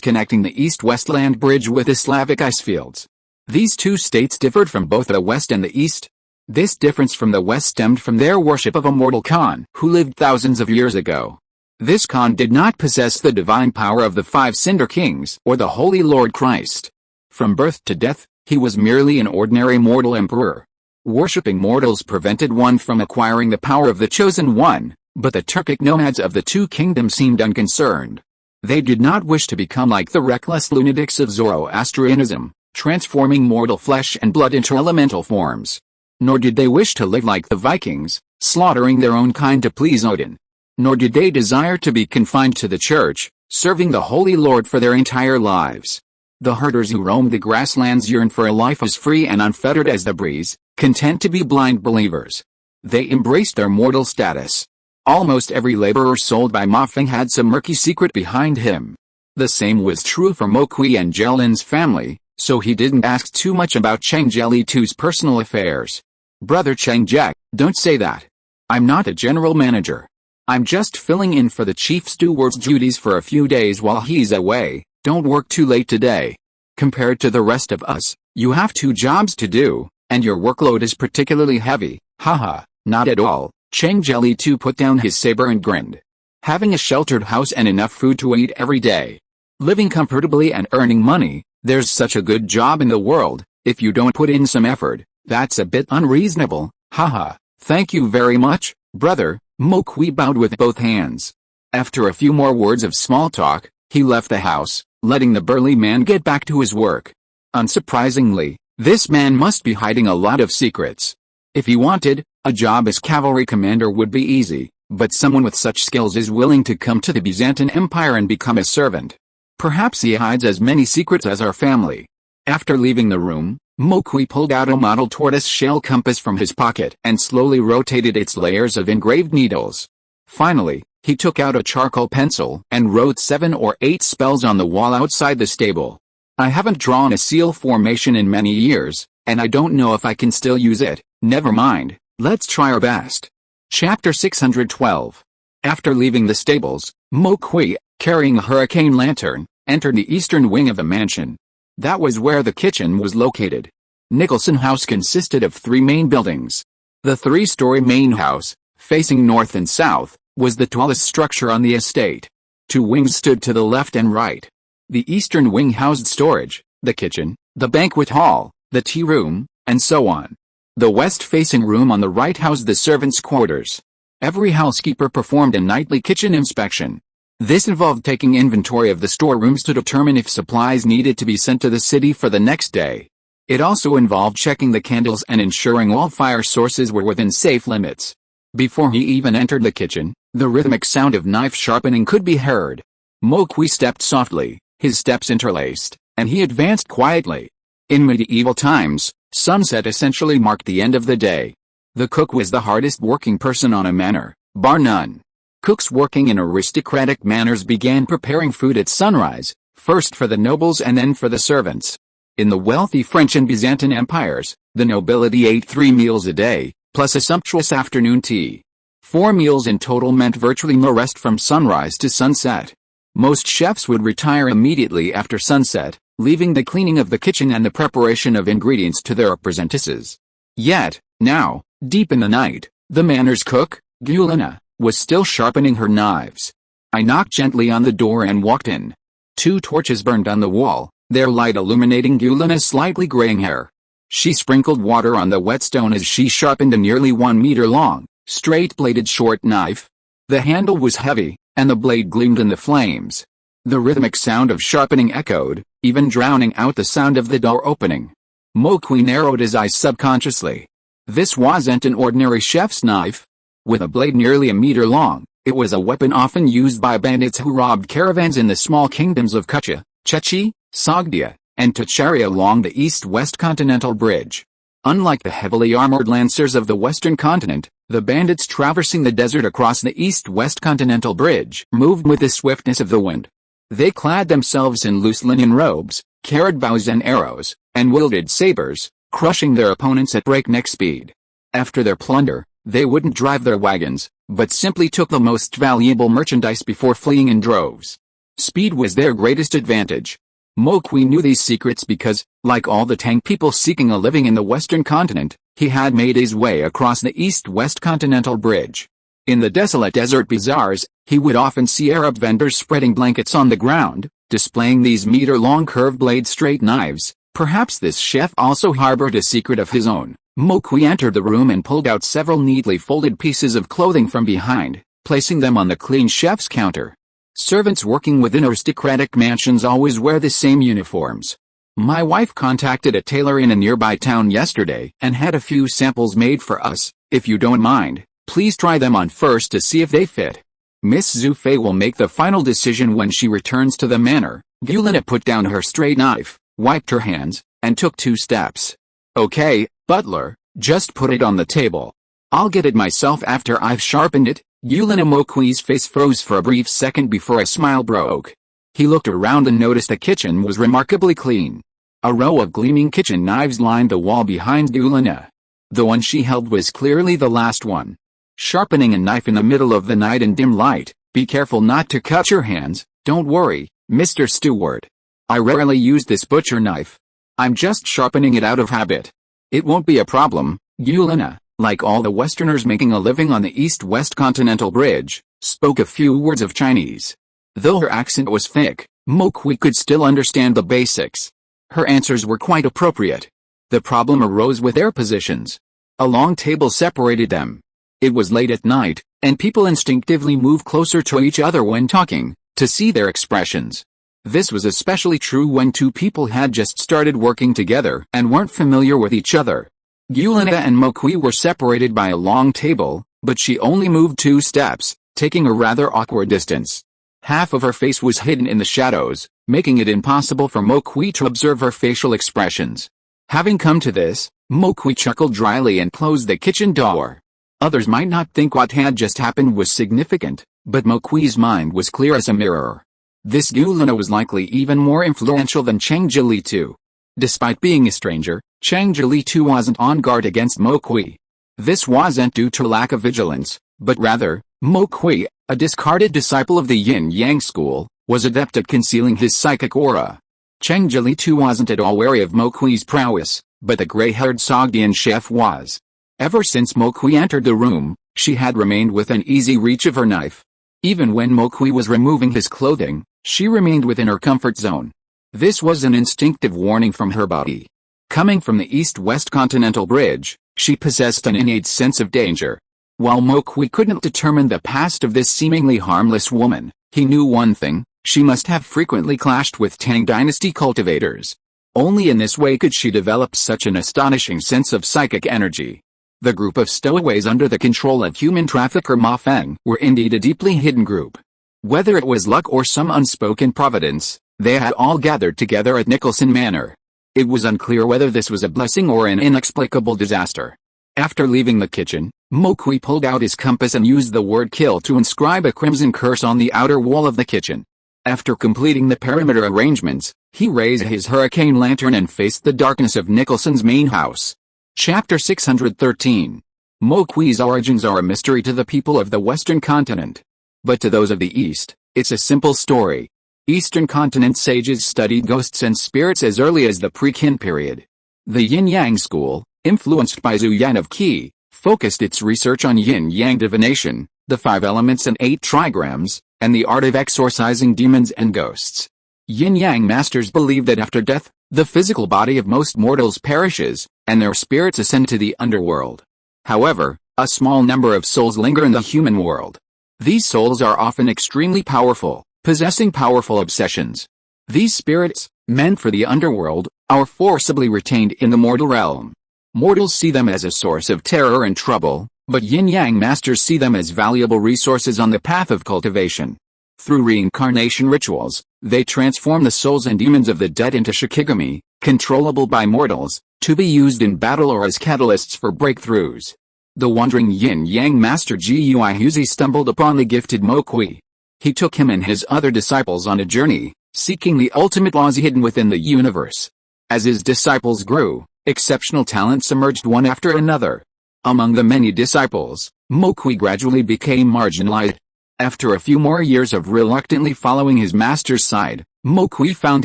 connecting the east-west land bridge with the Slavic ice fields. These two states differed from both the west and the east. This difference from the west stemmed from their worship of a mortal Khan who lived thousands of years ago. This Khan did not possess the divine power of the five Cinder Kings or the Holy Lord Christ. From birth to death, he was merely an ordinary mortal emperor. Worshipping mortals prevented one from acquiring the power of the Chosen One, but the Turkic nomads of the two kingdoms seemed unconcerned. They did not wish to become like the reckless lunatics of Zoroastrianism, transforming mortal flesh and blood into elemental forms. Nor did they wish to live like the Vikings, slaughtering their own kind to please Odin. Nor did they desire to be confined to the church, serving the Holy Lord for their entire lives. The herders who roamed the grasslands yearned for a life as free and unfettered as the breeze, content to be blind believers. They embraced their mortal status. Almost every laborer sold by Mafeng had some murky secret behind him. The same was true for Mokui and Jelin's family, so he didn't ask too much about Cheng Jelitu's personal affairs. Brother Cheng Jack, don't say that. I'm not a general manager. I'm just filling in for the chief steward's duties for a few days while he's away. Don't work too late today. Compared to the rest of us, you have 2 jobs to do, and your workload is particularly heavy. Haha, not at all. Cheng Jelitu put down his saber and grinned. Having a sheltered house and enough food to eat every day. Living comfortably and earning money, there's such a good job in the world. If you don't put in some effort, that's a bit unreasonable. Haha, thank you very much, brother. Mokui bowed with both hands. After a few more words of small talk, he left the house, letting the burly man get back to his work. Unsurprisingly, this man must be hiding a lot of secrets. If he wanted, a job as cavalry commander would be easy, but someone with such skills is willing to come to the Byzantine Empire and become a servant. Perhaps he hides as many secrets as our family. After leaving the room, Mokui pulled out a model tortoise-shell compass from his pocket and slowly rotated its layers of engraved needles. Finally, he took out a charcoal pencil and wrote 7 or 8 spells on the wall outside the stable. I haven't drawn a seal formation in many years, and I don't know if I can still use it. Never mind, let's try our best. Chapter 612. After leaving the stables, Mokui, carrying a hurricane lantern, entered the eastern wing of the mansion. That was where the kitchen was located. Nicholson House consisted of 3 main buildings. The 3-story main house, facing north and south, was the tallest structure on the estate. 2 wings stood to the left and right. The eastern wing housed storage, the kitchen, the banquet hall, the tea room, and so on. The west-facing room on the right housed the servants' quarters. Every housekeeper performed a nightly kitchen inspection. This involved taking inventory of the storerooms to determine if supplies needed to be sent to the city for the next day. It also involved checking the candles and ensuring all fire sources were within safe limits. Before he even entered the kitchen, the rhythmic sound of knife sharpening could be heard. Mokui stepped softly, his steps interlaced, and he advanced quietly. In medieval times, sunset essentially marked the end of the day. The cook was the hardest working person on a manor, bar none. Cooks working in aristocratic manors began preparing food at sunrise, first for the nobles and then for the servants. In the wealthy French and Byzantine empires, the nobility ate 3 meals a day, plus a sumptuous afternoon tea. 4 meals in total meant virtually no rest from sunrise to sunset. Most chefs would retire immediately after sunset, leaving the cleaning of the kitchen and the preparation of ingredients to their apprentices. Yet, now, deep in the night, the manor's cook, Gulina, was still sharpening her knives. I knocked gently on the door and walked in. 2 torches burned on the wall, their light illuminating Gulina's slightly graying hair. She sprinkled water on the whetstone as she sharpened a nearly 1 meter long, straight-bladed short knife. The handle was heavy, and the blade gleamed in the flames. The rhythmic sound of sharpening echoed, even drowning out the sound of the door opening. Mokui narrowed his eyes subconsciously. This wasn't an ordinary chef's knife. With a blade nearly a meter long, it was a weapon often used by bandits who robbed caravans in the small kingdoms of Kucha, Chechi, Sogdia, and Tochari along the east-west continental bridge. Unlike the heavily armored lancers of the western continent, the bandits traversing the desert across the east-west continental bridge moved with the swiftness of the wind. They clad themselves in loose linen robes, carried bows and arrows, and wielded sabers, crushing their opponents at breakneck speed. After their plunder, They wouldn't drive their wagons, but simply took the most valuable merchandise before fleeing in droves. Speed was their greatest advantage. Mo Kui knew these secrets because, like all the Tang people seeking a living in the western continent, he had made his way across the east-west continental bridge. In the desolate desert bazaars, he would often see Arab vendors spreading blankets on the ground, displaying these meter-long curved-blade straight knives. Perhaps this chef also harbored a secret of his own. Mo Kui entered the room and pulled out several neatly folded pieces of clothing from behind, placing them on the clean chef's counter. Servants working within aristocratic mansions always wear the same uniforms. My wife contacted a tailor in a nearby town yesterday and had a few samples made for us. If you don't mind, please try them on first to see if they fit. Miss Zhu Fei will make the final decision when she returns to the manor. Yulina put down her straight knife, wiped her hands, and took 2 steps. Okay, butler, just put it on the table. I'll get it myself after I've sharpened it. Yulina Mo Kui's face froze for a brief second before a smile broke. He looked around and noticed the kitchen was remarkably clean. A row of gleaming kitchen knives lined the wall behind Yulina. The one she held was clearly the last one. Sharpening a knife in the middle of the night in dim light, be careful not to cut your hands. Don't worry, Mr. Steward. I rarely use this butcher knife. I'm just sharpening it out of habit. It won't be a problem. Yulina, like all the Westerners making a living on the East-West Continental Bridge, spoke a few words of Chinese. Though her accent was thick, Mo Kui could still understand the basics. Her answers were quite appropriate. The problem arose with their positions. A long table separated them. It was late at night, and people instinctively moved closer to each other when talking, to see their expressions. This was especially true when 2 people had just started working together and weren't familiar with each other. Yulina and Mo Kui were separated by a long table, but she only moved 2 steps, taking a rather awkward distance. Half of her face was hidden in the shadows, making it impossible for Mo Kui to observe her facial expressions. Having come to this, Mo Kui chuckled dryly and closed the kitchen door. Others might not think what had just happened was significant, but Mo Kui's mind was clear as a mirror. This Yulina was likely even more influential than Cheng Jili too. Despite being a stranger, Cheng Jili too wasn't on guard against Mo Kui. This wasn't due to lack of vigilance, but rather, Mo Kui, a discarded disciple of the yin-yang school, was adept at concealing his psychic aura. Cheng Jili too wasn't at all wary of Mo Kui's prowess, but the gray-haired Sogdian chef was. Ever since Mo Kui entered the room, she had remained within easy reach of her knife. Even when Mo Kui was removing his clothing, she remained within her comfort zone. This was an instinctive warning from her body. Coming from the East-West Continental Bridge, she possessed an innate sense of danger. While Mo Kui couldn't determine the past of this seemingly harmless woman, he knew one thing: she must have frequently clashed with Tang Dynasty cultivators. Only in this way could she develop such an astonishing sense of psychic energy. The group of stowaways under the control of human trafficker Ma Feng were indeed a deeply hidden group. Whether it was luck or some unspoken providence, they had all gathered together at Nicholson Manor. It was unclear whether this was a blessing or an inexplicable disaster. After leaving the kitchen, Mo Kui pulled out his compass and used the word kill to inscribe a crimson curse on the outer wall of the kitchen. After completing the perimeter arrangements, he raised his hurricane lantern and faced the darkness of Nicholson's main house. Chapter 613. Mo Kui's origins are a mystery to the people of the Western continent. But to those of the East, it's a simple story. Eastern continent sages studied ghosts and spirits as early as the pre-Qin period. The yin-yang school, influenced by Zhu Yan of Qi, focused its research on yin-yang divination, the 5 elements and 8 trigrams, and the art of exorcising demons and ghosts. Yin-yang masters believe that after death, the physical body of most mortals perishes, and their spirits ascend to the underworld. However, a small number of souls linger in the human world. These souls are often extremely powerful, possessing powerful obsessions. These spirits, meant for the underworld, are forcibly retained in the mortal realm. Mortals see them as a source of terror and trouble, but yin-yang masters see them as valuable resources on the path of cultivation. Through reincarnation rituals, they transform the souls and demons of the dead into shikigami, controllable by mortals, to be used in battle or as catalysts for breakthroughs. The wandering yin-yang master Gui Huzi stumbled upon the gifted Mo Kui. He took him and his other disciples on a journey, seeking the ultimate laws hidden within the universe. As his disciples grew, exceptional talents emerged one after another. Among the many disciples, Mokwi gradually became marginalized. After a few more years of reluctantly following his master's side, Mokwi found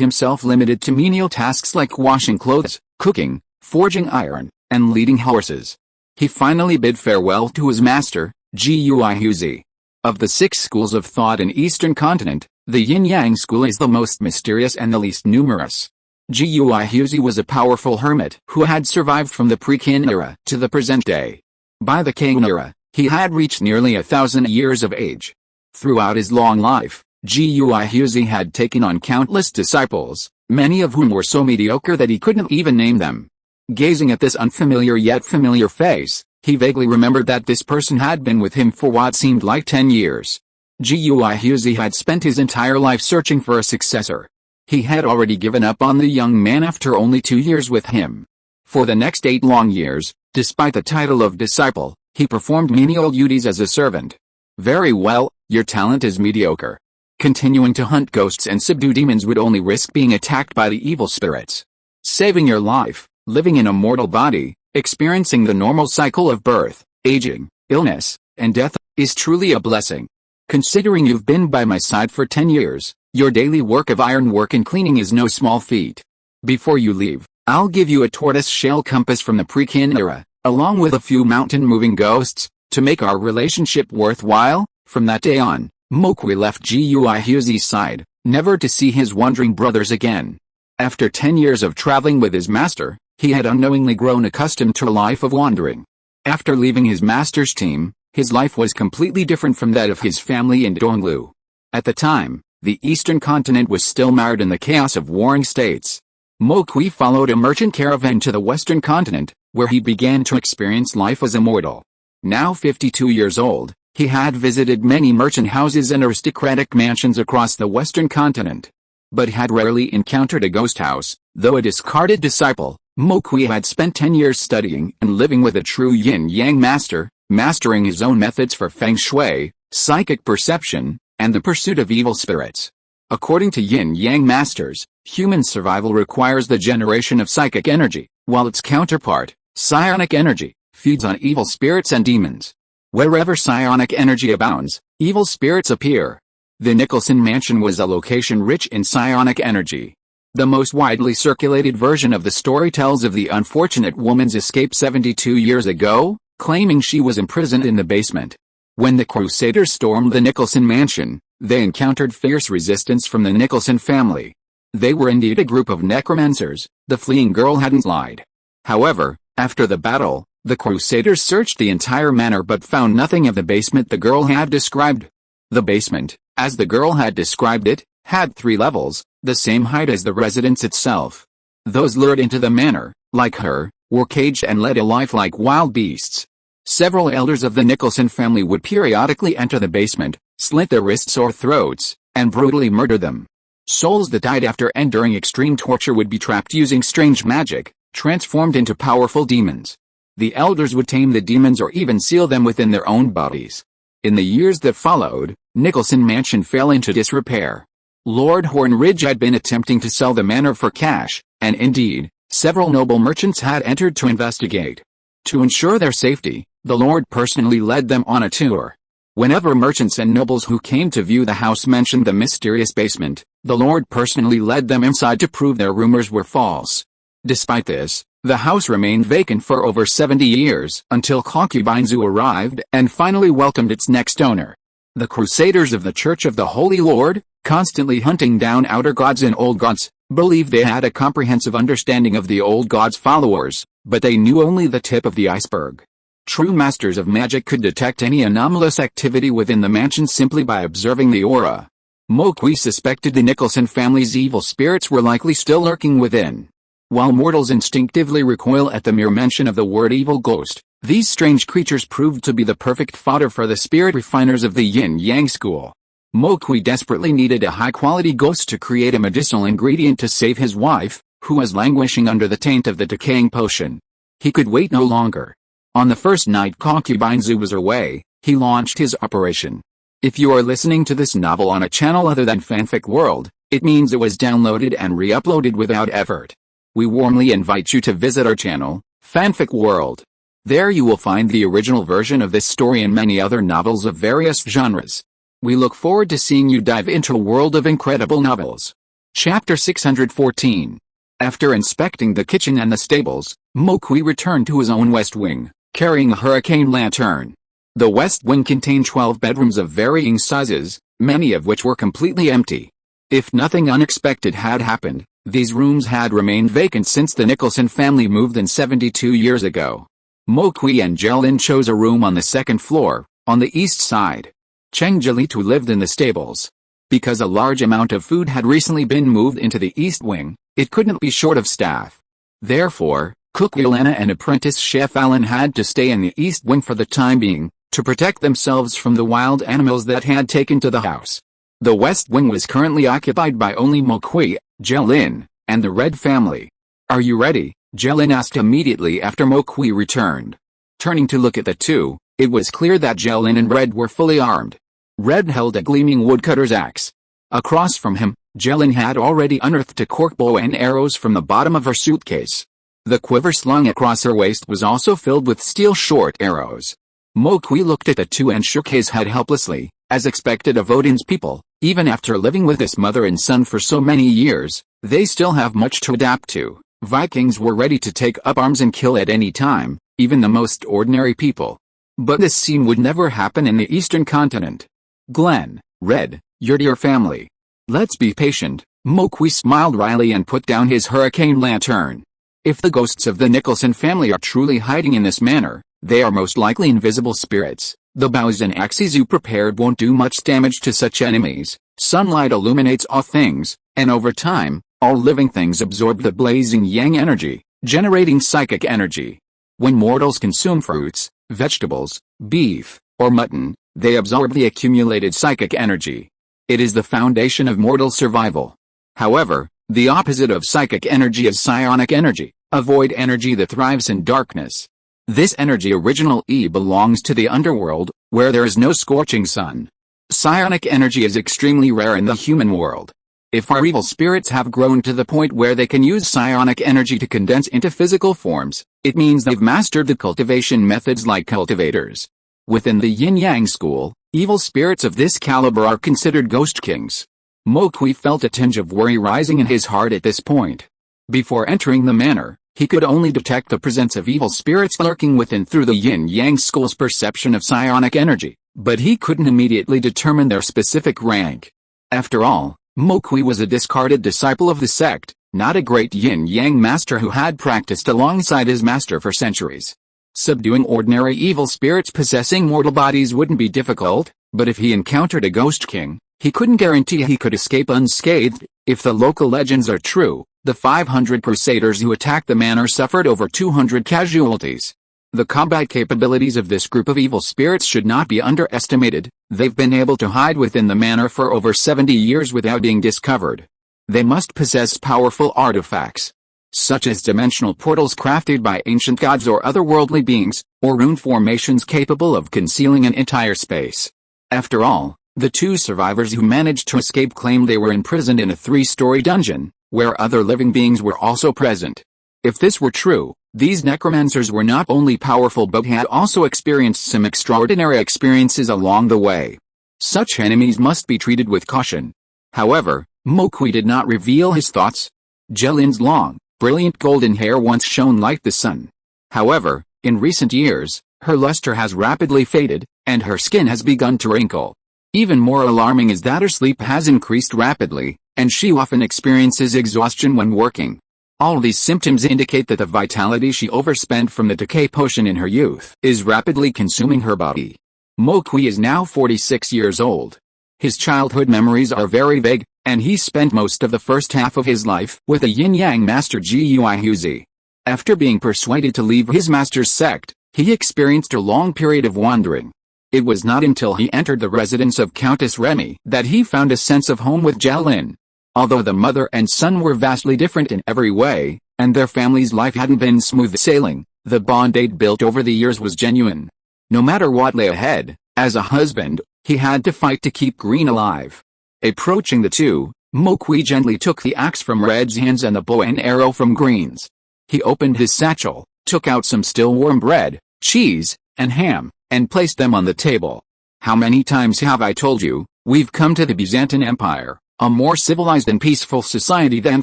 himself limited to menial tasks like washing clothes, cooking, forging iron, and leading horses. He finally bid farewell to his master, Gui. Of the 6 schools of thought in Eastern continent, the Yin-Yang school is the most mysterious and the least numerous. Gui was a powerful hermit who had survived from the pre-Qin era to the present day. By the Qing era, he had reached nearly 1,000 years of age. Throughout his long life, Gui had taken on countless disciples, many of whom were so mediocre that he couldn't even name them. Gazing at this unfamiliar yet familiar face, he vaguely remembered that this person had been with him for what seemed like 10 years. Gui had spent his entire life searching for a successor. He had already given up on the young man after only 2 years with him. For the next 8 long years, despite the title of disciple, he performed menial duties as a servant. Very well, your talent is mediocre. Continuing to hunt ghosts and subdue demons would only risk being attacked by the evil spirits. Saving your life, living in a mortal body, experiencing the normal cycle of birth, aging, illness, and death, is truly a blessing. Considering you've been by my side for 10 years, your daily work of ironwork and cleaning is no small feat. Before you leave, I'll give you a tortoise-shell compass from the pre-Qin era, along with a few mountain-moving ghosts, to make our relationship worthwhile. From that day on, Mokwi left Gui's side, never to see his wandering brothers again. After 10 years of traveling with his master, he had unknowingly grown accustomed to a life of wandering. After leaving his master's team, his life was completely different from that of his family in Donglu. At the time, the eastern continent was still mired in the chaos of warring states. Mokwi followed a merchant caravan to the western continent, where he began to experience life as a mortal. Now 52 years old, he had visited many merchant houses and aristocratic mansions across the western continent, but had rarely encountered a ghost house. Though a discarded disciple, Mokwi had spent 10 years studying and living with a true yin-yang master, mastering his own methods for feng shui, psychic perception, and the pursuit of evil spirits. According to yin-yang masters, human survival requires the generation of psychic energy, while its counterpart, psionic energy, feeds on evil spirits and demons. Wherever psionic energy abounds, evil spirits appear. The Nicholson Mansion was a location rich in psionic energy. The most widely circulated version of the story tells of the unfortunate woman's escape 72 years ago, claiming she was imprisoned in the basement. When the Crusaders stormed the Nicholson Mansion, they encountered fierce resistance from the Nicholson family. They were indeed a group of necromancers. The fleeing girl hadn't lied. However, after the battle, the Crusaders searched the entire manor but found nothing of the basement the girl had described. The basement, as the girl had described it, had 3 levels, the same height as the residence itself. Those lured into the manor, like her, were caged and led a life like wild beasts. Several elders of the Nicholson family would periodically enter the basement, slit their wrists or throats, and brutally murder them. Souls that died after enduring extreme torture would be trapped using strange magic, transformed into powerful demons. The elders would tame the demons or even seal them within their own bodies. In the years that followed, Nicholson Mansion fell into disrepair. Lord Hornridge had been attempting to sell the manor for cash, and indeed, several noble merchants had entered to investigate. To ensure their safety, the Lord personally led them on a tour. Whenever merchants and nobles who came to view the house mentioned the mysterious basement, the Lord personally led them inside to prove their rumors were false. Despite this, the house remained vacant for over 70 years until concubine Zhu arrived and finally welcomed its next owner. The Crusaders of the Church of the Holy Lord, constantly hunting down outer gods and old gods, believed they had a comprehensive understanding of the old gods' followers, but they knew only the tip of the iceberg. True masters of magic could detect any anomalous activity within the mansion simply by observing the aura. Mokwi suspected the Nicholson family's evil spirits were likely still lurking within. While mortals instinctively recoil at the mere mention of the word evil ghost, these strange creatures proved to be the perfect fodder for the spirit refiners of the yin-yang school. Mokwi desperately needed a high-quality ghost to create a medicinal ingredient to save his wife, who was languishing under the taint of the decaying potion. He could wait no longer. On the first night concubine Zhu was away, he launched his operation. If you are listening to this novel on a channel other than Fanfic World, it means it was downloaded and re-uploaded without effort. We warmly invite you to visit our channel, Fanfic World. There you will find the original version of this story and many other novels of various genres. We look forward to seeing you dive into a world of incredible novels. Chapter 614. After inspecting the kitchen and the stables, Mokwi returned to his own west wing, carrying a hurricane lantern. The west wing contained 12 bedrooms of varying sizes, many of which were completely empty. If nothing unexpected had happened, these rooms had remained vacant since the Nicholson family moved in 72 years ago. Mokwi and Jelin chose a room on the second floor, on the east side. Cheng Jilitu lived in the stables. Because a large amount of food had recently been moved into the east wing, it couldn't be short of staff. Therefore, cook Yelena and apprentice chef Alan had to stay in the east wing for the time being, to protect themselves from the wild animals that had taken to the house. The west wing was currently occupied by only Mokwi, Jelin, and the Red family. "Are you ready?" Jelin asked immediately after Mokwi returned. Turning to look at the two, it was clear that Jelin and Red were fully armed. Red held a gleaming woodcutter's axe. Across from him, Jelin had already unearthed a cork bow and arrows from the bottom of her suitcase. The quiver slung across her waist was also filled with steel short arrows. Mokwi looked at the two and shook his head helplessly, as expected of Odin's people. Even after living with this mother and son for so many years, they still have much to adapt to. Vikings were ready to take up arms and kill at any time, even the most ordinary people. But this scene would never happen in the eastern continent. "Glenn, Red, you're dear family. Let's be patient." Mokwi smiled wryly and put down his hurricane lantern. If the ghosts of the Nicholson family are truly hiding in this manner, they are most likely invisible spirits. The bows and axes you prepared won't do much damage to such enemies. Sunlight illuminates all things, and over time, all living things absorb the blazing yang energy, generating psychic energy. When mortals consume fruits, vegetables, beef, or mutton, they absorb the accumulated psychic energy. It is the foundation of mortal survival. However, the opposite of psychic energy is psionic energy, a void energy that thrives in darkness. This energy originally belongs to the underworld, where there is no scorching sun. Psionic energy is extremely rare in the human world. If our evil spirits have grown to the point where they can use psionic energy to condense into physical forms, it means they've mastered the cultivation methods like cultivators. Within the yin-yang school, evil spirits of this caliber are considered ghost kings. Mokwi felt a tinge of worry rising in his heart at this point. Before entering the manor, he could only detect the presence of evil spirits lurking within through the yin-yang school's perception of psionic energy, but he couldn't immediately determine their specific rank. After all, Mokwi was a discarded disciple of the sect, not a great yin-yang master who had practiced alongside his master for centuries. Subduing ordinary evil spirits possessing mortal bodies wouldn't be difficult, but if he encountered a ghost king, he couldn't guarantee he could escape unscathed. If the local legends are true, the 500 crusaders who attacked the manor suffered over 200 casualties. The combat capabilities of this group of evil spirits should not be underestimated. They've been able to hide within the manor for over 70 years without being discovered. They must possess powerful artifacts, such as dimensional portals crafted by ancient gods or otherworldly beings, or rune formations capable of concealing an entire space. After all, the two survivors who managed to escape claimed they were imprisoned in a 3-story dungeon, where other living beings were also present. If this were true, these necromancers were not only powerful but had also experienced some extraordinary experiences along the way. Such enemies must be treated with caution. However, Mokwi did not reveal his thoughts. Jelin's long, brilliant golden hair once shone like the sun. However, in recent years, her luster has rapidly faded, and her skin has begun to wrinkle. Even more alarming is that her sleep has increased rapidly, and she often experiences exhaustion when working. All these symptoms indicate that the vitality she overspent from the decay potion in her youth is rapidly consuming her body. Mokwi is now 46 years old. His childhood memories are very vague, and he spent most of the first half of his life with a yin-yang master Gui Huzi. After being persuaded to leave his master's sect, he experienced a long period of wandering. It was not until he entered the residence of Countess Remy that he found a sense of home with Jelin. Although the mother and son were vastly different in every way, and their family's life hadn't been smooth sailing, the bond they'd built over the years was genuine. No matter what lay ahead, as a husband, he had to fight to keep Green alive. Approaching the two, Mokwi gently took the axe from Red's hands and the bow and arrow from Green's. He opened his satchel, took out some still warm bread, cheese, and ham, and placed them on the table. How many times have I told you, we've come to the Byzantine Empire, a more civilized and peaceful society than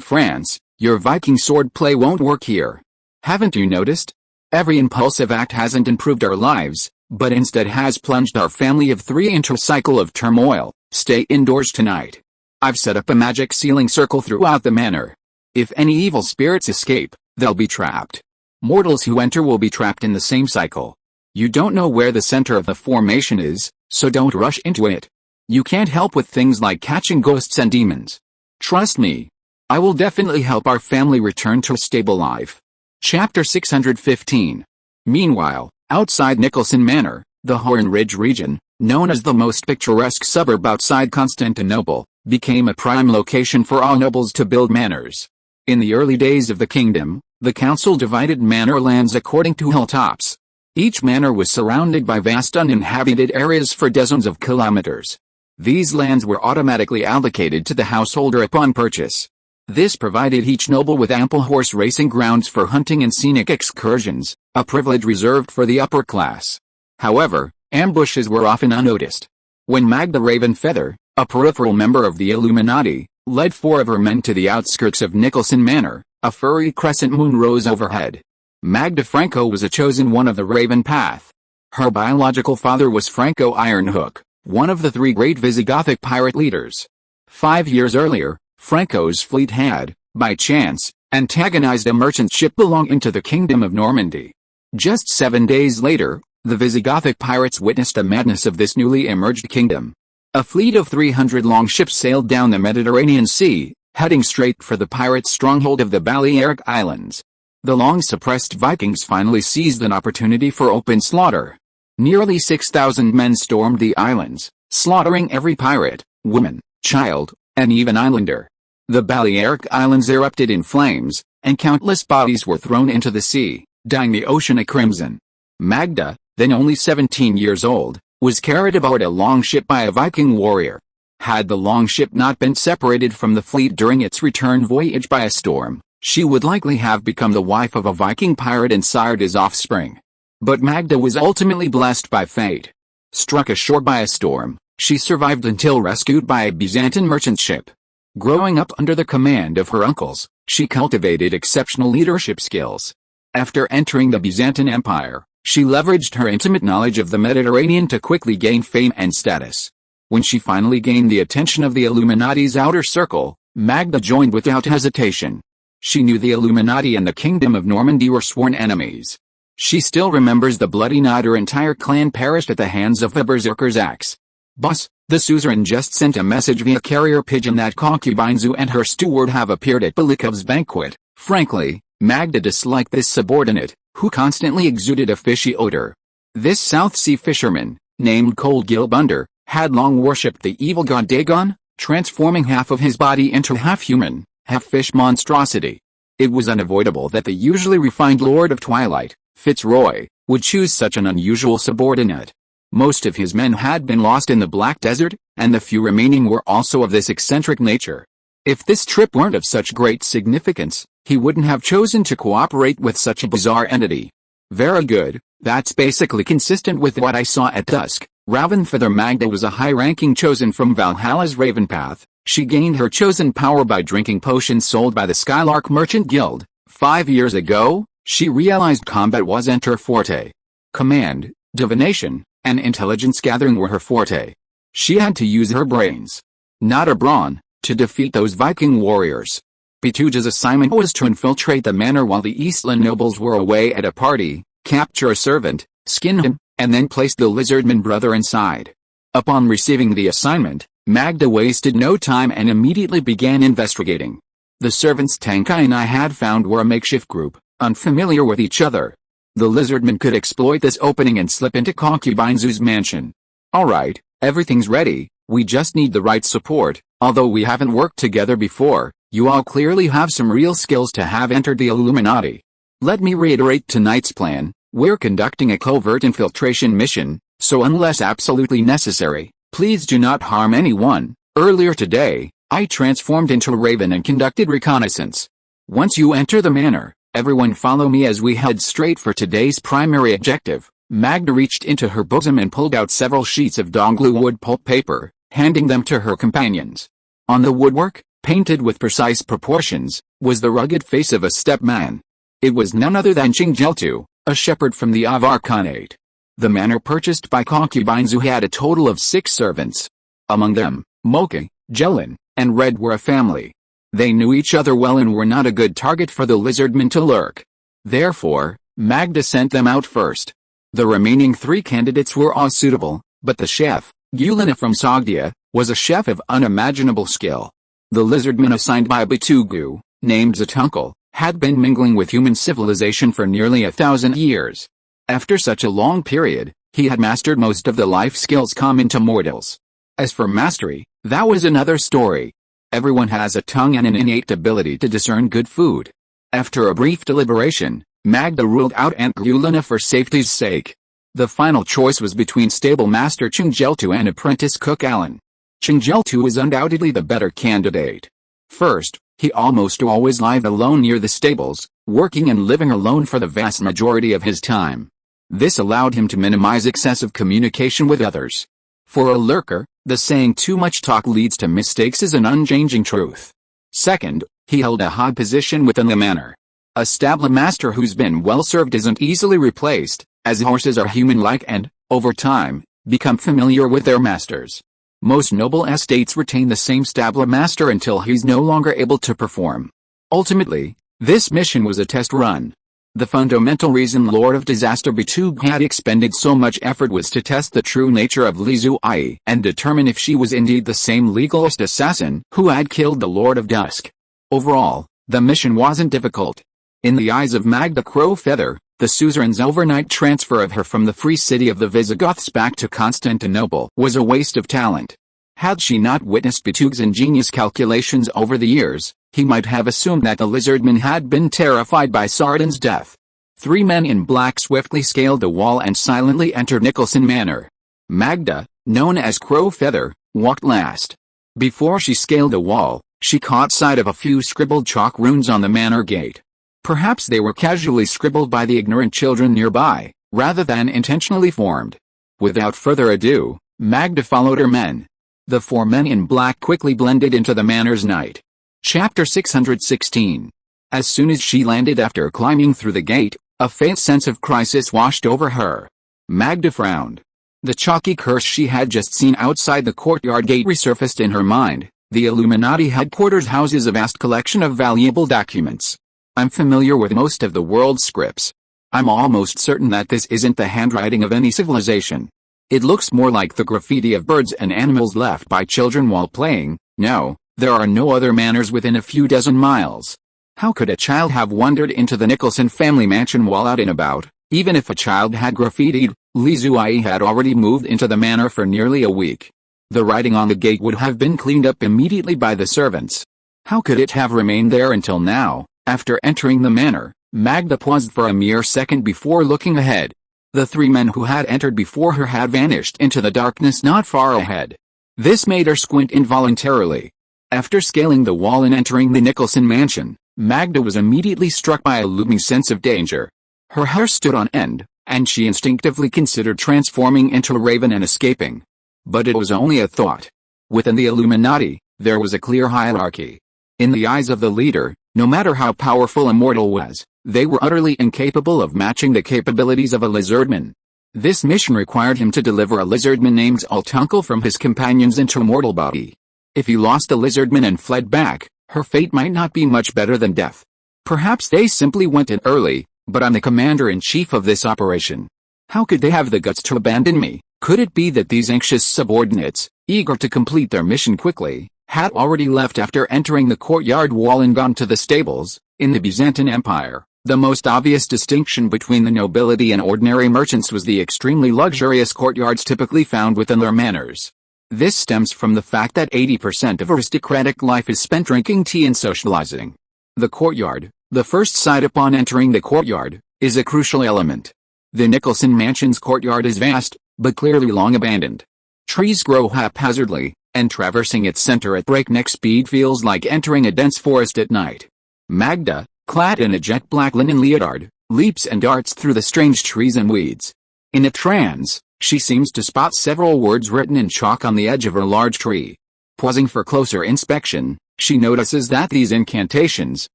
France. Your Viking swordplay won't work here. Haven't you noticed? Every impulsive act hasn't improved our lives, but instead has plunged our family of three into a cycle of turmoil. Stay indoors tonight. I've set up a magic sealing circle throughout the manor. If any evil spirits escape, they'll be trapped. Mortals who enter will be trapped in the same cycle. You don't know where the center of the formation is, so don't rush into it. You can't help with things like catching ghosts and demons. Trust me. I will definitely help our family return to a stable life. Chapter 615. Meanwhile, outside Nicholson Manor, the Horn Ridge region, known as the most picturesque suburb outside Constantinople, became a prime location for all nobles to build manors. In the early days of the kingdom, the council divided manor lands according to hilltops. Each manor was surrounded by vast uninhabited areas for dozens of kilometers. These lands were automatically allocated to the householder upon purchase. This provided each noble with ample horse racing grounds for hunting and scenic excursions, a privilege reserved for the upper class. However, ambushes were often unnoticed. When Magda Ravenfeather, a peripheral member of the Illuminati, led 4 of her men to the outskirts of Nicholson Manor, a furry crescent moon rose overhead. Magda Franco was a chosen one of the Raven Path. Her biological father was Franco Ironhook, one of the 3 great Visigothic pirate leaders. 5 years earlier, Franco's fleet had, by chance, antagonized a merchant ship belonging to the Kingdom of Normandy. Just 7 days later, the Visigothic pirates witnessed a madness of this newly emerged kingdom. A fleet of 300 longships sailed down the Mediterranean Sea, heading straight for the pirates' stronghold of the Balearic Islands. The long-suppressed Vikings finally seized an opportunity for open slaughter. Nearly 6,000 men stormed the islands, slaughtering every pirate, woman, child, and even islander. The Balearic Islands erupted in flames, and countless bodies were thrown into the sea, dyeing the ocean a crimson. Magda, then only 17 years old, was carried aboard a longship by a Viking warrior. Had the longship not been separated from the fleet during its return voyage by a storm, she would likely have become the wife of a Viking pirate and sired his offspring. But Magda was ultimately blessed by fate. Struck ashore by a storm, she survived until rescued by a Byzantine merchant ship. Growing up under the command of her uncles, she cultivated exceptional leadership skills. After entering the Byzantine Empire, she leveraged her intimate knowledge of the Mediterranean to quickly gain fame and status. When she finally gained the attention of the Illuminati's outer circle, Magda joined without hesitation. She knew the Illuminati and the Kingdom of Normandy were sworn enemies. She still remembers the bloody night her entire clan perished at the hands of the Berserker's axe. Boss, the suzerain just sent a message via carrier pigeon that concubine Zu and her steward have appeared at Belikov's banquet. Frankly, Magda disliked this subordinate, who constantly exuded a fishy odor. This South Sea fisherman, named Cold Gilbunder, had long worshipped the evil god Dagon, transforming half of his body into half-human, half-fish monstrosity. It was unavoidable that the usually refined Lord of Twilight, Fitzroy, would choose such an unusual subordinate. Most of his men had been lost in the Black Desert, and the few remaining were also of this eccentric nature. If this trip weren't of such great significance, he wouldn't have chosen to cooperate with such a bizarre entity. Very good, that's basically consistent with what I saw at dusk. Ravenfeather Magda was a high-ranking chosen from Valhalla's Ravenpath. She gained her chosen power by drinking potions sold by the Skylark Merchant Guild. 5 years ago, she realized combat wasn't her forte. Command, divination, and intelligence gathering were her forte. She had to use her brains, not her brawn, to defeat those Viking warriors. Pituja's assignment was to infiltrate the manor while the Eastland nobles were away at a party, capture a servant, skin him, and then place the lizardman brother inside. Upon receiving the assignment, Magda wasted no time and immediately began investigating. The servants Tankai and I had found were a makeshift group, unfamiliar with each other. The lizardman could exploit this opening and slip into concubine Zu's mansion. Alright, everything's ready, we just need the right support. Although we haven't worked together before, you all clearly have some real skills to have entered the Illuminati. Let me reiterate tonight's plan. We're conducting a covert infiltration mission, so unless absolutely necessary, please do not harm anyone. Earlier today, I transformed into a raven and conducted reconnaissance. Once you enter the manor, everyone follow me as we head straight for today's primary objective, Magda reached into her bosom and pulled out several sheets of donglu wood pulp paper, handing them to her companions. On the woodwork, painted with precise proportions, was the rugged face of a stepman. It was none other than Qingjeltu, a shepherd from the Avar Khanate. The manor purchased by concubines who had a total of 6 servants. Among them, Moki, Jelen, and Red were a family. They knew each other well and were not a good target for the lizardmen to lurk. Therefore, Magda sent them out first. The remaining 3 candidates were all suitable, but the chef, Gulina from Sogdia, was a chef of unimaginable skill. The lizardman assigned by Batugu, named Zatunkel, had been mingling with human civilization for nearly 1,000 years. After such a long period, he had mastered most of the life skills common to mortals. As for mastery, that was another story. Everyone has a tongue and an innate ability to discern good food. After a brief deliberation, Magda ruled out Aunt Gulina for safety's sake. The final choice was between stable master Qingjeltu and apprentice cook Alan. Qingjeltu was undoubtedly the better candidate. First, he almost always lived alone near the stables, working and living alone for the vast majority of his time. This allowed him to minimize excessive communication with others. For a lurker, the saying too much talk leads to mistakes is an unchanging truth. Second, he held a high position within the manor. A stable master who's been well served isn't easily replaced, as horses are human-like and, over time, become familiar with their masters. Most noble estates retain the same stable master until he's no longer able to perform. Ultimately, this mission was a test run. The fundamental reason Lord of Disaster Batug had expended so much effort was to test the true nature of Li Zuai and determine if she was indeed the same legalist assassin who had killed the Lord of Dusk. Overall, the mission wasn't difficult. In the eyes of Magda Crowfeather, the suzerain's overnight transfer of her from the free city of the Visigoths back to Constantinople was a waste of talent. Had she not witnessed Batug's ingenious calculations over the years, he might have assumed that the lizardman had been terrified by Sardin's death. 3 men in black swiftly scaled the wall and silently entered Nicholson Manor. Magda, known as Crowfeather, walked last. Before she scaled the wall, she caught sight of a few scribbled chalk runes on the manor gate. Perhaps they were casually scribbled by the ignorant children nearby, rather than intentionally formed. Without further ado, Magda followed her men. The 4 men in black quickly blended into the manor's night. Chapter 616. As soon as she landed after climbing through the gate, a faint sense of crisis washed over her. Magda frowned. The chalky curse she had just seen outside the courtyard gate resurfaced in her mind. The Illuminati headquarters houses a vast collection of valuable documents. I'm familiar with most of the world's scripts. I'm almost certain that this isn't the handwriting of any civilization. It looks more like the graffiti of birds and animals left by children while playing. No, there are no other manors within a few dozen miles. How could a child have wandered into the Nicholson family mansion while out and about? Even if a child had graffitied, Li Zuai had already moved into the manor for nearly a week. The writing on the gate would have been cleaned up immediately by the servants. How could it have remained there until now? After entering the manor, Magda paused for a mere second before looking ahead. The 3 men who had entered before her had vanished into the darkness not far ahead. This made her squint involuntarily. After scaling the wall and entering the Nicholson mansion, Magda was immediately struck by a looming sense of danger. Her hair stood on end, and she instinctively considered transforming into a raven and escaping. But it was only a thought. Within the Illuminati, there was a clear hierarchy. In the eyes of the leader, no matter how powerful a mortal was, they were utterly incapable of matching the capabilities of a lizardman. This mission required him to deliver a lizardman named Altunkel from his companions into a mortal body. If he lost the lizardman and fled back, her fate might not be much better than death. Perhaps they simply went in early, but I'm the commander-in-chief of this operation. How could they have the guts to abandon me? Could it be that these anxious subordinates, eager to complete their mission quickly, had already left after entering the courtyard wall and gone to the stables? In the Byzantine Empire, the most obvious distinction between the nobility and ordinary merchants was the extremely luxurious courtyards typically found within their manors. This stems from the fact that 80% of aristocratic life is spent drinking tea and socializing. The courtyard, the first sight upon entering the courtyard, is a crucial element. The Nicholson Mansion's courtyard is vast, but clearly long abandoned. Trees grow haphazardly, and traversing its center at breakneck speed feels like entering a dense forest at night. Magda, clad in a jet black linen leotard, leaps and darts through the strange trees and weeds. In a trance, she seems to spot several words written in chalk on the edge of a large tree. Pausing for closer inspection, she notices that these incantations,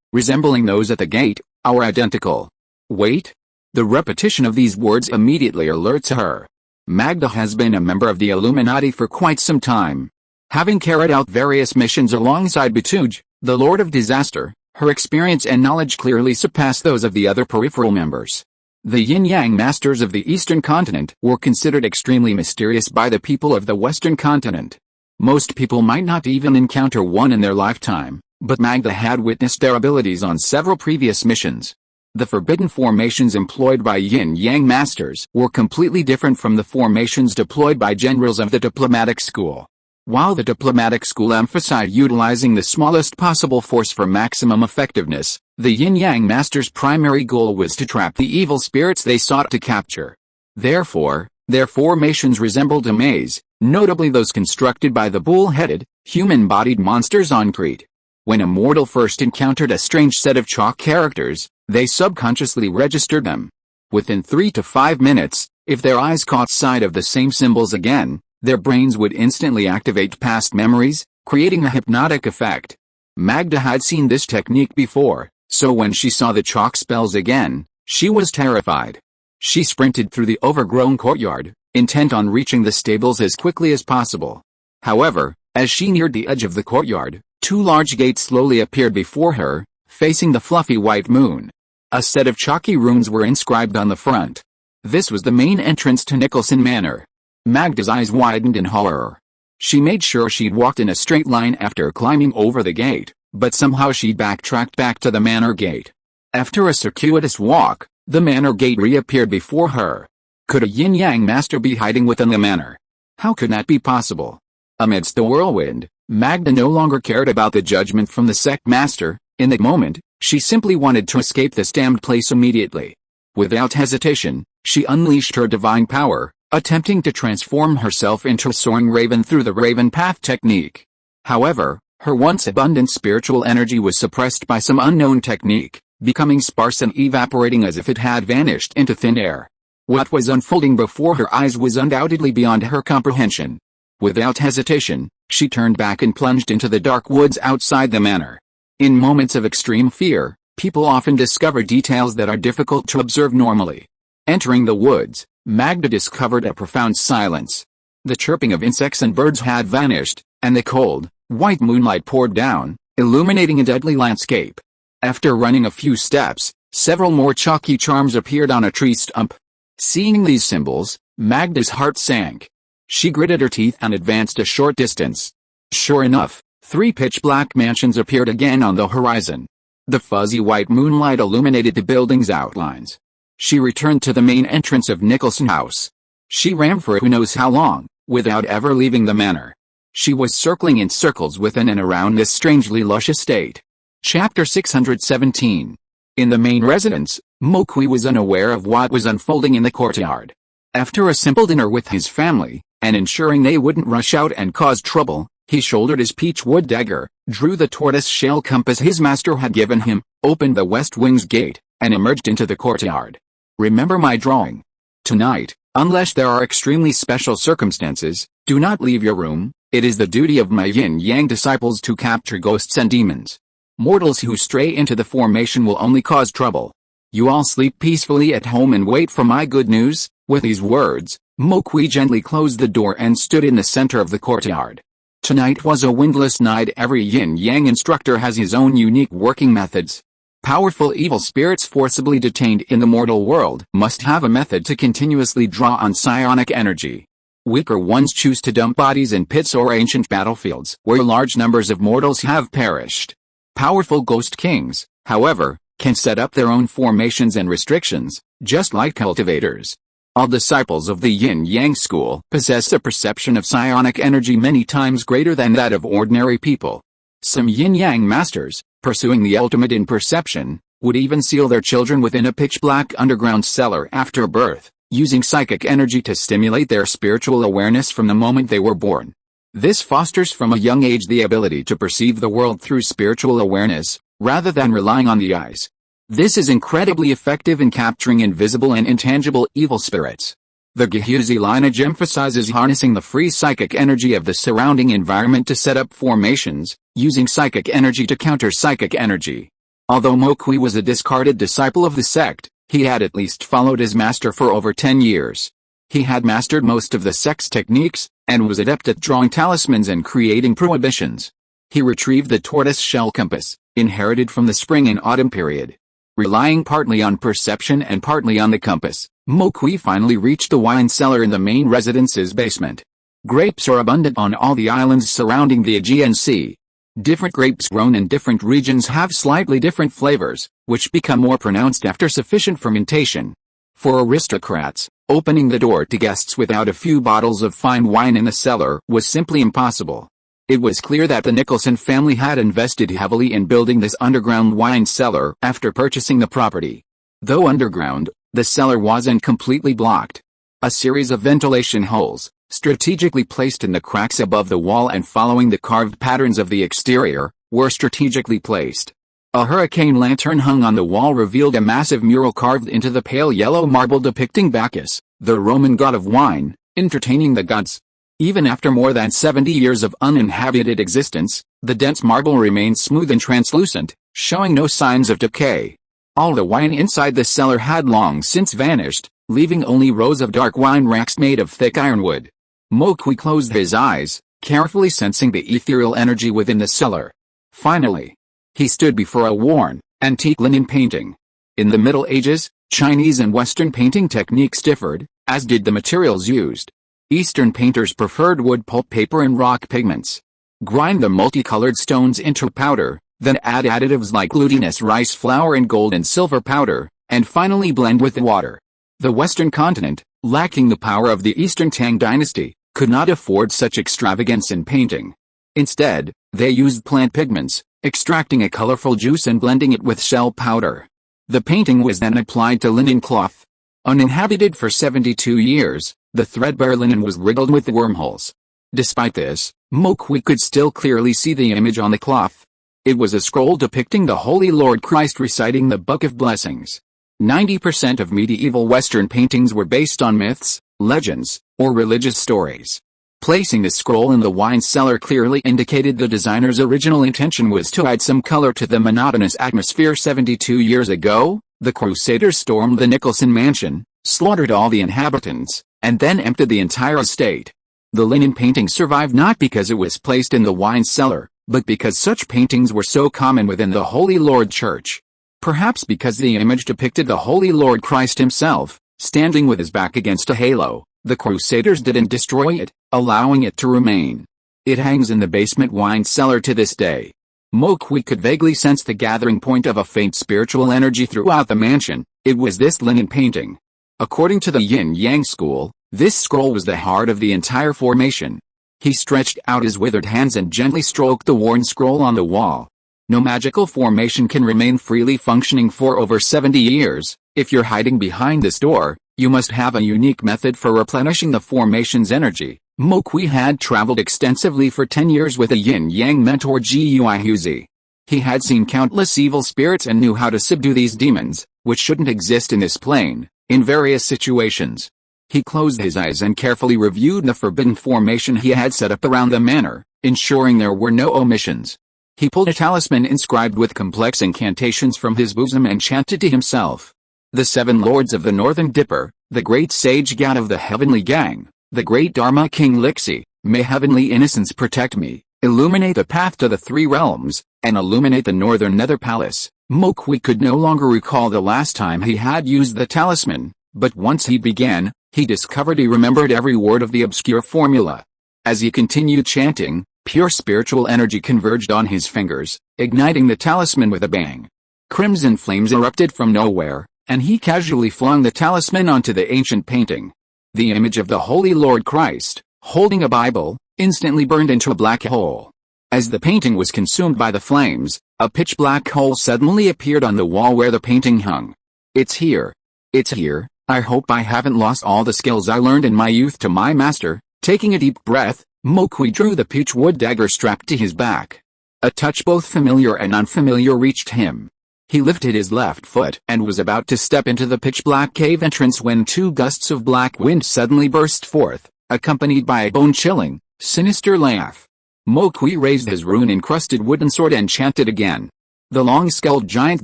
resembling those at the gate, are identical. Wait! The repetition of these words immediately alerts her. Magda has been a member of the Illuminati for quite some time. Having carried out various missions alongside Betuge, the Lord of Disaster, her experience and knowledge clearly surpass those of the other peripheral members. The yin-yang masters of the Eastern continent were considered extremely mysterious by the people of the Western continent. Most people might not even encounter one in their lifetime, but Magda had witnessed their abilities on several previous missions. The forbidden formations employed by yin-yang masters were completely different from the formations deployed by generals of the diplomatic school. While the diplomatic school emphasized utilizing the smallest possible force for maximum effectiveness, the yin-yang masters' primary goal was to trap the evil spirits they sought to capture. Therefore, their formations resembled a maze, notably those constructed by the bull-headed, human-bodied monsters on Crete. When a mortal first encountered a strange set of chalk characters, they subconsciously registered them. Within 3 to 5 minutes, if their eyes caught sight of the same symbols again, their brains would instantly activate past memories, creating a hypnotic effect. Magda had seen this technique before, so when she saw the chalk spells again, she was terrified. She sprinted through the overgrown courtyard, intent on reaching the stables as quickly as possible. However, as she neared the edge of the courtyard, 2 large gates slowly appeared before her, facing the fluffy white moon. A set of chalky runes were inscribed on the front. This was the main entrance to Nicholson Manor. Magda's eyes widened in horror. She made sure she'd walked in a straight line after climbing over the gate, but somehow she'd backtracked back to the manor gate. After a circuitous walk, the manor gate reappeared before her. Could a yin-yang master be hiding within the manor? How could that be possible? Amidst the whirlwind, Magda no longer cared about the judgment from the sect master. In that moment, she simply wanted to escape this damned place immediately. Without hesitation, she unleashed her divine power, attempting to transform herself into a soaring raven through the raven path technique. However, her once abundant spiritual energy was suppressed by some unknown technique, becoming sparse and evaporating as if it had vanished into thin air. What was unfolding before her eyes was undoubtedly beyond her comprehension. Without hesitation, she turned back and plunged into the dark woods outside the manor. In moments of extreme fear, people often discover details that are difficult to observe normally. Entering the woods, Magda discovered a profound silence. The chirping of insects and birds had vanished, and the cold, white moonlight poured down, illuminating a deadly landscape. After running a few steps, several more chalky charms appeared on a tree stump. Seeing these symbols, Magda's heart sank. She gritted her teeth and advanced a short distance. Sure enough, 3 pitch-black mansions appeared again on the horizon. The fuzzy white moonlight illuminated the building's outlines. She returned to the main entrance of Nicholson House. She ran for who knows how long, without ever leaving the manor. She was circling in circles within and around this strangely lush estate. Chapter 617. In the main residence, Mokwi was unaware of what was unfolding in the courtyard. After a simple dinner with his family, and ensuring they wouldn't rush out and cause trouble, he shouldered his peach wood dagger, drew the tortoise-shell compass his master had given him, opened the west wing's gate, and emerged into the courtyard. Remember my drawing. Tonight, unless there are extremely special circumstances, do not leave your room. It is the duty of my yin-yang disciples to capture ghosts and demons. Mortals who stray into the formation will only cause trouble. You all sleep peacefully at home and wait for my good news. With these words, Mokwi gently closed the door and stood in the center of the courtyard. Tonight was a windless night. Every yin-yang instructor has his own unique working methods. Powerful evil spirits forcibly detained in the mortal world must have a method to continuously draw on psionic energy. Weaker ones choose to dump bodies in pits or ancient battlefields where large numbers of mortals have perished. Powerful ghost kings, however, can set up their own formations and restrictions, just like cultivators. All disciples of the yin-yang school possess a perception of psionic energy many times greater than that of ordinary people. Some yin-yang masters, pursuing the ultimate in perception, would even seal their children within a pitch-black underground cellar after birth, using psychic energy to stimulate their spiritual awareness from the moment they were born. This fosters from a young age the ability to perceive the world through spiritual awareness, rather than relying on the eyes. This is incredibly effective in capturing invisible and intangible evil spirits. The Gehuzi lineage emphasizes harnessing the free psychic energy of the surrounding environment to set up formations, using psychic energy to counter psychic energy. Although Mokwi was a discarded disciple of the sect, he had at least followed his master for over 10 years. He had mastered most of the sect's techniques, and was adept at drawing talismans and creating prohibitions. He retrieved the tortoise-shell compass, inherited from the spring and autumn period. Relying partly on perception and partly on the compass, Mokwi finally reached the wine cellar in the main residence's basement. Grapes are abundant on all the islands surrounding the Aegean Sea. Different grapes grown in different regions have slightly different flavors, which become more pronounced after sufficient fermentation. For aristocrats, opening the door to guests without a few bottles of fine wine in the cellar was simply impossible. It was clear that the Nicholson family had invested heavily in building this underground wine cellar after purchasing the property. Though underground, the cellar wasn't completely blocked. A series of ventilation holes, strategically placed in the cracks above the wall and following the carved patterns of the exterior, were strategically placed. A hurricane lantern hung on the wall revealed a massive mural carved into the pale yellow marble depicting Bacchus, the Roman god of wine, entertaining the gods. Even after more than 70 years of uninhabited existence, the dense marble remained smooth and translucent, showing no signs of decay. All the wine inside the cellar had long since vanished, leaving only rows of dark wine racks made of thick ironwood. Mokwi closed his eyes, carefully sensing the ethereal energy within the cellar. Finally, he stood before a worn, antique linen painting. In the Middle Ages, Chinese and Western painting techniques differed, as did the materials used. Eastern painters preferred wood pulp paper and rock pigments. Grind the multicolored stones into powder, then add additives like glutinous rice flour and gold and silver powder, and finally blend with the water. The Western continent, lacking the power of the Eastern Tang dynasty, could not afford such extravagance in painting. Instead, they used plant pigments, extracting a colorful juice and blending it with shell powder. The painting was then applied to linen cloth. Uninhabited for 72 years, the threadbare linen was riddled with wormholes. Despite this, Mokwi could still clearly see the image on the cloth. It was a scroll depicting the Holy Lord Christ reciting the Book of Blessings. 90% of medieval Western paintings were based on myths, legends, or religious stories. Placing the scroll in the wine cellar clearly indicated the designer's original intention was to add some color to the monotonous atmosphere. 72 years ago, the Crusaders stormed the Nicholson mansion, slaughtered all the inhabitants, and then emptied the entire estate. The linen painting survived not because it was placed in the wine cellar, but because such paintings were so common within the Holy Lord Church. Perhaps because the image depicted the Holy Lord Christ himself, standing with his back against a halo, the Crusaders didn't destroy it, allowing it to remain. It hangs in the basement wine cellar to this day. Mokwi could vaguely sense the gathering point of a faint spiritual energy throughout the mansion. It was this linen painting. According to the yin-yang school, this scroll was the heart of the entire formation. He stretched out his withered hands and gently stroked the worn scroll on the wall. No magical formation can remain freely functioning for over 70 years. If you're hiding behind this door, you must have a unique method for replenishing the formation's energy. Mokwi had traveled extensively for 10 years with a yin-yang mentor Guihuzi. He had seen countless evil spirits and knew how to subdue these demons, which shouldn't exist in this plane, in various situations. He closed his eyes and carefully reviewed the forbidden formation he had set up around the manor, ensuring there were no omissions. He pulled a talisman inscribed with complex incantations from his bosom and chanted to himself. The seven lords of the Northern Dipper, the great sage god of the Heavenly Gang, the great Dharma King Lixi, may heavenly innocence protect me, illuminate the path to the three realms, and illuminate the Northern Nether Palace. Mokwi could no longer recall the last time he had used the talisman, but once he began, he discovered he remembered every word of the obscure formula. As he continued chanting, pure spiritual energy converged on his fingers, igniting the talisman with a bang. Crimson flames erupted from nowhere, and he casually flung the talisman onto the ancient painting. The image of the Holy Lord Christ, holding a Bible, instantly burned into a black hole. As the painting was consumed by the flames, a pitch-black hole suddenly appeared on the wall where the painting hung. It's here. It's here. I hope I haven't lost all the skills I learned in my youth to my master. Taking a deep breath, Mokwi drew the peach wood dagger strapped to his back. A touch both familiar and unfamiliar reached him. He lifted his left foot and was about to step into the pitch-black cave entrance when two gusts of black wind suddenly burst forth, accompanied by a bone-chilling, sinister laugh. Moqui raised his rune-encrusted wooden sword and chanted again. The long-skulled giant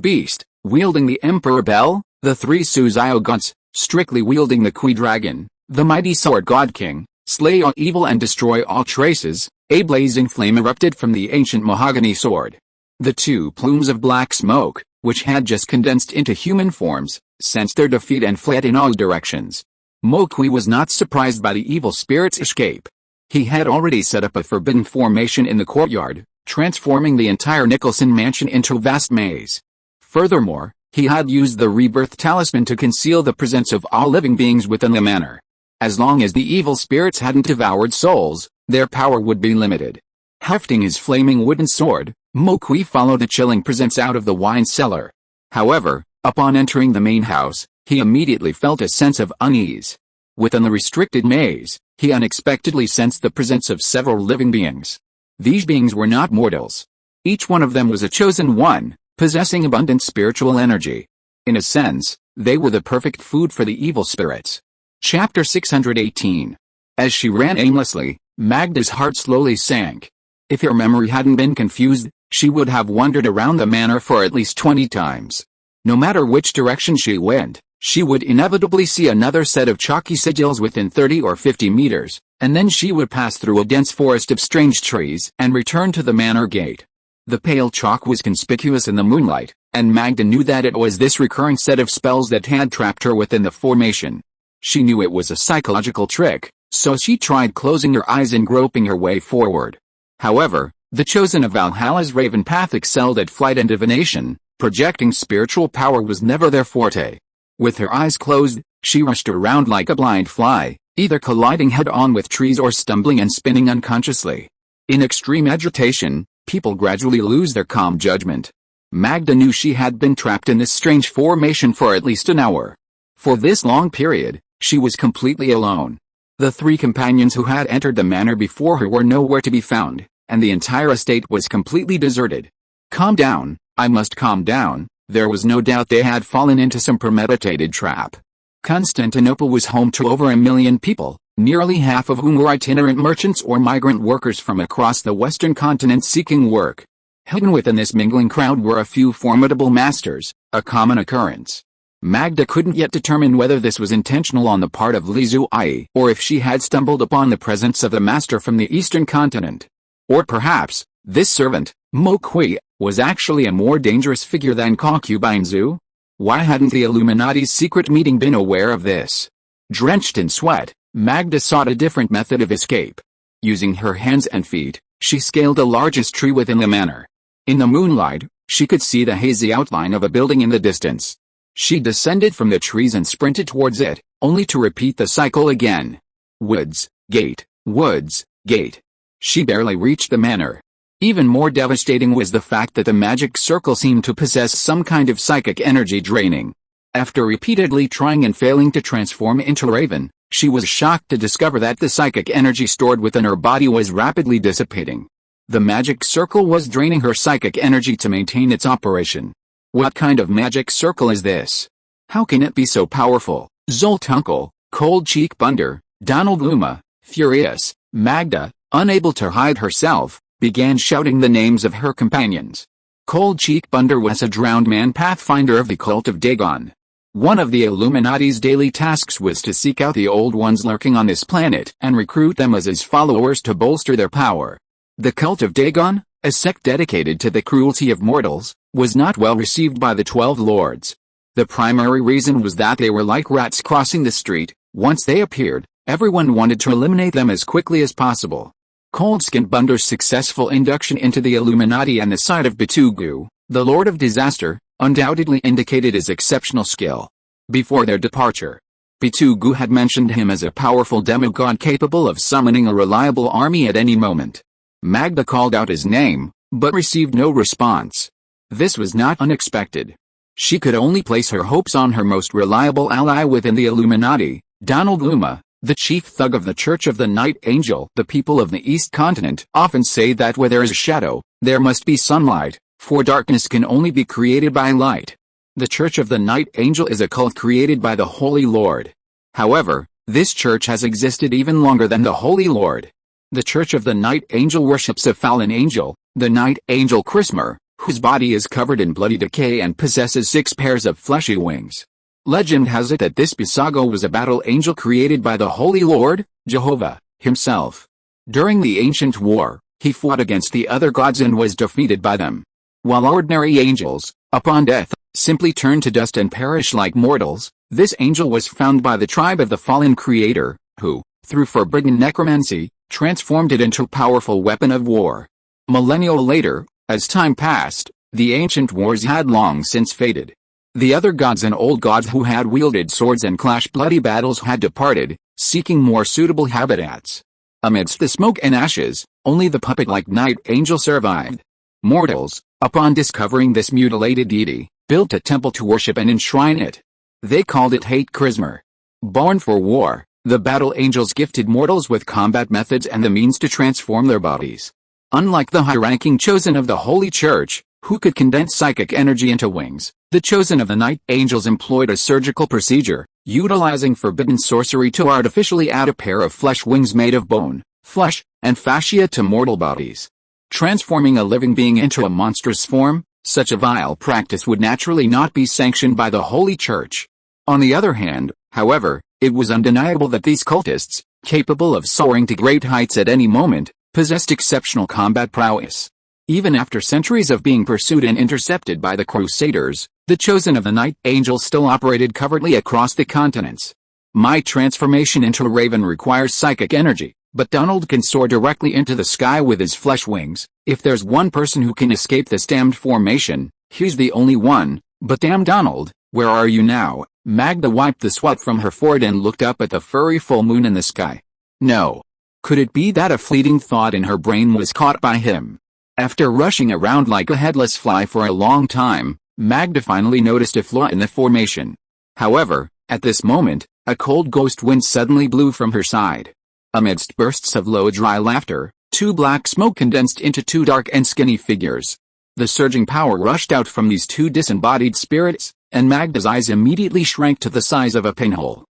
beast, wielding the Emperor Bell, the three Suzio gods, strictly wielding the Kui dragon, the mighty sword god king, slay all evil and destroy all traces. A blazing flame erupted from the ancient mahogany sword. The two plumes of black smoke, which had just condensed into human forms, sensed their defeat and fled in all directions. Moqui was not surprised by the evil spirit's escape. He had already set up a forbidden formation in the courtyard, transforming the entire Nicholson mansion into a vast maze. Furthermore, he had used the rebirth talisman to conceal the presence of all living beings within the manor. As long as the evil spirits hadn't devoured souls, their power would be limited. Hefting his flaming wooden sword, Moqui followed the chilling presence out of the wine cellar. However, upon entering the main house, he immediately felt a sense of unease. Within the restricted maze, he unexpectedly sensed the presence of several living beings. These beings were not mortals. Each one of them was a chosen one, possessing abundant spiritual energy. In a sense, they were the perfect food for the evil spirits. Chapter 618. As she ran aimlessly, Magda's heart slowly sank. If her memory hadn't been confused, she would have wandered around the manor for at least 20 times. No matter which direction she went, she would inevitably see another set of chalky sigils within 30 or 50 meters, and then she would pass through a dense forest of strange trees and return to the manor gate. The pale chalk was conspicuous in the moonlight, and Magda knew that it was this recurring set of spells that had trapped her within the formation. She knew it was a psychological trick, so she tried closing her eyes and groping her way forward. However, the chosen of Valhalla's Raven Path excelled at flight and divination. Projecting spiritual power was never their forte. With her eyes closed, she rushed around like a blind fly, either colliding head-on with trees or stumbling and spinning unconsciously. In extreme agitation, people gradually lose their calm judgment. Magda knew she had been trapped in this strange formation for at least an hour. For this long period, she was completely alone. The three companions who had entered the manor before her were nowhere to be found, and the entire estate was completely deserted. Calm down, I must calm down. There was no doubt they had fallen into some premeditated trap. Constantinople was home to over 1 million people, nearly half of whom were itinerant merchants or migrant workers from across the western continent seeking work. Hidden within this mingling crowd were a few formidable masters, a common occurrence. Magda couldn't yet determine whether this was intentional on the part of Li Zuai or if she had stumbled upon the presence of a master from the eastern continent. Or perhaps, this servant, Moqui, was actually a more dangerous figure than concubine Zhu? Why hadn't the Illuminati's secret meeting been aware of this? Drenched in sweat, Magda sought a different method of escape. Using her hands and feet, she scaled the largest tree within the manor. In the moonlight, she could see the hazy outline of a building in the distance. She descended from the trees and sprinted towards it, only to repeat the cycle again. Woods, gate, woods, gate. She barely reached the manor. Even more devastating was the fact that the magic circle seemed to possess some kind of psychic energy draining. After repeatedly trying and failing to transform into Raven, she was shocked to discover that the psychic energy stored within her body was rapidly dissipating. The magic circle was draining her psychic energy to maintain its operation. What kind of magic circle is this? How can it be so powerful? Zoltunkel, Cold Cheek Bunder, Donald Luma, furious, Magda, unable to hide herself, began shouting the names of her companions. Cold Cheek Bunder was a drowned man pathfinder of the cult of Dagon. One of the Illuminati's daily tasks was to seek out the old ones lurking on this planet and recruit them as his followers to bolster their power. The cult of Dagon, a sect dedicated to the cruelty of mortals, was not well received by the 12 lords. The primary reason was that they were like rats crossing the street. Once they appeared, everyone wanted to eliminate them as quickly as possible. Cold-Skinned Bunder's successful induction into the Illuminati and the sight of Bitugu, the Lord of Disaster, undoubtedly indicated his exceptional skill. Before their departure, Bitugu had mentioned him as a powerful demigod capable of summoning a reliable army at any moment. Magda called out his name, but received no response. This was not unexpected. She could only place her hopes on her most reliable ally within the Illuminati, Donald Luma, the chief thug of the Church of the Night Angel. The people of the East Continent often say that where there is shadow, there must be sunlight. for darkness can only be created by light. The Church of the Night Angel is a cult created by the Holy Lord. However, this church has existed even longer than the Holy Lord. The Church of the Night Angel worships a fallen angel, the Night Angel Chrismer, whose body is covered in bloody decay and possesses 6 pairs of fleshy wings. Legend has it that this Bisago was a battle angel created by the Holy Lord, Jehovah, himself. During the ancient war, he fought against the other gods and was defeated by them. While ordinary angels, upon death, simply turn to dust and perish like mortals, this angel was found by the tribe of the fallen creator, who, through forbidden necromancy, transformed it into a powerful weapon of war. Millennia later, as time passed, the ancient wars had long since faded. The other gods and old gods who had wielded swords and clashed bloody battles had departed, seeking more suitable habitats. Amidst the smoke and ashes, only the puppet-like night angel survived. Mortals, upon discovering this mutilated deity, built a temple to worship and enshrine it. They called it Hate Chrismer. Born for war, the battle angels gifted mortals with combat methods and the means to transform their bodies. Unlike the high-ranking chosen of the Holy Church, who could condense psychic energy into wings, the chosen of the night angels employed a surgical procedure, utilizing forbidden sorcery to artificially add a pair of flesh wings made of bone, flesh, and fascia to mortal bodies. Transforming a living being into a monstrous form, such a vile practice would naturally not be sanctioned by the Holy Church. On the other hand, however, it was undeniable that these cultists, capable of soaring to great heights at any moment, possessed exceptional combat prowess. Even after centuries of being pursued and intercepted by the Crusaders, the chosen of the Night Angel still operated covertly across the continents. My transformation into a raven requires psychic energy, but Donald can soar directly into the sky with his flesh wings. If there's one person who can escape this damned formation, he's the only one. But damn Donald, where are you now? Magda wiped the sweat from her forehead and looked up at the furry full moon in the sky. No. Could it be that a fleeting thought in her brain was caught by him? After rushing around like a headless fly for a long time, Magda finally noticed a flaw in the formation. However, at this moment, a cold ghost wind suddenly blew from her side. Amidst bursts of low dry laughter, 2 black smoke condensed into 2 dark and skinny figures. The surging power rushed out from these 2 disembodied spirits, and Magda's eyes immediately shrank to the size of a pinhole.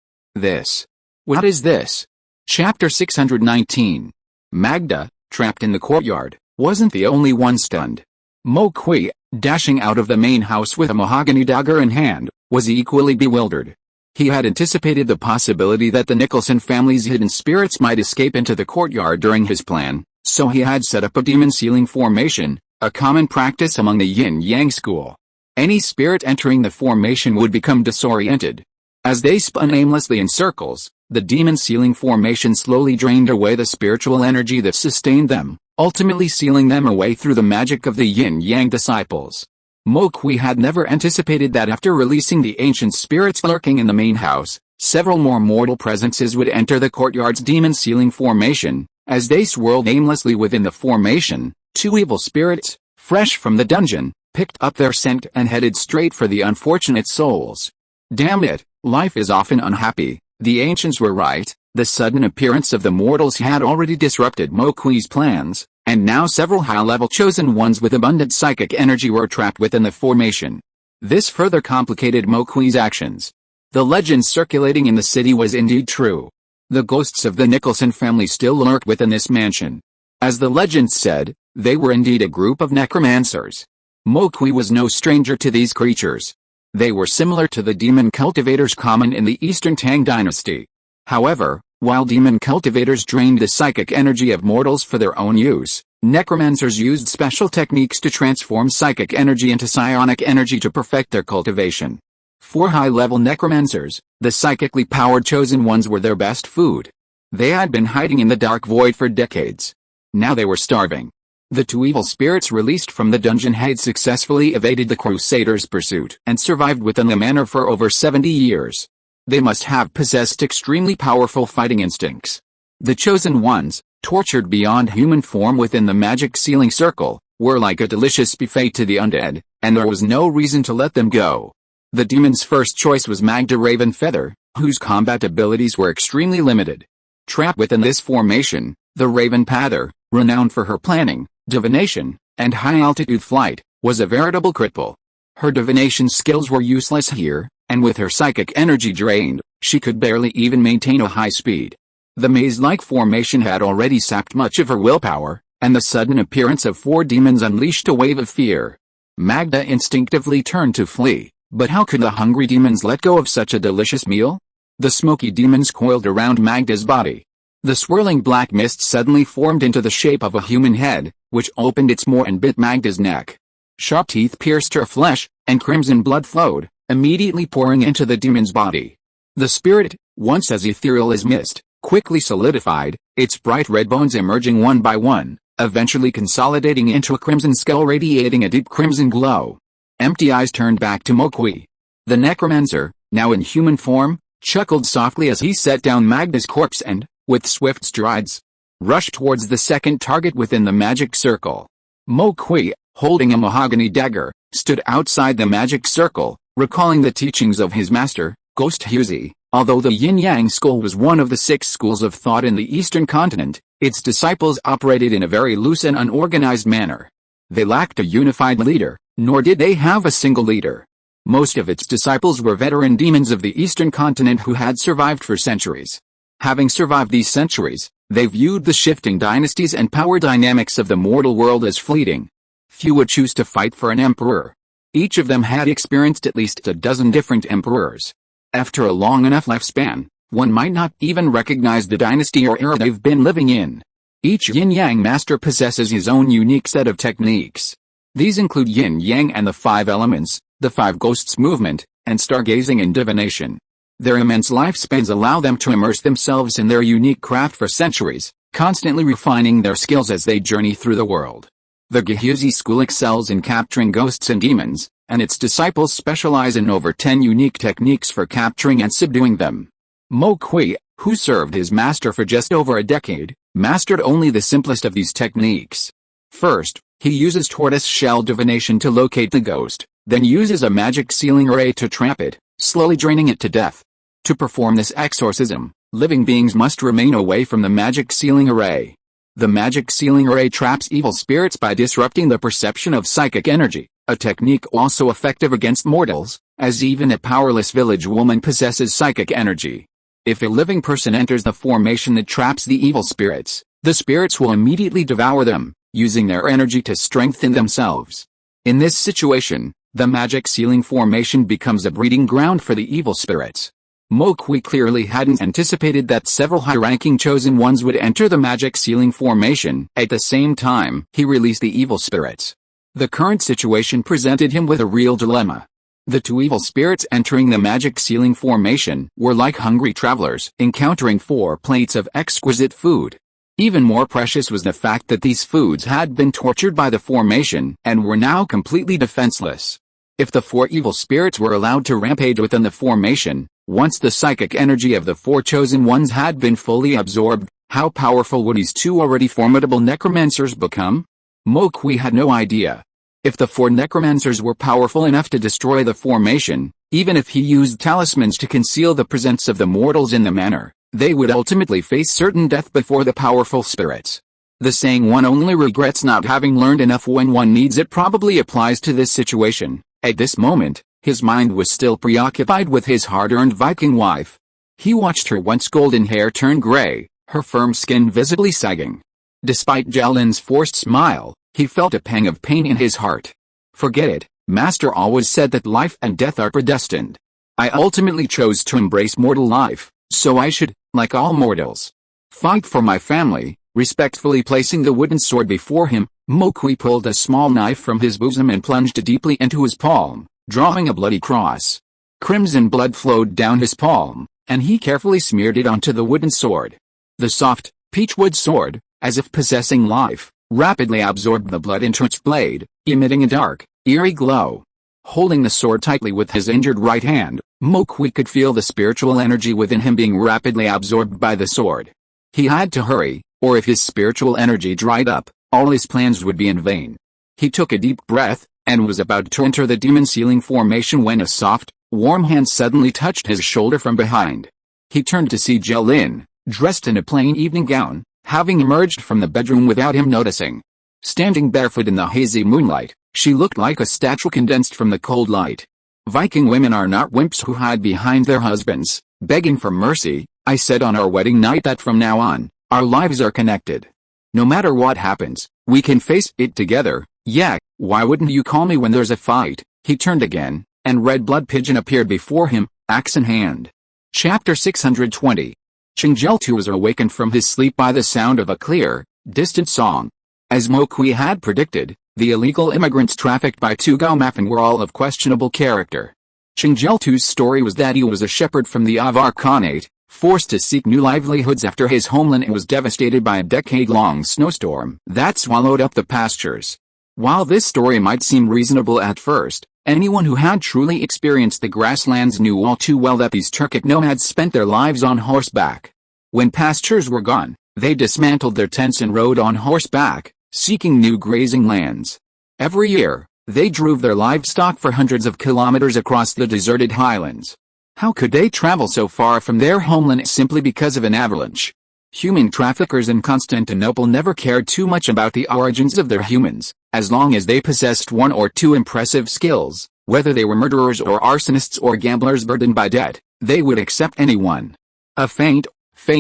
What is this? Chapter 619. Magda, trapped in the courtyard, wasn't the only one stunned. Mo Kui, dashing out of the main house with a mahogany dagger in hand, was equally bewildered. He had anticipated the possibility that the Nicholson family's hidden spirits might escape into the courtyard during his plan, so he had set up a demon sealing formation, a common practice among the yin-yang school. Any spirit entering the formation would become disoriented. As they spun aimlessly in circles, the demon sealing formation slowly drained away the spiritual energy that sustained them, ultimately sealing them away through the magic of the yin-yang disciples. Mo Kui had never anticipated that after releasing the ancient spirits lurking in the main house, several more mortal presences would enter the courtyard's demon sealing formation. As they swirled aimlessly within the formation, 2 evil spirits, fresh from the dungeon, picked up their scent and headed straight for the unfortunate souls. Damn it, life is often unhappy. The ancients were right. The sudden appearance of the mortals had already disrupted Mo Kui's plans, and now several high-level chosen ones with abundant psychic energy were trapped within the formation. This further complicated Mo Kui's actions. The legend circulating in the city was indeed true. The ghosts of the Nicholson family still lurked within this mansion. As the legend said, they were indeed a group of necromancers. Mo Kui was no stranger to these creatures. They were similar to the demon cultivators common in the Eastern Tang dynasty. However, while demon cultivators drained the psychic energy of mortals for their own use, necromancers used special techniques to transform psychic energy into psionic energy to perfect their cultivation. For high-level necromancers, the psychically powered chosen ones were their best food. They had been hiding in the dark void for decades. Now they were starving. The 2 evil spirits released from the dungeon had successfully evaded the Crusaders' pursuit and survived within the manor for over 70 years. They must have possessed extremely powerful fighting instincts. The chosen ones, tortured beyond human form within the magic sealing circle, were like a delicious buffet to the undead, and there was no reason to let them go. The demon's first choice was Magda Ravenfeather, whose combat abilities were extremely limited. Trapped within this formation, the Ravenfeather, renowned for her planning, divination, and high-altitude flight, was a veritable cripple. Her divination skills were useless here, and with her psychic energy drained, she could barely even maintain a high speed. The maze-like formation had already sapped much of her willpower, and the sudden appearance of 4 demons unleashed a wave of fear. Magda instinctively turned to flee, but how could the hungry demons let go of such a delicious meal? The smoky demons coiled around Magda's body. The swirling black mist suddenly formed into the shape of a human head, which opened its maw and bit Magda's neck. Sharp teeth pierced her flesh, and crimson blood flowed, immediately pouring into the demon's body. The spirit, once as ethereal as mist, quickly solidified, its bright red bones emerging one by one, eventually consolidating into a crimson skull radiating a deep crimson glow. Empty eyes turned back to Mokwi. The necromancer, now in human form, chuckled softly as he set down Magda's corpse and, with swift strides, rushed towards the second target within the magic circle. Mokwi, holding a mahogany dagger, stood outside the magic circle, recalling the teachings of his master, Ghost Huzi. Although the Yin-Yang school was one of the 6 schools of thought in the Eastern continent, its disciples operated in a very loose and unorganized manner. They lacked a unified leader, nor did they have a single leader. Most of its disciples were veteran demons of the Eastern continent who had survived for centuries. Having survived these centuries, they viewed the shifting dynasties and power dynamics of the mortal world as fleeting. Few would choose to fight for an emperor. Each of them had experienced at least a dozen different emperors. After a long enough lifespan, one might not even recognize the dynasty or era they've been living in. Each yin-yang master possesses his own unique set of techniques. These include yin-yang and the 5 elements, the 5 ghosts movement, and stargazing and divination. Their immense lifespans allow them to immerse themselves in their unique craft for centuries, constantly refining their skills as they journey through the world. The Gehuzi school excels in capturing ghosts and demons, and its disciples specialize in over 10 unique techniques for capturing and subduing them. Mokwi, who served his master for just over a decade, mastered only the simplest of these techniques. First, he uses tortoise-shell divination to locate the ghost, then uses a magic sealing array to trap it, slowly draining it to death. To perform this exorcism, living beings must remain away from the magic sealing array. The magic sealing array traps evil spirits by disrupting the perception of psychic energy, a technique also effective against mortals, as even a powerless village woman possesses psychic energy. If a living person enters the formation that traps the evil spirits, the spirits will immediately devour them, using their energy to strengthen themselves. In this situation, the magic sealing formation becomes a breeding ground for the evil spirits. Mokwi clearly hadn't anticipated that several high-ranking chosen ones would enter the magic sealing formation. At the same time, he released the evil spirits. The current situation presented him with a real dilemma. The 2 evil spirits entering the magic sealing formation were like hungry travelers encountering 4 plates of exquisite food. Even more precious was the fact that these foods had been tortured by the formation and were now completely defenseless. If the 4 evil spirits were allowed to rampage within the formation, once the psychic energy of the 4 chosen ones had been fully absorbed, how powerful would these 2 already formidable necromancers become? Mokwi had no idea. If the 4 necromancers were powerful enough to destroy the formation, even if he used talismans to conceal the presence of the mortals in the manor, they would ultimately face certain death before the powerful spirits. The saying "one only regrets not having learned enough when one needs it" probably applies to this situation. At this moment, his mind was still preoccupied with his hard-earned Viking wife. He watched her once golden hair turn gray, her firm skin visibly sagging. Despite Jelin's forced smile, he felt a pang of pain in his heart. Forget it, Master always said that life and death are predestined. I ultimately chose to embrace mortal life, so I should, like all mortals, fight for my family. Respectfully placing the wooden sword before him, Mokwi pulled a small knife from his bosom and plunged deeply into his palm, drawing a bloody cross. Crimson blood flowed down his palm, and he carefully smeared it onto the wooden sword. The soft, peachwood sword, as if possessing life, rapidly absorbed the blood into its blade, emitting a dark, eerie glow. Holding the sword tightly with his injured right hand, Mokwi could feel the spiritual energy within him being rapidly absorbed by the sword. He had to hurry, or if his spiritual energy dried up, all his plans would be in vain. He took a deep breath, and was about to enter the demon sealing formation when a soft, warm hand suddenly touched his shoulder from behind. He turned to see Jelin, dressed in a plain evening gown, having emerged from the bedroom without him noticing. Standing barefoot in the hazy moonlight, She looked like a statue condensed from the cold light. Viking women are not wimps who hide behind their husbands, begging for mercy. I said on our wedding night that from now on, our lives are connected. No matter what happens, we can face it together. Yeah, why wouldn't you call me when there's a fight? He turned again, and Red Blood Pigeon appeared before him, axe in hand. Chapter 620. Chingjeltu was awakened from his sleep by the sound of a clear, distant song. As Mokwe had predicted, the illegal immigrants trafficked by Tugomafin were all of questionable character. Chingjeltu's story was that he was a shepherd from the Avar Khanate, forced to seek new livelihoods after his homeland was devastated by a decade-long snowstorm that swallowed up the pastures. While this story might seem reasonable at first, anyone who had truly experienced the grasslands knew all too well that these Turkic nomads spent their lives on horseback. When pastures were gone, they dismantled their tents and rode on horseback, seeking new grazing lands. Every year, they drove their livestock for hundreds of kilometers across the deserted highlands. How could they travel so far from their homeland simply because of an avalanche? Human traffickers in Constantinople never cared too much about the origins of their humans, as long as they possessed one or two impressive skills. Whether they were murderers or arsonists or gamblers burdened by debt, they would accept anyone. A faint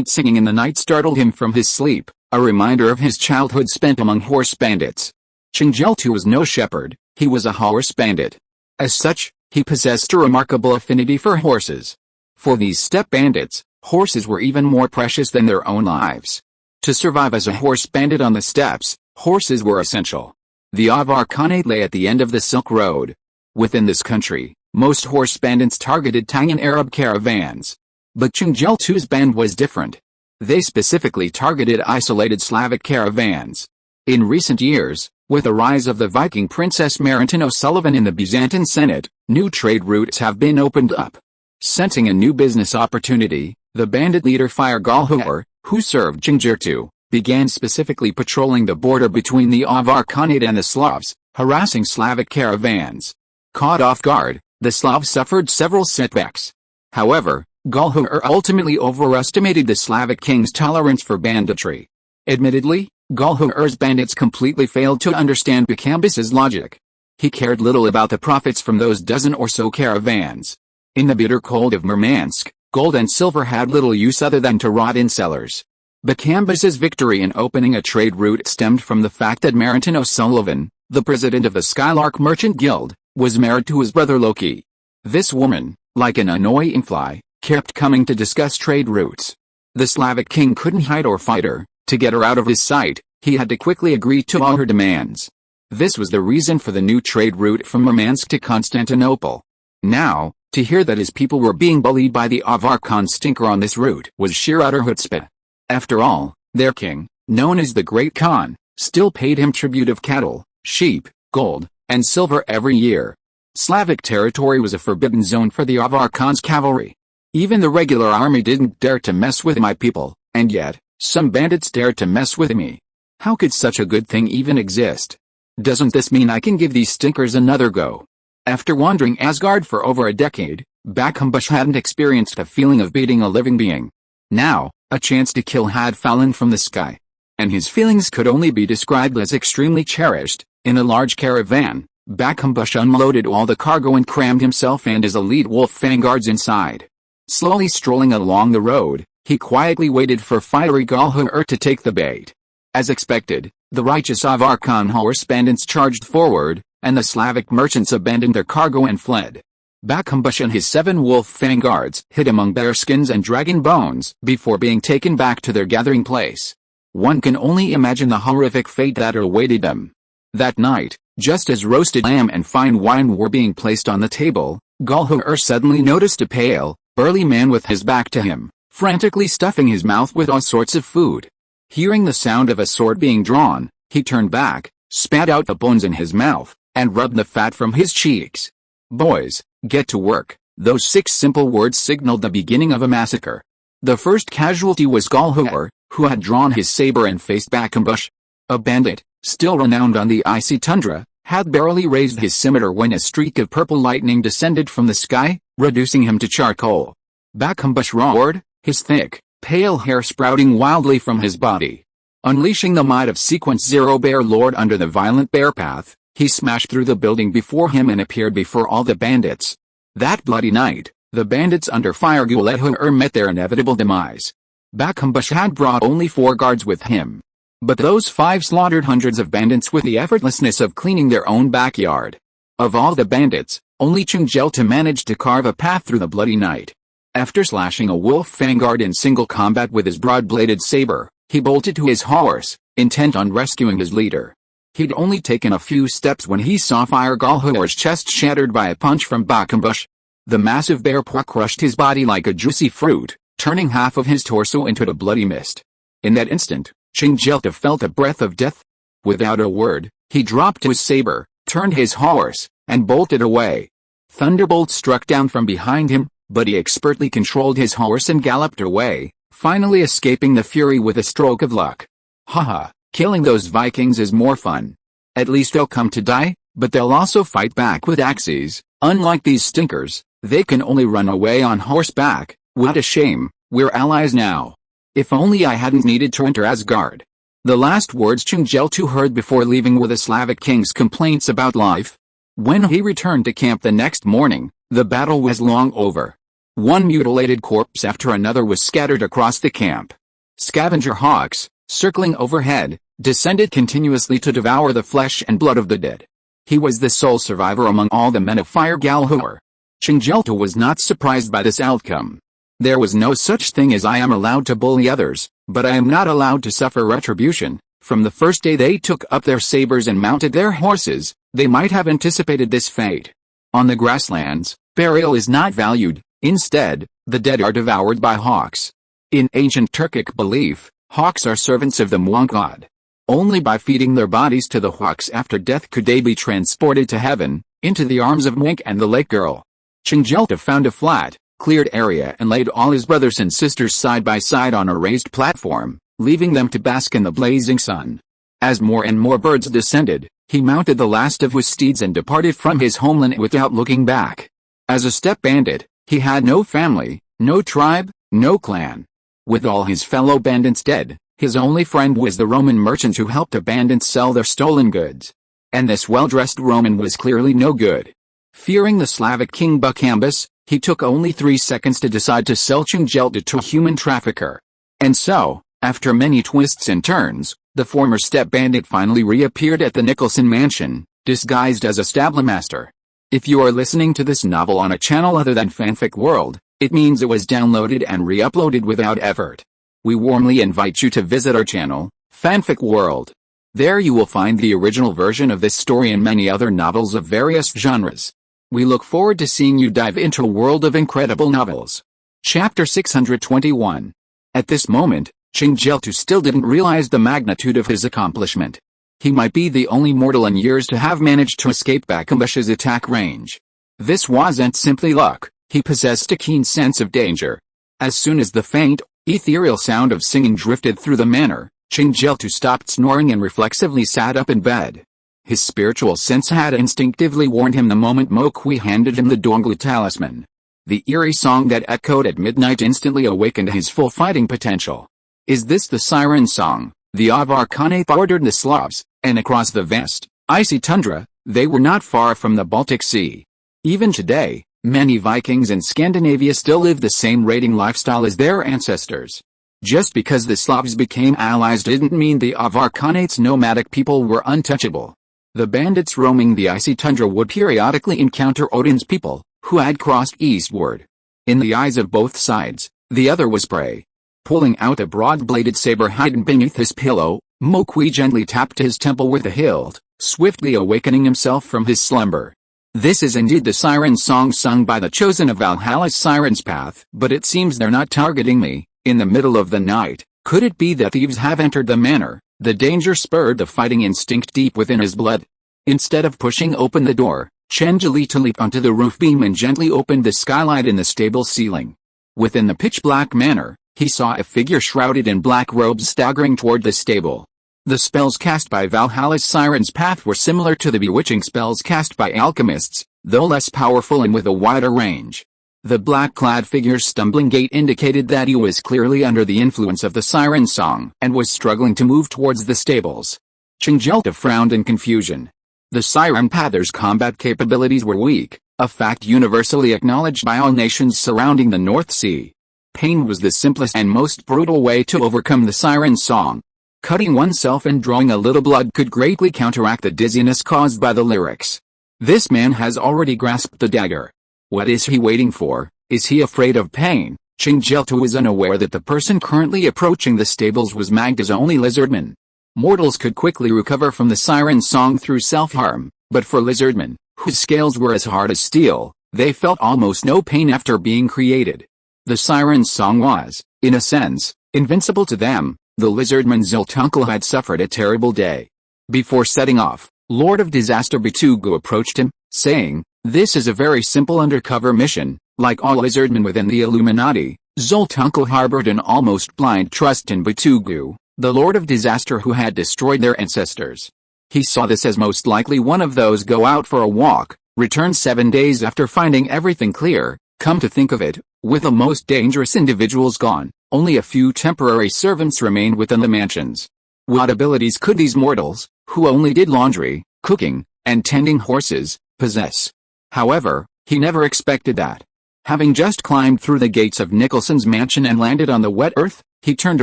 singing in the night startled him from his sleep, a reminder of his childhood spent among horse bandits. Chingjeltu was no shepherd, he was a horse bandit. As such, he possessed a remarkable affinity for horses. For these steppe bandits, horses were even more precious than their own lives. To survive as a horse bandit on the steppes, horses were essential. The Avar Khanate lay at the end of the Silk Road. Within this country, most horse bandits targeted Tangan Arab caravans. But Chingjeltu's band was different. They specifically targeted isolated Slavic caravans. In recent years, with the rise of the Viking princess Maritin O'Sullivan in the Byzantine Senate, new trade routes have been opened up. Sensing a new business opportunity, the bandit leader Fire Galhuar, who served Chingjeltu, began specifically patrolling the border between the Avar Khanate and the Slavs, harassing Slavic caravans. Caught off guard, the Slavs suffered several setbacks. However, Galhuar ultimately overestimated the Slavic king's tolerance for banditry. Admittedly, Galhuar's bandits completely failed to understand Bacambus's logic. He cared little about the profits from those dozen or so caravans. In the bitter cold of Murmansk, gold and silver had little use other than to rot in cellars. Bacambus's victory in opening a trade route stemmed from the fact that Maritin O'Sullivan, the president of the Skylark Merchant Guild, was married to his brother Loki. This woman, like an annoying fly, kept coming to discuss trade routes. The Slavic king couldn't hide or fight her. To get her out of his sight, he had to quickly agree to all her demands. This was the reason for the new trade route from Murmansk to Constantinople. Now, to hear that his people were being bullied by the Avar Khan stinker on this route was sheer utter chutzpah. After all, their king, known as the Great Khan, still paid him tribute of cattle, sheep, gold, and silver every year. Slavic territory was a forbidden zone for the Avar Khan's cavalry. Even the regular army didn't dare to mess with my people, and yet, some bandits dared to mess with me. How could such a good thing even exist? Doesn't this mean I can give these stinkers another go? After wandering Asgard for over a decade, Bacambus hadn't experienced a feeling of beating a living being. Now, a chance to kill had fallen from the sky. And his feelings could only be described as extremely cherished. In a large caravan, Bacambus unloaded all the cargo and crammed himself and his elite wolf vanguards inside. Slowly strolling along the road, he quietly waited for fiery Galhuar to take the bait. As expected, the righteous Avar Khan horse bandits charged forward, and the Slavic merchants abandoned their cargo and fled. Bacambus and his 7 wolf vanguards hid among bearskins and dragon bones before being taken back to their gathering place. One can only imagine the horrific fate that awaited them. That night, just as roasted lamb and fine wine were being placed on the table, Galhuar suddenly noticed a pale, burly man with his back to him, frantically stuffing his mouth with all sorts of food. Hearing the sound of a sword being drawn, he turned back, spat out the bones in his mouth, and rubbed the fat from his cheeks. "Boys, get to work." Those 6 simple words signaled the beginning of a massacre. The first casualty was Galhuar, who had drawn his saber and faced Bacambus. A bandit, still renowned on the icy tundra, had barely raised his scimitar when a streak of purple lightning descended from the sky, reducing him to charcoal. Bacambus roared, his thick, pale hair sprouting wildly from his body. Unleashing the might of Sequence Zero Bear Lord under the violent bear path, He smashed through the building before him and appeared before all the bandits. That bloody night, the bandits under fire met their inevitable demise. Bakambush had brought only 4 guards with him. But those 5 slaughtered hundreds of bandits with the effortlessness of cleaning their own backyard. Of all the bandits, only Chungjelta managed to carve a path through the bloody night. After slashing a wolf vanguard in single combat with his broad-bladed saber, he bolted to his horse, intent on rescuing his leader. He'd only taken a few steps when he saw Fire Galhuar's chest shattered by a punch from Bakambush. The massive bear paw crushed his body like a juicy fruit, turning half of his torso into a bloody mist. In that instant, Chungjelta felt a breath of death. Without a word, he dropped his saber, turned his horse, and bolted away. Thunderbolt struck down from behind him, but he expertly controlled his horse and galloped away, finally escaping the fury with a stroke of luck. Haha. Killing those Vikings is more fun. At least they'll come to die, but they'll also fight back with axes. Unlike these stinkers, they can only run away on horseback. What a shame, we're allies now. If only I hadn't needed to enter Asgard. The last words Chungjelta heard before leaving were the Slavic king's complaints about life. When he returned to camp the next morning, the battle was long over. One mutilated corpse after another was scattered across the camp. Scavenger hawks, circling overhead, descended continuously to devour the flesh and blood of the dead. He was the sole survivor among all the men of Fire Galhuar. Chungjelta was not surprised by this outcome. There was no such thing as I am allowed to bully others, but I am not allowed to suffer retribution. From the first day they took up their sabers and mounted their horses, they might have anticipated this fate. On the grasslands, burial is not valued. Instead, the dead are devoured by hawks. In ancient Turkic belief, hawks are servants of the Muan god. Only by feeding their bodies to the hawks after death could they be transported to heaven, into the arms of Mwink and the lake girl. Chungjelta found a flat, cleared area and laid all his brothers and sisters side by side on a raised platform, leaving them to bask in the blazing sun. As more and more birds descended, he mounted the last of his steeds and departed from his homeland without looking back. As a steppe bandit, he had no family, no tribe, no clan. With all his fellow bandits dead, his only friend was the Roman merchant who helped the bandits sell their stolen goods. And this well-dressed Roman was clearly no good. Fearing the Slavic king Bacambus, he took only 3 seconds to decide to sell Chungjelta to a human trafficker. And so, after many twists and turns, the former steppe bandit finally reappeared at the Nicholson mansion, disguised as a stablemaster. If you are listening to this novel on a channel other than Fanfic World, it means it was downloaded and re-uploaded without effort. We warmly invite you to visit our channel, Fanfic World. There you will find the original version of this story and many other novels of various genres. We look forward to seeing you dive into a world of incredible novels. Chapter 621. At this moment, Chungjelta still didn't realize the magnitude of his accomplishment. He might be the only mortal in years to have managed to escape Bakambush's attack range. This wasn't simply luck, he possessed a keen sense of danger. As soon as the faint, ethereal sound of singing drifted through the manor, Chungjelta stopped snoring and reflexively sat up in bed. His spiritual sense had instinctively warned him the moment Mokwi handed him the Donglu talisman. The eerie song that echoed at midnight instantly awakened his full fighting potential. Is this the siren song? The Avar Khanate ordered the Slavs, and across the vast, icy tundra, they were not far from the Baltic Sea. Even today, many Vikings in Scandinavia still live the same raiding lifestyle as their ancestors. Just because the Slavs became allies didn't mean the Avar Khanate's nomadic people were untouchable. The bandits roaming the icy tundra would periodically encounter Odin's people, who had crossed eastward. In the eyes of both sides, the other was prey. Pulling out a broad-bladed saber hidden beneath his pillow, Mokwi gently tapped his temple with the hilt, swiftly awakening himself from his slumber. This is indeed the siren song sung by the chosen of Valhalla's Siren's Path, but it seems they're not targeting me. In the middle of the night, could it be that thieves have entered the manor? The danger spurred the fighting instinct deep within his blood. Instead of pushing open the door, Chungjelta leaped onto the roof beam and gently opened the skylight in the stable ceiling. Within the pitch-black manor, he saw a figure shrouded in black robes staggering toward the stable. The spells cast by Valhalla's Siren's Path were similar to the bewitching spells cast by alchemists, though less powerful and with a wider range. The black-clad figure's stumbling gait indicated that he was clearly under the influence of the siren song and was struggling to move towards the stables. Chungjelta frowned in confusion. The Siren Pather's combat capabilities were weak, a fact universally acknowledged by all nations surrounding the North Sea. Pain was the simplest and most brutal way to overcome the siren song. Cutting oneself and drawing a little blood could greatly counteract the dizziness caused by the lyrics. This man has already grasped the dagger. What is he waiting for? Is he afraid of pain? Chingjeltu was unaware that the person currently approaching the stables was Magda's only lizardman. Mortals could quickly recover from the siren song through self-harm, but for lizardmen, whose scales were as hard as steel, they felt almost no pain after being created. The siren song was, in a sense, invincible to them. The lizardman Zoltunkel had suffered a terrible day. Before setting off, Lord of Disaster Batugu approached him, saying, "This is a very simple undercover mission." Like all lizardmen within the Illuminati, Zoltunkel harbored an almost blind trust in Batugu, the Lord of Disaster who had destroyed their ancestors. He saw this as most likely one of those go out for a walk, return 7 days after finding everything clear. Come to think of it, with the most dangerous individuals gone, only a few temporary servants remained within the mansions. What abilities could these mortals, who only did laundry, cooking, and tending horses, possess? However, he never expected that. Having just climbed through the gates of Nicholson's mansion and landed on the wet earth, he turned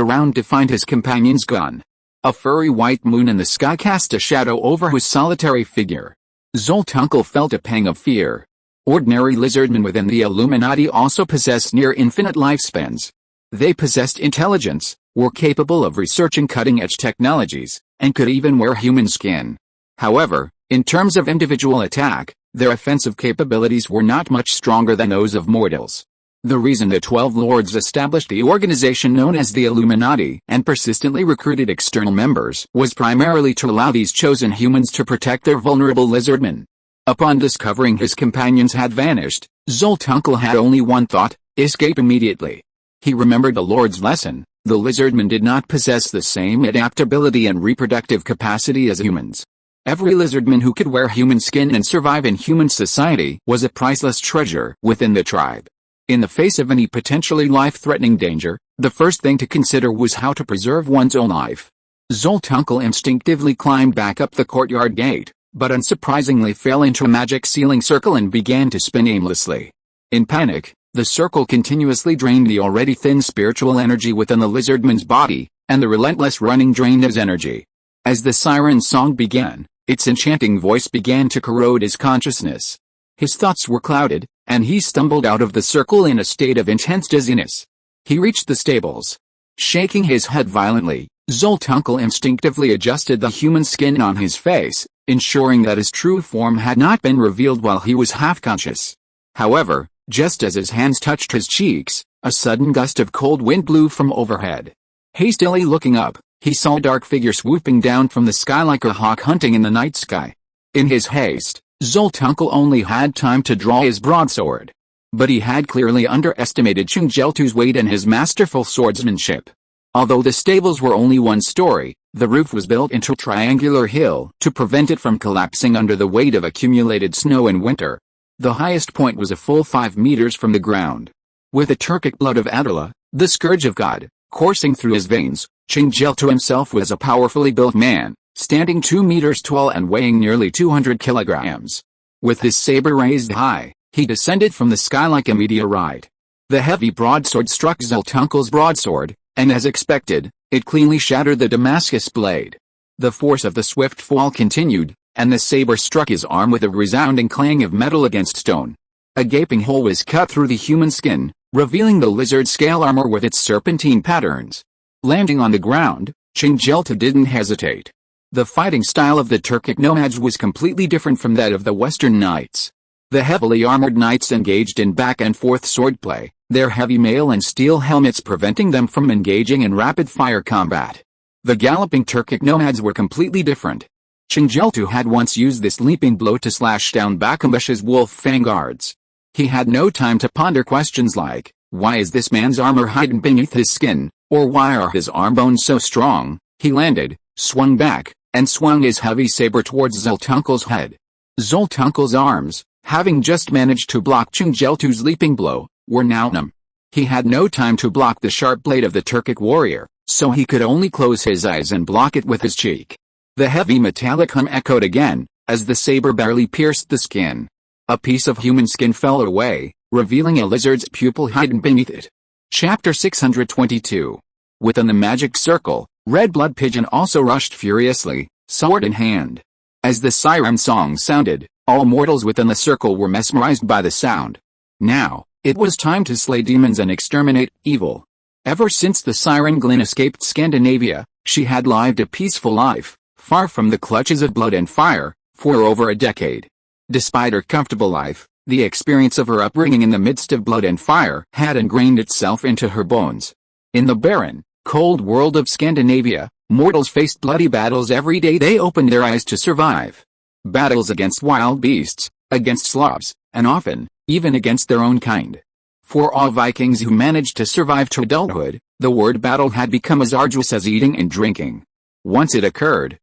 around to find his companions gone. A furry white moon in the sky cast a shadow over his solitary figure. Zoltunkel felt a pang of fear. Ordinary lizardmen within the Illuminati also possessed near-infinite lifespans. They possessed intelligence, were capable of researching cutting-edge technologies, and could even wear human skin. However, in terms of individual attack, their offensive capabilities were not much stronger than those of mortals. The reason the 12 Lords established the organization known as the Illuminati and persistently recruited external members was primarily to allow these chosen humans to protect their vulnerable lizardmen. Upon discovering his companions had vanished, Zoltunkel had only one thought: escape immediately. He remembered the Lord's lesson: the lizardmen did not possess the same adaptability and reproductive capacity as humans. Every lizardman who could wear human skin and survive in human society was a priceless treasure within the tribe. In the face of any potentially life-threatening danger, the first thing to consider was how to preserve one's own life. Zoltunkel instinctively climbed back up the courtyard gate, but unsurprisingly fell into a magic ceiling circle and began to spin aimlessly. In panic, the circle continuously drained the already thin spiritual energy within the lizardman's body, and the relentless running drained his energy. As the siren song began, its enchanting voice began to corrode his consciousness. His thoughts were clouded, and he stumbled out of the circle in a state of intense dizziness. He reached the stables. Shaking his head violently, Zoltunkel instinctively adjusted the human skin on his face, ensuring that his true form had not been revealed while he was half-conscious. However, just as his hands touched his cheeks, a sudden gust of cold wind blew from overhead. Hastily looking up, he saw a dark figure swooping down from the sky like a hawk hunting in the night sky. In his haste, Zoltunkel only had time to draw his broadsword. But he had clearly underestimated Chingjeltu's weight and his masterful swordsmanship. Although the stables were only one story, the roof was built into a triangular hill to prevent it from collapsing under the weight of accumulated snow in winter. The highest point was a full 5 meters from the ground. With the Turkic blood of Attila, the scourge of God, coursing through his veins, Chingjeltu himself was a powerfully built man, standing 2 meters tall and weighing nearly 200 kilograms. With his saber raised high, he descended from the sky like a meteorite. The heavy broadsword struck Zoltunkel's broadsword, and as expected, it cleanly shattered the Damascus blade. The force of the swift fall continued, and the saber struck his arm with a resounding clang of metal against stone. A gaping hole was cut through the human skin, revealing the lizard scale armor with its serpentine patterns. Landing on the ground, Chingjeltu didn't hesitate. The fighting style of the Turkic nomads was completely different from that of the Western knights. The heavily armored knights engaged in back-and-forth swordplay, their heavy mail and steel helmets preventing them from engaging in rapid-fire combat. The galloping Turkic nomads were completely different. Chingjeltu had once used this leaping blow to slash down Bakambush's wolf fang guards. He had no time to ponder questions like, why is this man's armor hidden beneath his skin, or why are his arm bones so strong? He landed, swung back, and swung his heavy saber towards Zoltunkel's head. Zoltunkel's arms, having just managed to block Chingjeltu's leaping blow, were now numb. He had no time to block the sharp blade of the Turkic warrior, so he could only close his eyes and block it with his cheek. The heavy metallic hum echoed again, As the saber barely pierced the skin, a piece of human skin fell away, revealing a lizard's pupil hidden beneath it. Chapter 622. Within the magic circle, Red Blood Pigeon also rushed furiously, sword in hand. As the siren song sounded, all mortals within the circle were mesmerized by the sound. Now, it was time to slay demons and exterminate evil. Ever since the siren Glyn escaped Scandinavia, she had lived a peaceful life, far from the clutches of blood and fire, for over a decade. Despite her comfortable life, the experience of her upbringing in the midst of blood and fire had ingrained itself into her bones. In the barren, cold world of Scandinavia, mortals faced bloody battles every day they opened their eyes to survive. Battles against wild beasts, against Slavs, and often, even against their own kind. For all Vikings who managed to survive to adulthood, the word battle had become as arduous as eating and drinking. Once it occurred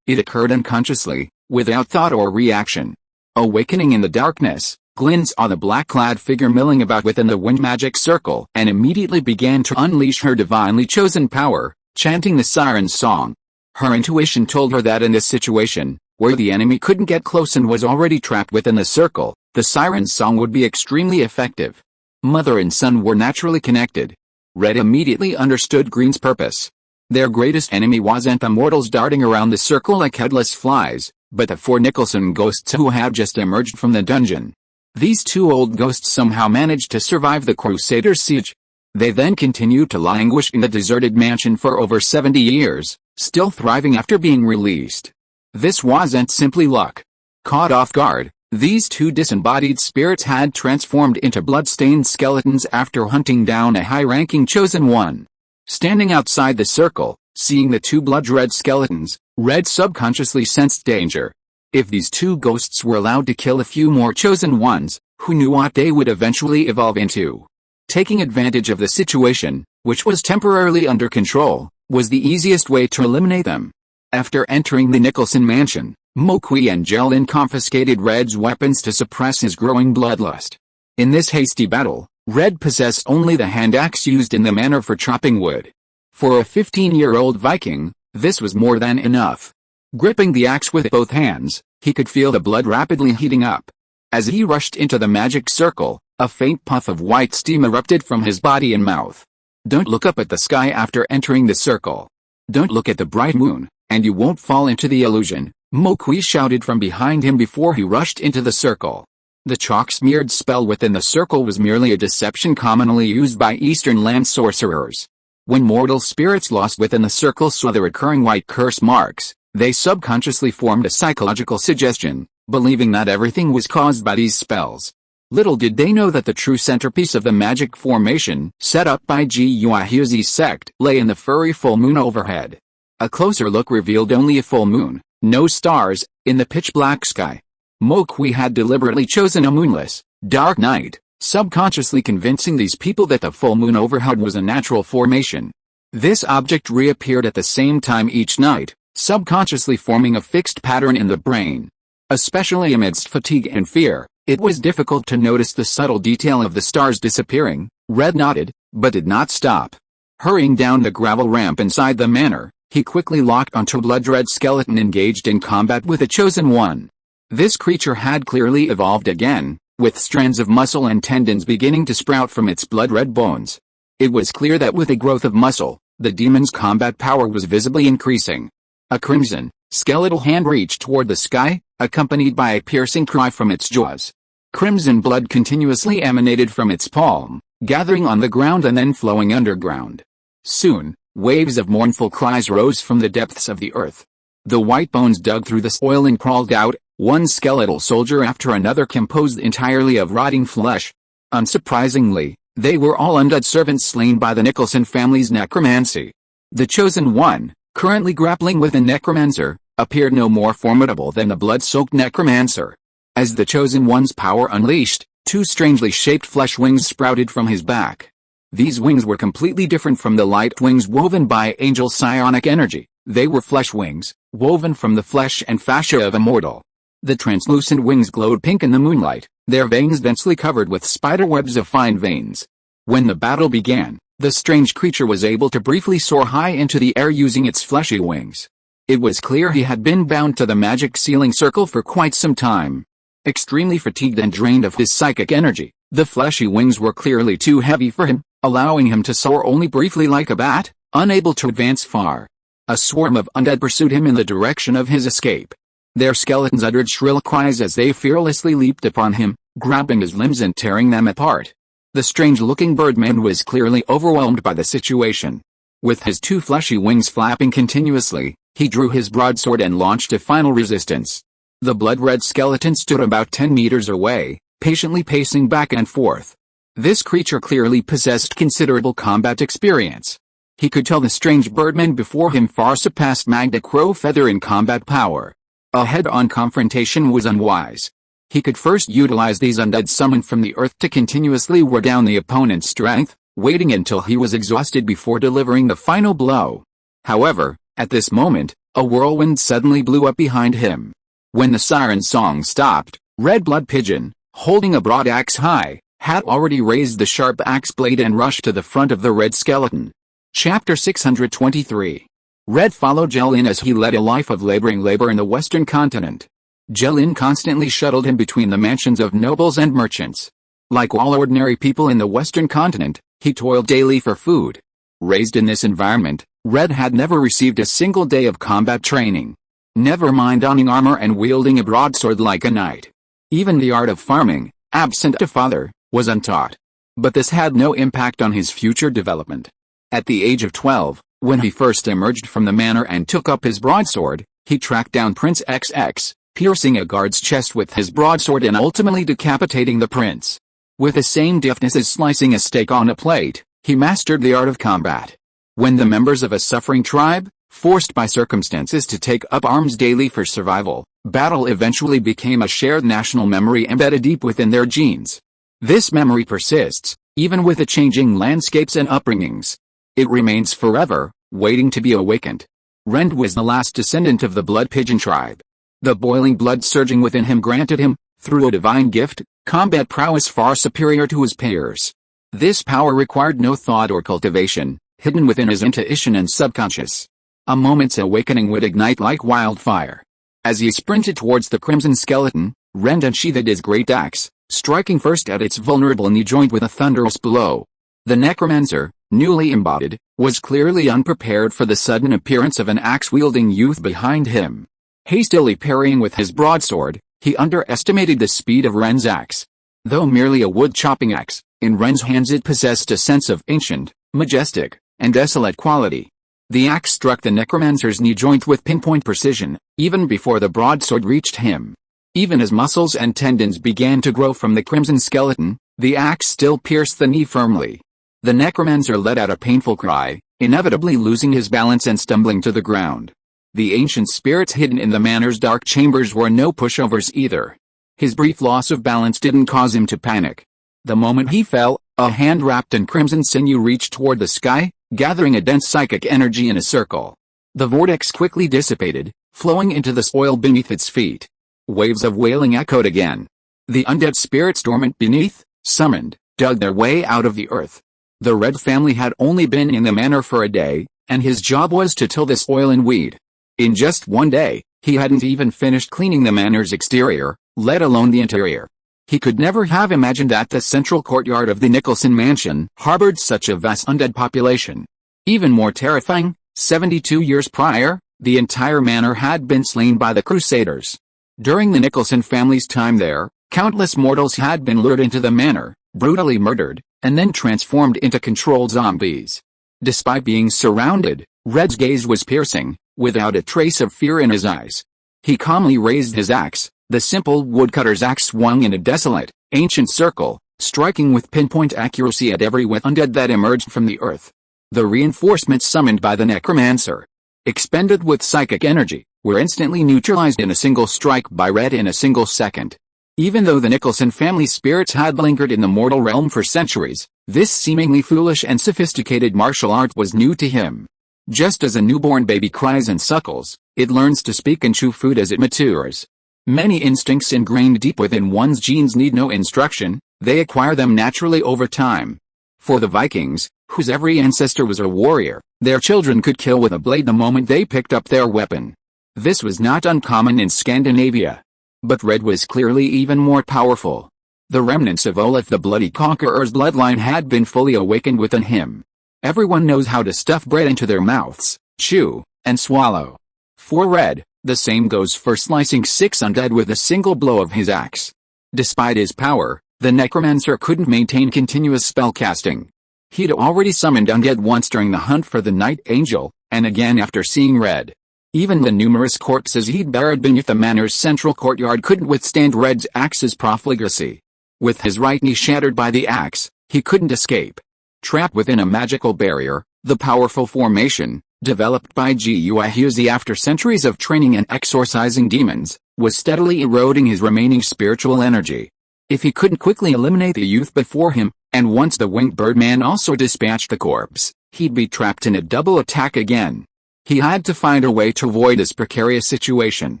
unconsciously, without thought or reaction. Awakening in the darkness, Glyn saw the black-clad figure milling about within the wind magic circle and immediately began to unleash her divinely chosen power, chanting the siren's song. Her intuition told her that in this situation, where the enemy couldn't get close and was already trapped within the circle, the siren's song would be extremely effective. Mother and son were naturally connected. Red immediately understood Green's purpose. Their greatest enemy wasn't the mortals darting around the circle like headless flies, but the 4 Nicholson ghosts who had just emerged from the dungeon. These 2 old ghosts somehow managed to survive the Crusaders' siege. They then continued to languish in the deserted mansion for over 70 years, still thriving after being released. This wasn't simply luck. Caught off guard, these 2 disembodied spirits had transformed into blood-stained skeletons after hunting down a high-ranking chosen one. Standing outside the circle, seeing the 2 blood-red skeletons, Red subconsciously sensed danger. If these 2 ghosts were allowed to kill a few more chosen ones, who knew what they would eventually evolve into? Taking advantage of the situation, which was temporarily under control, was the easiest way to eliminate them. After entering the Nicholson mansion, Moqui and Jelin confiscated Red's weapons to suppress his growing bloodlust. In this hasty battle, Red possessed only the hand axe used in the manner for chopping wood. For a 15-year-old Viking, this was more than enough. Gripping the axe with both hands, he could feel the blood rapidly heating up. As he rushed into the magic circle, a faint puff of white steam erupted from his body and mouth. Don't look up at the sky after entering the circle. Don't look at the bright moon, and you won't fall into the illusion, Moqui shouted from behind him before he rushed into the circle. The chalk-smeared spell within the circle was merely a deception commonly used by Eastern land sorcerers. When mortal spirits lost within the circle saw the recurring white curse marks, they subconsciously formed a psychological suggestion, believing that everything was caused by these spells. Little did they know that the true centerpiece of the magic formation, set up by Guihuzi's sect, lay in the furry full moon overhead. A closer look revealed only a full moon, no stars, in the pitch-black sky. Moqui had deliberately chosen a moonless, dark night, subconsciously convincing these people that the full moon overhead was a natural formation. This object reappeared at the same time each night, subconsciously forming a fixed pattern in the brain. Especially amidst fatigue and fear, it was difficult to notice the subtle detail of the stars disappearing. Red nodded, but did not stop. Hurrying down the gravel ramp inside the manor, he quickly locked onto a blood-red skeleton engaged in combat with a chosen one. This creature had clearly evolved again, with strands of muscle and tendons beginning to sprout from its blood-red bones. It was clear that with the growth of muscle, the demon's combat power was visibly increasing. A crimson, skeletal hand reached toward the sky, accompanied by a piercing cry from its jaws. Crimson blood continuously emanated from its palm, gathering on the ground and then flowing underground. Soon, waves of mournful cries rose from the depths of the earth. The white bones dug through the soil and crawled out, one skeletal soldier after another composed entirely of rotting flesh. Unsurprisingly, they were all undead servants slain by the Nicholson family's necromancy. The chosen one, currently grappling with a necromancer, appeared no more formidable than the blood-soaked necromancer. As the chosen one's power unleashed, 2 strangely shaped flesh wings sprouted from his back. These wings were completely different from the light wings woven by angel psionic energy. They were flesh wings, woven from the flesh and fascia of a mortal. The translucent wings glowed pink in the moonlight, their veins densely covered with spiderwebs of fine veins. When the battle began, the strange creature was able to briefly soar high into the air using its fleshy wings. It was clear he had been bound to the magic sealing circle for quite some time. Extremely fatigued and drained of his psychic energy, the fleshy wings were clearly too heavy for him, allowing him to soar only briefly like a bat, unable to advance far. A swarm of undead pursued him in the direction of his escape. Their skeletons uttered shrill cries as they fearlessly leaped upon him, grabbing his limbs and tearing them apart. The strange-looking birdman was clearly overwhelmed by the situation. With his two fleshy wings flapping continuously, he drew his broadsword and launched a final resistance. The blood-red skeleton stood about 10 meters away, patiently pacing back and forth. This creature clearly possessed considerable combat experience. He could tell the strange birdman before him far surpassed Magda Crowfeather in combat power. A head-on confrontation was unwise. He could first utilize these undead summoned from the earth to continuously wear down the opponent's strength, waiting until he was exhausted before delivering the final blow. However, at this moment, a whirlwind suddenly blew up behind him. When the siren song stopped, Red Blood Pigeon, holding a broad axe high, had already raised the sharp axe blade and rushed to the front of the red skeleton. Chapter 623. Red followed Jelin as he led a life of laboring labor in the western continent. Jelin constantly shuttled him between the mansions of nobles and merchants. Like all ordinary people in the western continent, he toiled daily for food. Raised in this environment, Red had never received a single day of combat training. Never mind donning armor and wielding a broadsword like a knight. Even the art of farming, absent a father, was untaught. But this had no impact on his future development. At the age of 12, when he first emerged from the manor and took up his broadsword, he tracked down Prince XX, piercing a guard's chest with his broadsword and ultimately decapitating the prince. With the same deftness as slicing a steak on a plate, he mastered the art of combat. When the members of a suffering tribe, forced by circumstances to take up arms daily for survival, battle eventually became a shared national memory embedded deep within their genes. This memory persists, even with the changing landscapes and upbringings. It remains forever, waiting to be awakened. Rend was the last descendant of the Blood Pigeon tribe. The boiling blood surging within him granted him, through a divine gift, combat prowess far superior to his peers. This power required no thought or cultivation, hidden within his intuition and subconscious. A moment's awakening would ignite like wildfire. As he sprinted towards the crimson skeleton, Rend unsheathed his great axe, striking first at its vulnerable knee joint with a thunderous blow. The necromancer, newly embodied, was clearly unprepared for the sudden appearance of an axe-wielding youth behind him. Hastily parrying with his broadsword, he underestimated the speed of Ren's axe. Though merely a wood-chopping axe, in Ren's hands it possessed a sense of ancient, majestic, and desolate quality. The axe struck the necromancer's knee joint with pinpoint precision, even before the broadsword reached him. Even as muscles and tendons began to grow from the crimson skeleton, the axe still pierced the knee firmly. The necromancer let out a painful cry, inevitably losing his balance and stumbling to the ground. The ancient spirits hidden in the manor's dark chambers were no pushovers either. His brief loss of balance didn't cause him to panic. The moment he fell, a hand wrapped in crimson sinew reached toward the sky, gathering a dense psychic energy in a circle. The vortex quickly dissipated, flowing into the soil beneath its feet. Waves of wailing echoed again. The undead spirits dormant beneath, summoned, dug their way out of the earth. The Red family had only been in the manor for a day, and his job was to till the soil and weed. In just one day, he hadn't even finished cleaning the manor's exterior, let alone the interior. He could never have imagined that the central courtyard of the Nicholson mansion harbored such a vast undead population. Even more terrifying, 72 years prior, the entire manor had been slain by the Crusaders. During the Nicholson family's time there, countless mortals had been lured into the manor, brutally murdered, and then transformed into controlled zombies. Despite being surrounded, Red's gaze was piercing, without a trace of fear in his eyes. He calmly raised his axe. The simple woodcutter's axe swung in a desolate, ancient circle, striking with pinpoint accuracy at every undead that emerged from the earth. The reinforcements summoned by the necromancer, expended with psychic energy, were instantly neutralized in a single strike by Red in a single second. Even though the Nicholson family spirits had lingered in the mortal realm for centuries, this seemingly foolish and sophisticated martial art was new to him. Just as a newborn baby cries and suckles, it learns to speak and chew food as it matures. Many instincts ingrained deep within one's genes need no instruction, they acquire them naturally over time. For the Vikings, whose every ancestor was a warrior, their children could kill with a blade the moment they picked up their weapon. This was not uncommon in Scandinavia. But Red was clearly even more powerful. The remnants of Olaf the Bloody Conqueror's bloodline had been fully awakened within him. Everyone knows how to stuff bread into their mouths, chew, and swallow. For Red, the same goes for slicing 6 undead with a single blow of his axe. Despite his power, the necromancer couldn't maintain continuous spellcasting. He'd already summoned undead once during the hunt for the Night Angel, and again after seeing Red. Even the numerous corpses he'd buried beneath the manor's central courtyard couldn't withstand Red's axe's profligacy. With his right knee shattered by the axe, he couldn't escape. Trapped within a magical barrier, the powerful formation, developed by Guihuzi after centuries of training and exorcising demons, was steadily eroding his remaining spiritual energy. If he couldn't quickly eliminate the youth before him, and once the winged birdman also dispatched the corpse, he'd be trapped in a double attack again. He had to find a way to avoid this precarious situation.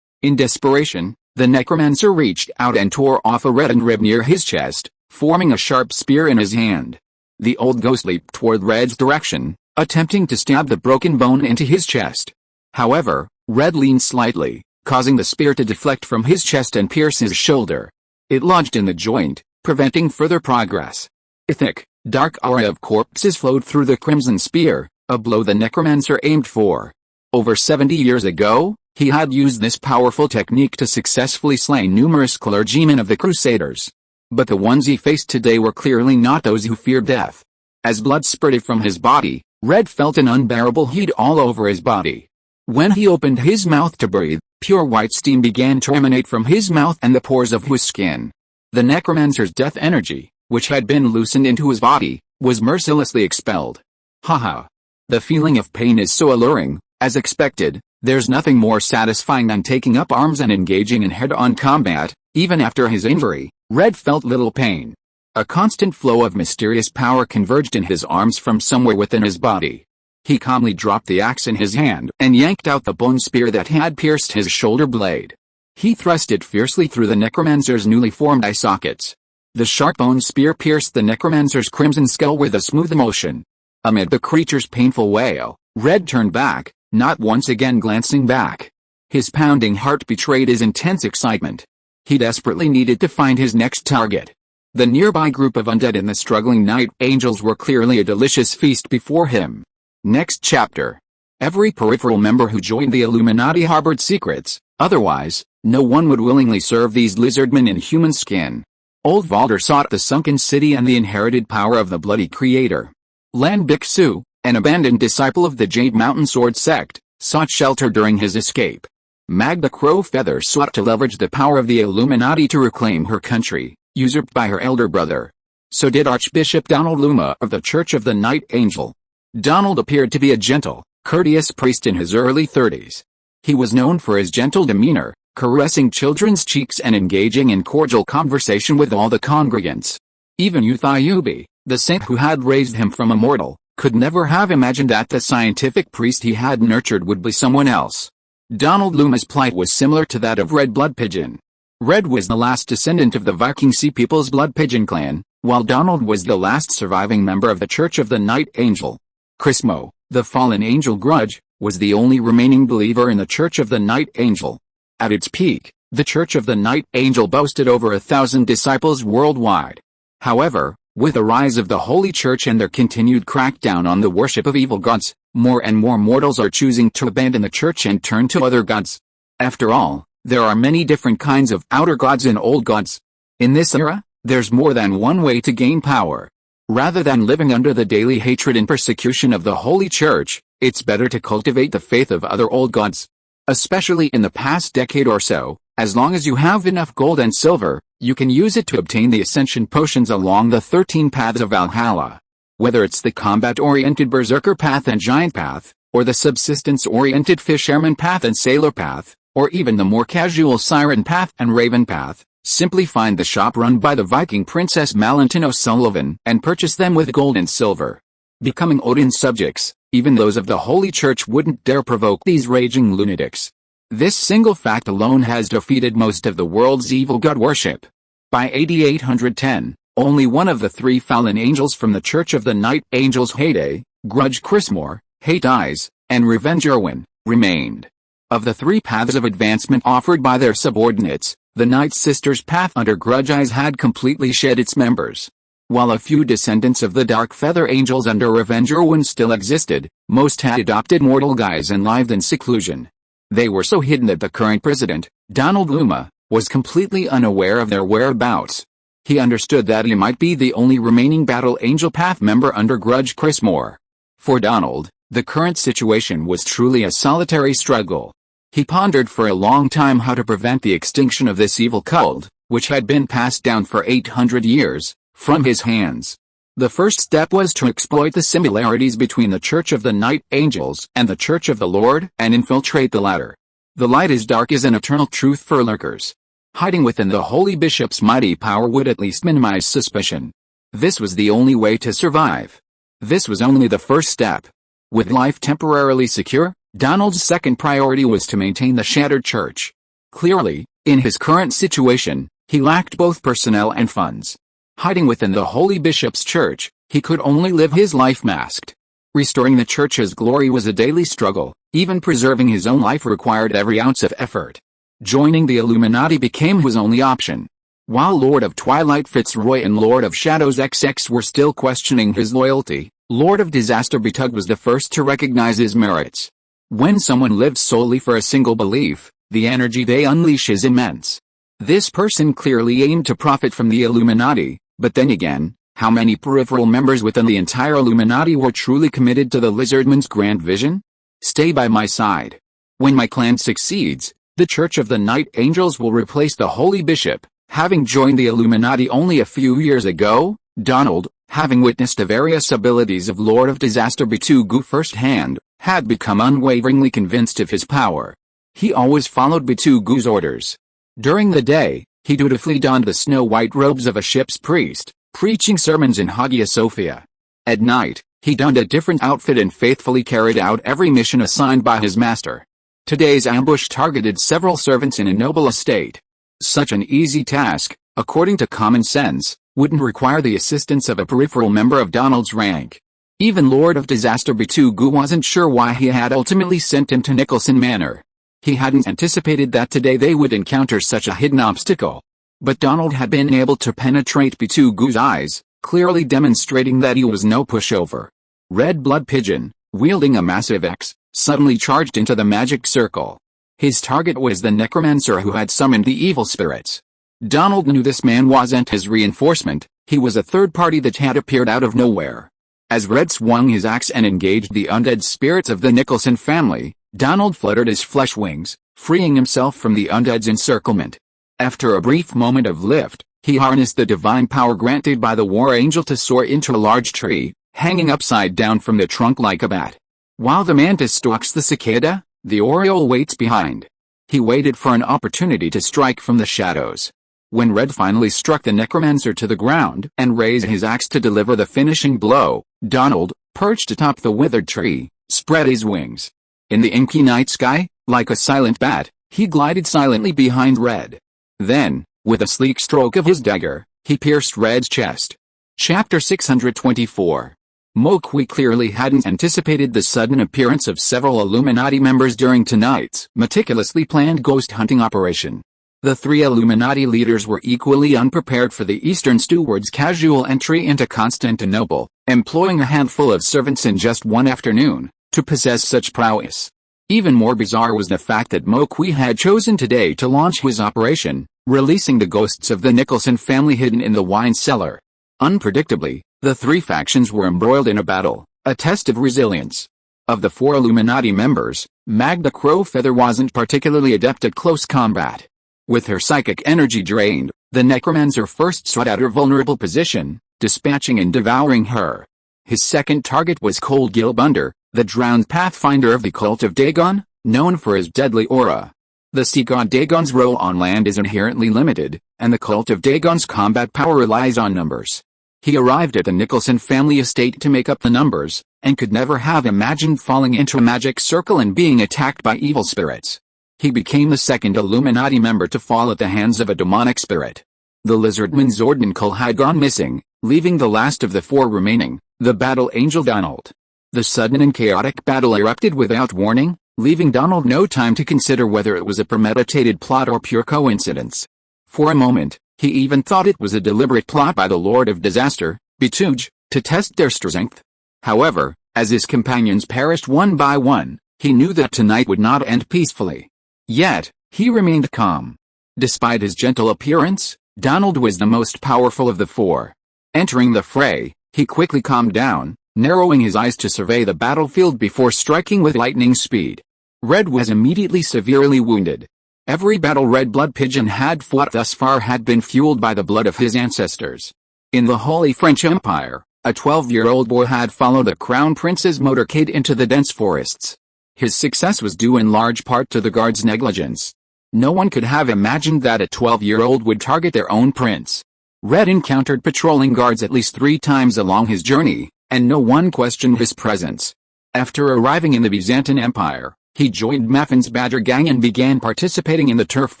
In desperation, the necromancer reached out and tore off a reddened rib near his chest, forming a sharp spear in his hand. The old ghost leaped toward Red's direction, attempting to stab the broken bone into his chest. However, Red leaned slightly, causing the spear to deflect from his chest and pierce his shoulder. It lodged in the joint, preventing further progress. A thick, dark aura of corpses flowed through the crimson spear, a blow the necromancer aimed for. Over 70 years ago, he had used this powerful technique to successfully slay numerous clergymen of the Crusaders. But the ones he faced today were clearly not those who feared death. As blood spurted from his body, Red felt an unbearable heat all over his body. When he opened his mouth to breathe, pure white steam began to emanate from his mouth and the pores of his skin. The necromancer's death energy, which had been loosened into his body, was mercilessly expelled. Haha. The feeling of pain is so alluring. As expected, there's nothing more satisfying than taking up arms and engaging in head-on combat. Even after his injury, Red felt little pain. A constant flow of mysterious power converged in his arms from somewhere within his body. He calmly dropped the axe in his hand and yanked out the bone spear that had pierced his shoulder blade. He thrust it fiercely through the necromancer's newly formed eye sockets. The sharp bone spear pierced the necromancer's crimson skull with a smooth motion. Amid the creature's painful wail, Red turned back, not once again glancing back. His pounding heart betrayed his intense excitement. He desperately needed to find his next target. The nearby group of undead and the struggling night angels were clearly a delicious feast before him. Next chapter. Every peripheral member who joined the Illuminati harbored secrets, otherwise, no one would willingly serve these lizardmen in human skin. Old Valder sought the sunken city and the inherited power of the bloody creator. Lan Bixu, an abandoned disciple of the Jade Mountain Sword sect, sought shelter during his escape. Magda Crowfeather sought to leverage the power of the Illuminati to reclaim her country, usurped by her elder brother. So did Archbishop Donald Luma of the Church of the Night Angel. Donald appeared to be a gentle, courteous priest in his early 30s. He was known for his gentle demeanor, caressing children's cheeks and engaging in cordial conversation with all the congregants. Even Uthayubi, the saint who had raised him from a mortal, could never have imagined that the scientific priest he had nurtured would be someone else. Donald Luma's plight was similar to that of Red Blood Pigeon. Red was the last descendant of the Viking Sea People's Blood Pigeon clan, while Donald was the last surviving member of the Church of the Night Angel. Chrismo, the fallen angel Grudge, was the only remaining believer in the Church of the Night Angel. At its peak, the Church of the Night Angel boasted over 1,000 disciples worldwide. However, with the rise of the Holy Church and their continued crackdown on the worship of evil gods, more and more mortals are choosing to abandon the Church and turn to other gods. After all, there are many different kinds of outer gods and old gods. In this era, there's more than one way to gain power. Rather than living under the daily hatred and persecution of the Holy Church, it's better to cultivate the faith of other old gods. Especially in the past decade or so, as long as you have enough gold and silver, you can use it to obtain the ascension potions along the 13 paths of Valhalla. Whether it's the combat-oriented berserker path and giant path, or the subsistence-oriented fisherman path and sailor path, or even the more casual siren path and raven path, simply find the shop run by the Viking princess Malentin O'Sullivan and purchase them with gold and silver. Becoming Odin's subjects, even those of the Holy Church wouldn't dare provoke these raging lunatics. This single fact alone has defeated most of the world's evil god worship. By AD 810, only one of the 3 fallen angels from the Church of the Night Angels, Heyday, Grudge Chrismore, Hate Eyes, and Revenge Irwin, remained. Of the three paths of advancement offered by their subordinates, the Night Sisters' path under Grudge Eyes had completely shed its members. While a few descendants of the Dark Feather Angels under Revenger One still existed, most had adopted mortal guise and lived in seclusion. They were so hidden that the current president, Donald Luma, was completely unaware of their whereabouts. He understood that he might be the only remaining Battle Angel Path member under Grudge Chris Moore. For Donald, the current situation was truly a solitary struggle. He pondered for a long time how to prevent the extinction of this evil cult, which had been passed down for 800 years, from his hands. The first step was to exploit the similarities between the Church of the Night Angels and the Church of the Lord and infiltrate the latter. The light is dark is an eternal truth for lurkers. Hiding within the Holy Bishop's mighty power would at least minimize suspicion. This was the only way to survive. This was only the first step. With life temporarily secure, Donald's second priority was to maintain the shattered church. Clearly, in his current situation, he lacked both personnel and funds. Hiding within the Holy Bishop's church, he could only live his life masked. Restoring the church's glory was a daily struggle, even preserving his own life required every ounce of effort. Joining the Illuminati became his only option. While Lord of Twilight Fitzroy and Lord of Shadows XX were still questioning his loyalty, Lord of Disaster Betug was the first to recognize his merits. When someone lives solely for a single belief, the energy they unleash is immense. This person clearly aimed to profit from the Illuminati, but then again, how many peripheral members within the entire Illuminati were truly committed to the Lizardman's grand vision? Stay by my side. When my clan succeeds, the Church of the Night Angels will replace the Holy Bishop. Having joined the Illuminati only a few years ago, Donald, having witnessed the various abilities of Lord of Disaster Bitugu firsthand, had become unwaveringly convinced of his power. He always followed Bitugu's orders. During the day, he dutifully donned the snow-white robes of a ship's priest, preaching sermons in Hagia Sophia. At night, he donned a different outfit and faithfully carried out every mission assigned by his master. Today's ambush targeted several servants in a noble estate. Such an easy task, according to common sense, wouldn't require the assistance of a peripheral member of Donald's rank. Even Lord of Disaster Bitugu wasn't sure why he had ultimately sent him to Nicholson Manor. He hadn't anticipated that today they would encounter such a hidden obstacle. But Donald had been able to penetrate Bitugu's eyes, clearly demonstrating that he was no pushover. Red Blood Pigeon, wielding a massive axe, suddenly charged into the magic circle. His target was the necromancer who had summoned the evil spirits. Donald knew this man wasn't his reinforcement, he was a third party that had appeared out of nowhere. As Red swung his axe and engaged the undead spirits of the Nicholson family, Donald fluttered his flesh wings, freeing himself from the undead's encirclement. After a brief moment of lift, he harnessed the divine power granted by the War Angel to soar into a large tree, hanging upside down from the trunk like a bat. While the mantis stalks the cicada, the oriole waits behind. He waited for an opportunity to strike from the shadows. When Red finally struck the necromancer to the ground and raised his axe to deliver the finishing blow, Donald, perched atop the withered tree, spread his wings. In the inky night sky, like a silent bat, he glided silently behind Red. Then, with a sleek stroke of his dagger, he pierced Red's chest. Chapter 624. Mokwi clearly hadn't anticipated the sudden appearance of several Illuminati members during tonight's meticulously planned ghost hunting operation. The three Illuminati leaders were equally unprepared for the Eastern Steward's casual entry into Constantinople, employing a handful of servants in just one afternoon, to possess such prowess. Even more bizarre was the fact that Mokwi had chosen today to launch his operation, releasing the ghosts of the Nicholson family hidden in the wine cellar. Unpredictably, the three factions were embroiled in a battle, a test of resilience. Of the four Illuminati members, Magda Crowfeather wasn't particularly adept at close combat. With her psychic energy drained, the necromancer first sought out her vulnerable position, dispatching and devouring her. His second target was Cold Gilbunder, the drowned pathfinder of the cult of Dagon, known for his deadly aura. The sea god Dagon's role on land is inherently limited, and the cult of Dagon's combat power relies on numbers. He arrived at the Nicholson family estate to make up the numbers, and could never have imagined falling into a magic circle and being attacked by evil spirits. He became the second Illuminati member to fall at the hands of a demonic spirit. The lizardman Zordankul had gone missing, leaving the last of the four remaining, the battle angel Donald. The sudden and chaotic battle erupted without warning, leaving Donald no time to consider whether it was a premeditated plot or pure coincidence. For a moment, he even thought it was a deliberate plot by the Lord of Disaster, Betuge, to test their strength. However, as his companions perished one by one, he knew that tonight would not end peacefully. Yet, he remained calm. Despite his gentle appearance, Donald was the most powerful of the four. Entering the fray, he quickly calmed down, narrowing his eyes to survey the battlefield before striking with lightning speed. Red was immediately severely wounded. Every battle Red Blood Pigeon had fought thus far had been fueled by the blood of his ancestors. In the Holy French Empire, a 12-year-old boy had followed the Crown Prince's motorcade into the dense forests. His success was due in large part to the guards' negligence. No one could have imagined that a 12-year-old would target their own prince. Red encountered patrolling guards at least 3 times along his journey, and no one questioned his presence. After arriving in the Byzantine Empire, he joined Maffin's Badger gang and began participating in the turf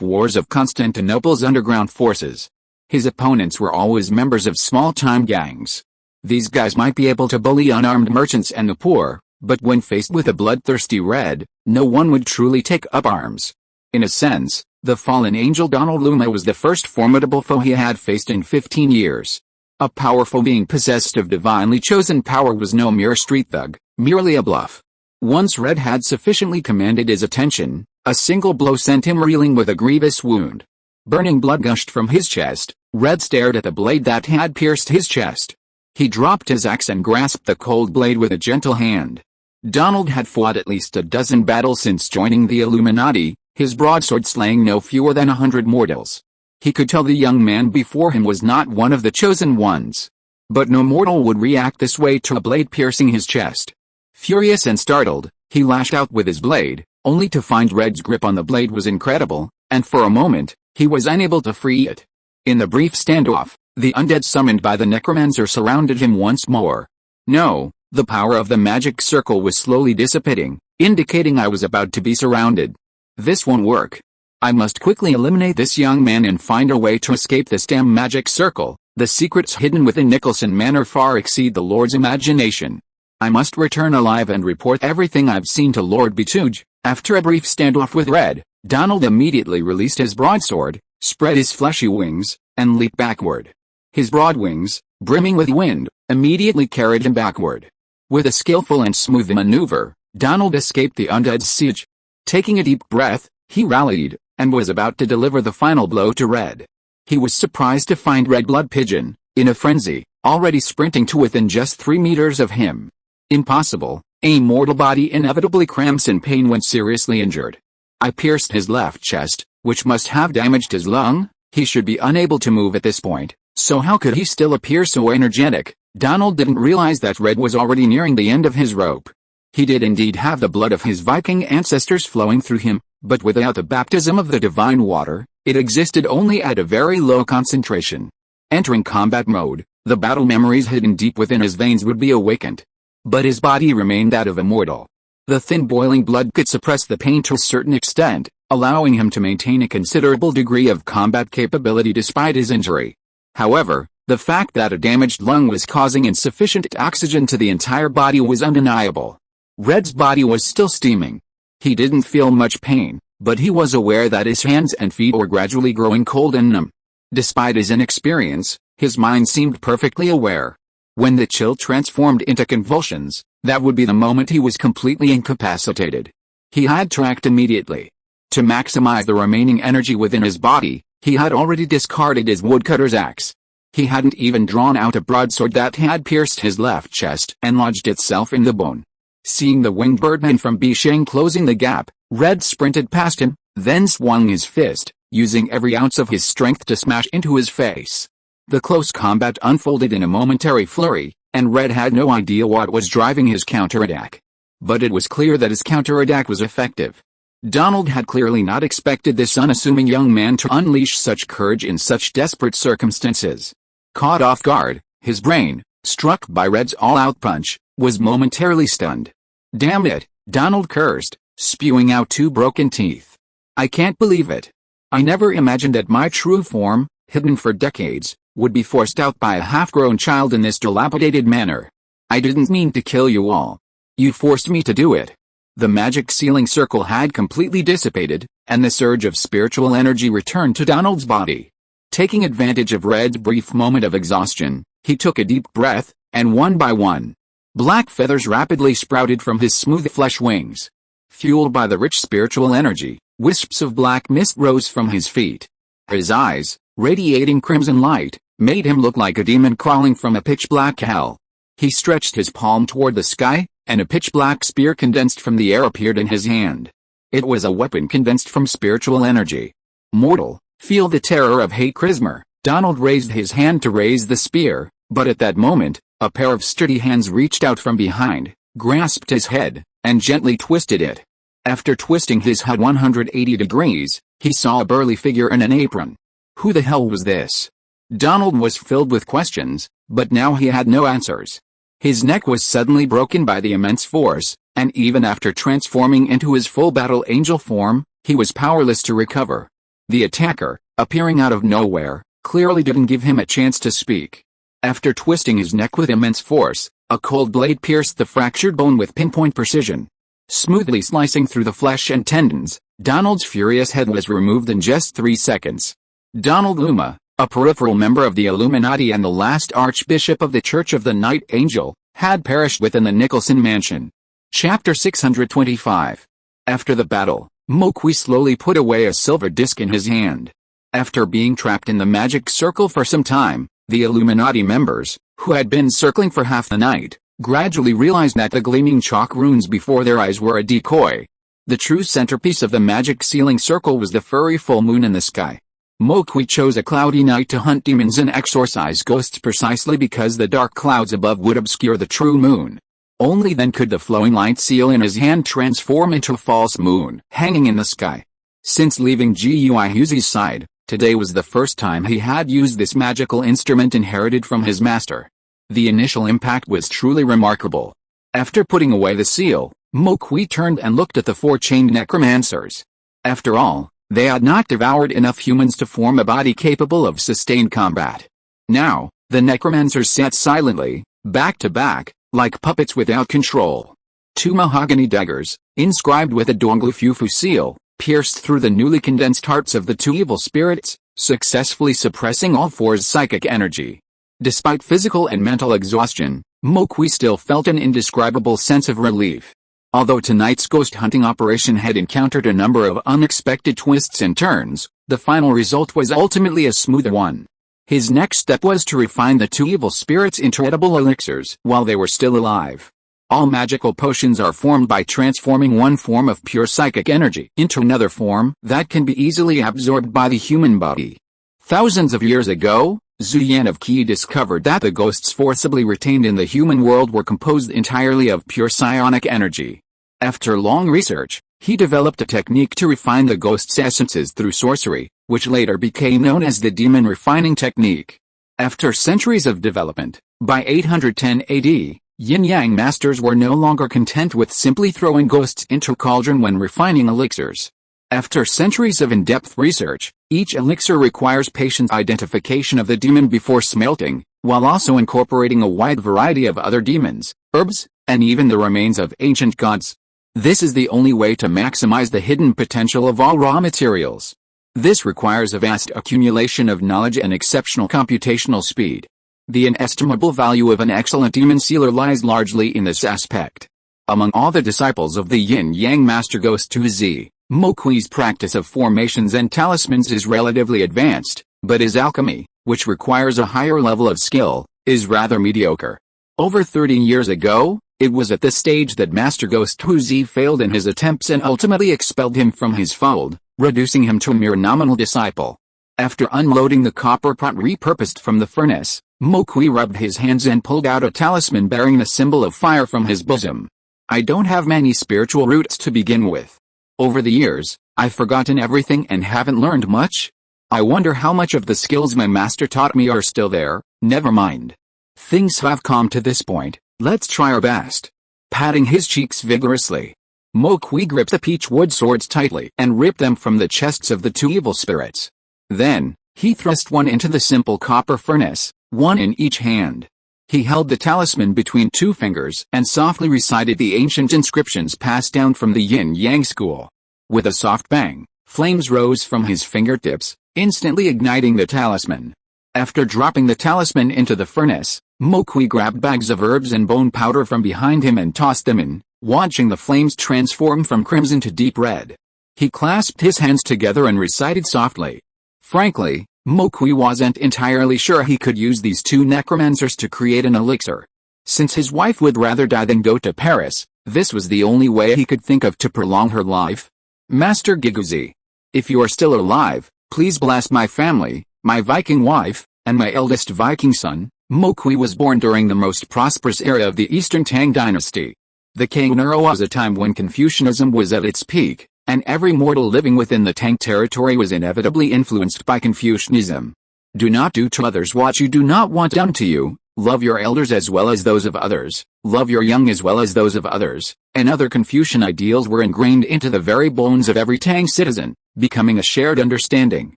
wars of Constantinople's underground forces. His opponents were always members of small-time gangs. These guys might be able to bully unarmed merchants and the poor, but when faced with a bloodthirsty Red, no one would truly take up arms. In a sense, the fallen angel Donald Luma was the first formidable foe he had faced in 15 years. A powerful being possessed of divinely chosen power was no mere street thug, merely a bluff. Once Red had sufficiently commanded his attention, a single blow sent him reeling with a grievous wound. Burning blood gushed from his chest. Red stared at the blade that had pierced his chest. He dropped his axe and grasped the cold blade with a gentle hand. Donald had fought at least a dozen battles since joining the Illuminati, his broadsword slaying no fewer than 100 mortals. He could tell the young man before him was not one of the chosen ones. But no mortal would react this way to a blade piercing his chest. Furious and startled, he lashed out with his blade, only to find Red's grip on the blade was incredible, and for a moment, he was unable to free it. In the brief standoff, the undead summoned by the necromancer surrounded him once more. No, the power of the magic circle was slowly dissipating, indicating I was about to be surrounded. This won't work. I must quickly eliminate this young man and find a way to escape this damn magic circle. The secrets hidden within Nicholson Manor far exceed the Lord's imagination. I must return alive and report everything I've seen to Lord Betuge. After a brief standoff with Red, Donald immediately released his broadsword, spread his fleshy wings, and leaped backward. His broad wings, brimming with wind, immediately carried him backward. With a skillful and smooth maneuver, Donald escaped the undead's siege. Taking a deep breath, he rallied, and was about to deliver the final blow to Red. He was surprised to find Red Blood Pigeon, in a frenzy, already sprinting to within just 3 meters of him. Impossible, a mortal body inevitably cramps in pain when seriously injured. I pierced his left chest, which must have damaged his lung. He should be unable to move at this point, so how could he still appear so energetic? Donald didn't realize that Red was already nearing the end of his rope. He did indeed have the blood of his Viking ancestors flowing through him, but without the baptism of the divine water, it existed only at a very low concentration. Entering combat mode, the battle memories hidden deep within his veins would be awakened. But his body remained that of a mortal. The thin boiling blood could suppress the pain to a certain extent, allowing him to maintain a considerable degree of combat capability despite his injury. However, the fact that a damaged lung was causing insufficient oxygen to the entire body was undeniable. Red's body was still steaming. He didn't feel much pain, but he was aware that his hands and feet were gradually growing cold and numb. Despite his inexperience, his mind seemed perfectly aware. When the chill transformed into convulsions, that would be the moment he was completely incapacitated. He had to act immediately. To maximize the remaining energy within his body, he had already discarded his woodcutter's axe. He hadn't even drawn out a broadsword that had pierced his left chest and lodged itself in the bone. Seeing the winged birdman from Bisheng closing the gap, Red sprinted past him, then swung his fist, using every ounce of his strength to smash into his face. The close combat unfolded in a momentary flurry, and Red had no idea what was driving his counterattack. But it was clear that his counterattack was effective. Donald had clearly not expected this unassuming young man to unleash such courage in such desperate circumstances. Caught off guard, his brain, struck by Red's all-out punch, was momentarily stunned. "Damn it," Donald cursed, spewing out 2 broken teeth. "I can't believe it. I never imagined that my true form, hidden for decades, would be forced out by a half-grown child in this dilapidated manner. I didn't mean to kill you all. You forced me to do it. The magic sealing circle had completely dissipated, and the surge of spiritual energy returned to Donald's body. Taking advantage of Red's brief moment of exhaustion, he took a deep breath, and one by one, black feathers rapidly sprouted from his smooth flesh wings. Fueled by the rich spiritual energy, wisps of black mist rose from his feet. His eyes, radiating crimson light, made him look like a demon crawling from a pitch-black hell. He stretched his palm toward the sky, and a pitch-black spear condensed from the air appeared in his hand. It was a weapon condensed from spiritual energy. Mortal, feel the terror of hate charisma. Donald raised his hand to raise the spear, but at that moment, a pair of sturdy hands reached out from behind, grasped his head, and gently twisted it. After twisting his head 180 degrees, he saw a burly figure in an apron. Who the hell was this? Donald was filled with questions, but now he had no answers. His neck was suddenly broken by the immense force, and even after transforming into his full battle angel form, he was powerless to recover. The attacker, appearing out of nowhere, clearly didn't give him a chance to speak. After twisting his neck with immense force, a cold blade pierced the fractured bone with pinpoint precision. Smoothly slicing through the flesh and tendons, Donald's furious head was removed in just 3 seconds. Donald Luma, a peripheral member of the Illuminati and the last Archbishop of the Church of the Night Angel, had perished within the Nicholson Mansion. Chapter 625. After the battle, Mokwi slowly put away a silver disc in his hand. After being trapped in the magic circle for some time, the Illuminati members, who had been circling for half the night, gradually realized that the gleaming chalk runes before their eyes were a decoy. The true centerpiece of the magic sealing circle was the furry full moon in the sky. Mokwi chose a cloudy night to hunt demons and exorcise ghosts precisely because the dark clouds above would obscure the true moon. Only then could the flowing light seal in his hand transform into a false moon hanging in the sky. Since leaving Guihuzi's side, today was the first time he had used this magical instrument inherited from his master. The initial impact was truly remarkable. After putting away the seal, Mokwi turned and looked at the 4 chained necromancers. After all, they had not devoured enough humans to form a body capable of sustained combat. Now, the necromancers sat silently, back to back, like puppets without control. 2 mahogany daggers, inscribed with a Donglufufu seal, pierced through the newly condensed hearts of the 2 evil spirits, successfully suppressing all 4's psychic energy. Despite physical and mental exhaustion, Mokwi still felt an indescribable sense of relief. Although tonight's ghost hunting operation had encountered a number of unexpected twists and turns, the final result was ultimately a smooth one. His next step was to refine the 2 evil spirits into edible elixirs while they were still alive. All magical potions are formed by transforming one form of pure psychic energy into another form that can be easily absorbed by the human body. Thousands of years ago, Zuyan of Qi discovered that the ghosts forcibly retained in the human world were composed entirely of pure psionic energy. After long research, he developed a technique to refine the ghosts' essences through sorcery, which later became known as the demon refining technique. After centuries of development, by 810 AD, yin-yang masters were no longer content with simply throwing ghosts into a cauldron when refining elixirs. After centuries of in-depth research, each elixir requires patient identification of the demon before smelting, while also incorporating a wide variety of other demons, herbs, and even the remains of ancient gods. This is the only way to maximize the hidden potential of all raw materials. This requires a vast accumulation of knowledge and exceptional computational speed. The inestimable value of an excellent demon sealer lies largely in this aspect. Among all the disciples of the yin-yang master Ghost 2Z, Mokwi's practice of formations and talismans is relatively advanced, but his alchemy, which requires a higher level of skill, is rather mediocre. Over 30 years ago, it was at this stage that Master Ghost 2Z failed in his attempts and ultimately expelled him from his fold, reducing him to a mere nominal disciple. After unloading the copper pot repurposed from the furnace, Mokwi rubbed his hands and pulled out a talisman bearing the symbol of fire from his bosom. I don't have many spiritual roots to begin with. Over the years, I've forgotten everything and haven't learned much. I wonder how much of the skills my master taught me are still there. Never mind. Things have come to this point, let's try our best. Patting his cheeks vigorously, Mokwi gripped the peach wood swords tightly and ripped them from the chests of the 2 evil spirits. Then, he thrust one into the simple copper furnace, one in each hand. He held the talisman between two fingers and softly recited the ancient inscriptions passed down from the yin-yang school. With a soft bang, flames rose from his fingertips, instantly igniting the talisman. After dropping the talisman into the furnace, Mokui grabbed bags of herbs and bone powder from behind him and tossed them in, watching the flames transform from crimson to deep red. He clasped his hands together and recited softly. Frankly, Mokui wasn't entirely sure he could use these two necromancers to create an elixir. Since his wife would rather die than go to Paris, this was the only way he could think of to prolong her life. Master Giguzi, if you are still alive, please bless my family, my Viking wife, and my eldest Viking son. Mokui was born during the most prosperous era of the Eastern Tang dynasty. The Kang era was a time when Confucianism was at its peak, and every mortal living within the Tang territory was inevitably influenced by Confucianism. Do not do to others what you do not want done to you, love your elders as well as those of others, love your young as well as those of others, and other Confucian ideals were ingrained into the very bones of every Tang citizen, becoming a shared understanding.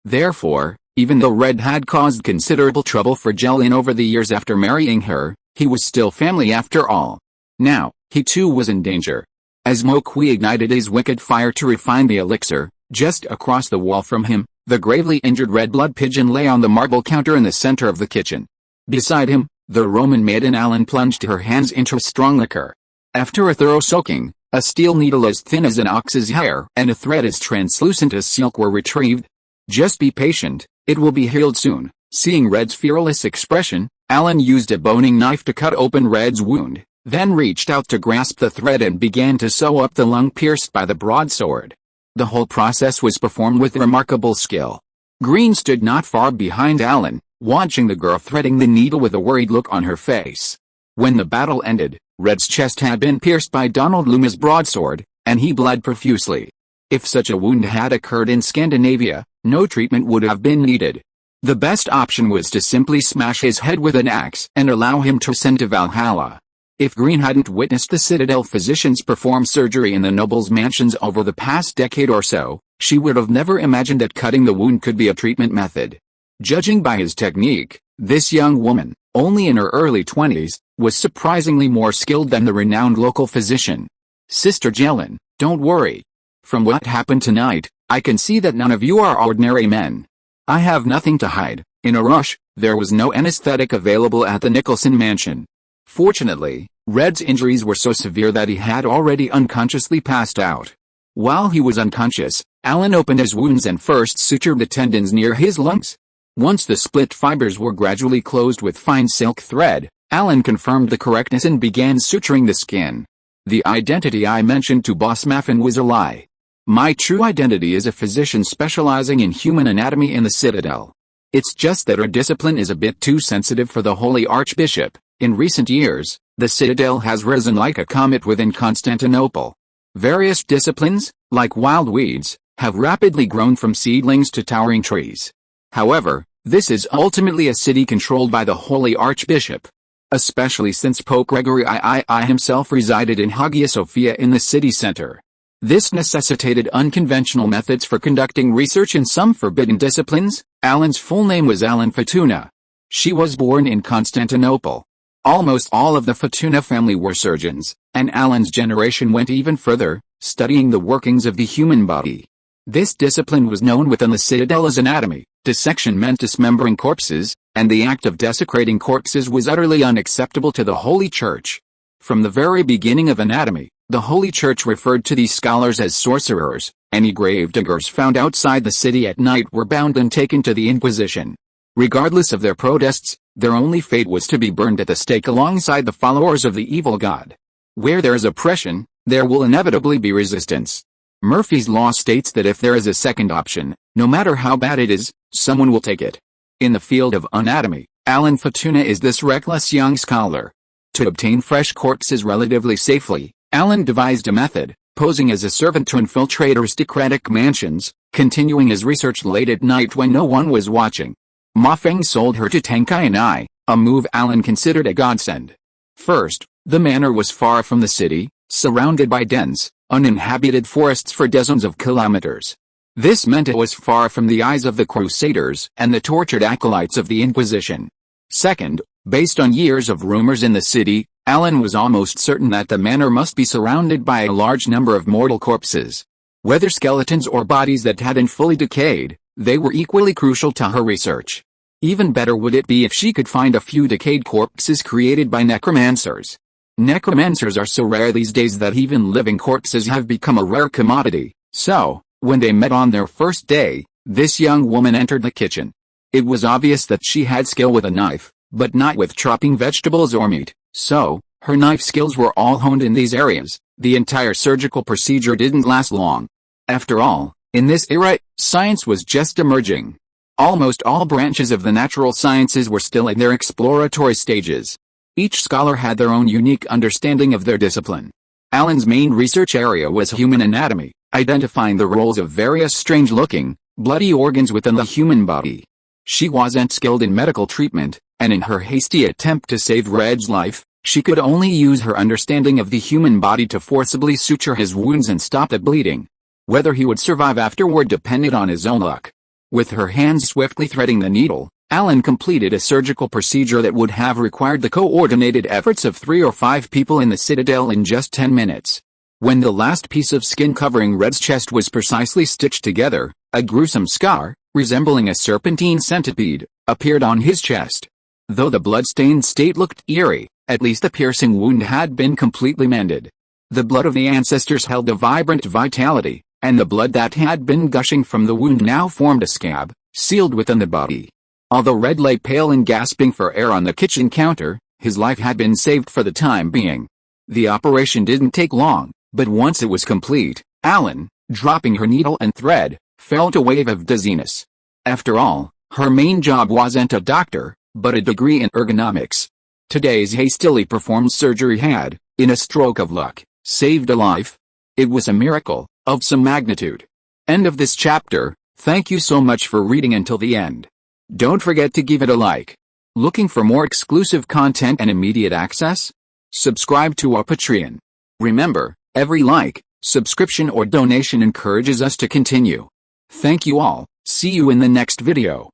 Therefore, even though Red had caused considerable trouble for Jelin over the years after marrying her, he was still family after all. Now, he too was in danger. As Mokui ignited his wicked fire to refine the elixir, just across the wall from him, the gravely injured red blood pigeon lay on the marble counter in the center of the kitchen. Beside him, the Roman maiden Alan plunged her hands into a strong liquor. After a thorough soaking, a steel needle as thin as an ox's hair and a thread as translucent as silk were retrieved. Just be patient, it will be healed soon. Seeing Red's fearless expression, Alan used a boning knife to cut open Red's wound, then reached out to grasp the thread and began to sew up the lung pierced by the broadsword. The whole process was performed with remarkable skill. Green stood not far behind Alan, watching the girl threading the needle with a worried look on her face. When the battle ended, Red's chest had been pierced by Donald Luma's broadsword, and he bled profusely. If such a wound had occurred in Scandinavia, no treatment would have been needed. The best option was to simply smash his head with an axe and allow him to ascend to Valhalla. If Green hadn't witnessed the Citadel physicians perform surgery in the nobles' mansions over the past decade or so, she would have never imagined that cutting the wound could be a treatment method. Judging by his technique, this young woman, only in her early 20s, was surprisingly more skilled than the renowned local physician. Sister Jelin, don't worry. From what happened tonight, I can see that none of you are ordinary men. I have nothing to hide. In a rush, there was no anesthetic available at the Nicholson mansion. Fortunately, Red's injuries were so severe that he had already unconsciously passed out. While he was unconscious, Alan opened his wounds and first sutured the tendons near his lungs. Once the split fibers were gradually closed with fine silk thread, Alan confirmed the correctness and began suturing the skin. The identity I mentioned to Boss Maffin was a lie. My true identity is a physician specializing in human anatomy in the Citadel. It's just that our discipline is a bit too sensitive for the Holy Archbishop. In recent years, the Citadel has risen like a comet within Constantinople. Various disciplines, like wild weeds, have rapidly grown from seedlings to towering trees. However, this is ultimately a city controlled by the Holy Archbishop. Especially since Pope Gregory II himself resided in Hagia Sophia in the city center. This necessitated unconventional methods for conducting research in some forbidden disciplines. Alan's full name was Alan Fatuna. She was born in Constantinople. Almost all of the Fatuna family were surgeons, and Alan's generation went even further, studying the workings of the human body. This discipline was known within the Citadel as anatomy. Dissection meant dismembering corpses, and the act of desecrating corpses was utterly unacceptable to the Holy Church. From the very beginning of anatomy, the Holy Church referred to these scholars as sorcerers. Any grave diggers found outside the city at night were bound and taken to the Inquisition. Regardless of their protests, their only fate was to be burned at the stake alongside the followers of the evil god. Where there is oppression, there will inevitably be resistance. Murphy's Law states that if there is a second option, no matter how bad it is, someone will take it. In the field of anatomy, Alan Fatuna is this reckless young scholar. To obtain fresh corpses relatively safely, Alan devised a method, posing as a servant to infiltrate aristocratic mansions, continuing his research late at night when no one was watching. Ma Feng sold her to Tang Kai and I, a move Alan considered a godsend. First, the manor was far from the city, surrounded by dense, uninhabited forests for dozens of kilometers. This meant it was far from the eyes of the Crusaders and the tortured acolytes of the Inquisition. Second, Based on years of rumors in the city, Alan was almost certain that the manor must be surrounded by a large number of mortal corpses. Whether skeletons or bodies that hadn't fully decayed, they were equally crucial to her research. Even better would it be if she could find a few decayed corpses created by necromancers. Necromancers are so rare these days that even living corpses have become a rare commodity. So, when they met on their first day, this young woman entered the kitchen. It was obvious that she had skill with a knife, but not with chopping vegetables or meat, so, her knife skills were all honed in these areas. The entire surgical procedure didn't last long. After all, in this era, science was just emerging. Almost all branches of the natural sciences were still in their exploratory stages. Each scholar had their own unique understanding of their discipline. Alan's main research area was human anatomy, identifying the roles of various strange-looking, bloody organs within the human body. She wasn't skilled in medical treatment, and in her hasty attempt to save Red's life, she could only use her understanding of the human body to forcibly suture his wounds and stop the bleeding. Whether he would survive afterward depended on his own luck. With her hands swiftly threading the needle, Alan completed a surgical procedure that would have required the coordinated efforts of 3 or 5 people in the citadel in just 10 minutes. When the last piece of skin covering Red's chest was precisely stitched together, a gruesome scar, resembling a serpentine centipede, appeared on his chest. Though the blood-stained state looked eerie, at least the piercing wound had been completely mended. The blood of the ancestors held a vibrant vitality, and the blood that had been gushing from the wound now formed a scab, sealed within the body. Although Red lay pale and gasping for air on the kitchen counter, his life had been saved for the time being. The operation didn't take long, but once it was complete, Alan, dropping her needle and thread, felt a wave of dizziness. After all, her main job wasn't a doctor, but a degree in ergonomics. Today's hastily performed surgery had, in a stroke of luck, saved a life. It was a miracle, of some magnitude. End of this chapter. Thank you so much for reading until the end. Don't forget to give it a like. Looking for more exclusive content and immediate access? Subscribe to our Patreon. Remember, every like, subscription or donation encourages us to continue. Thank you all. See you in the next video.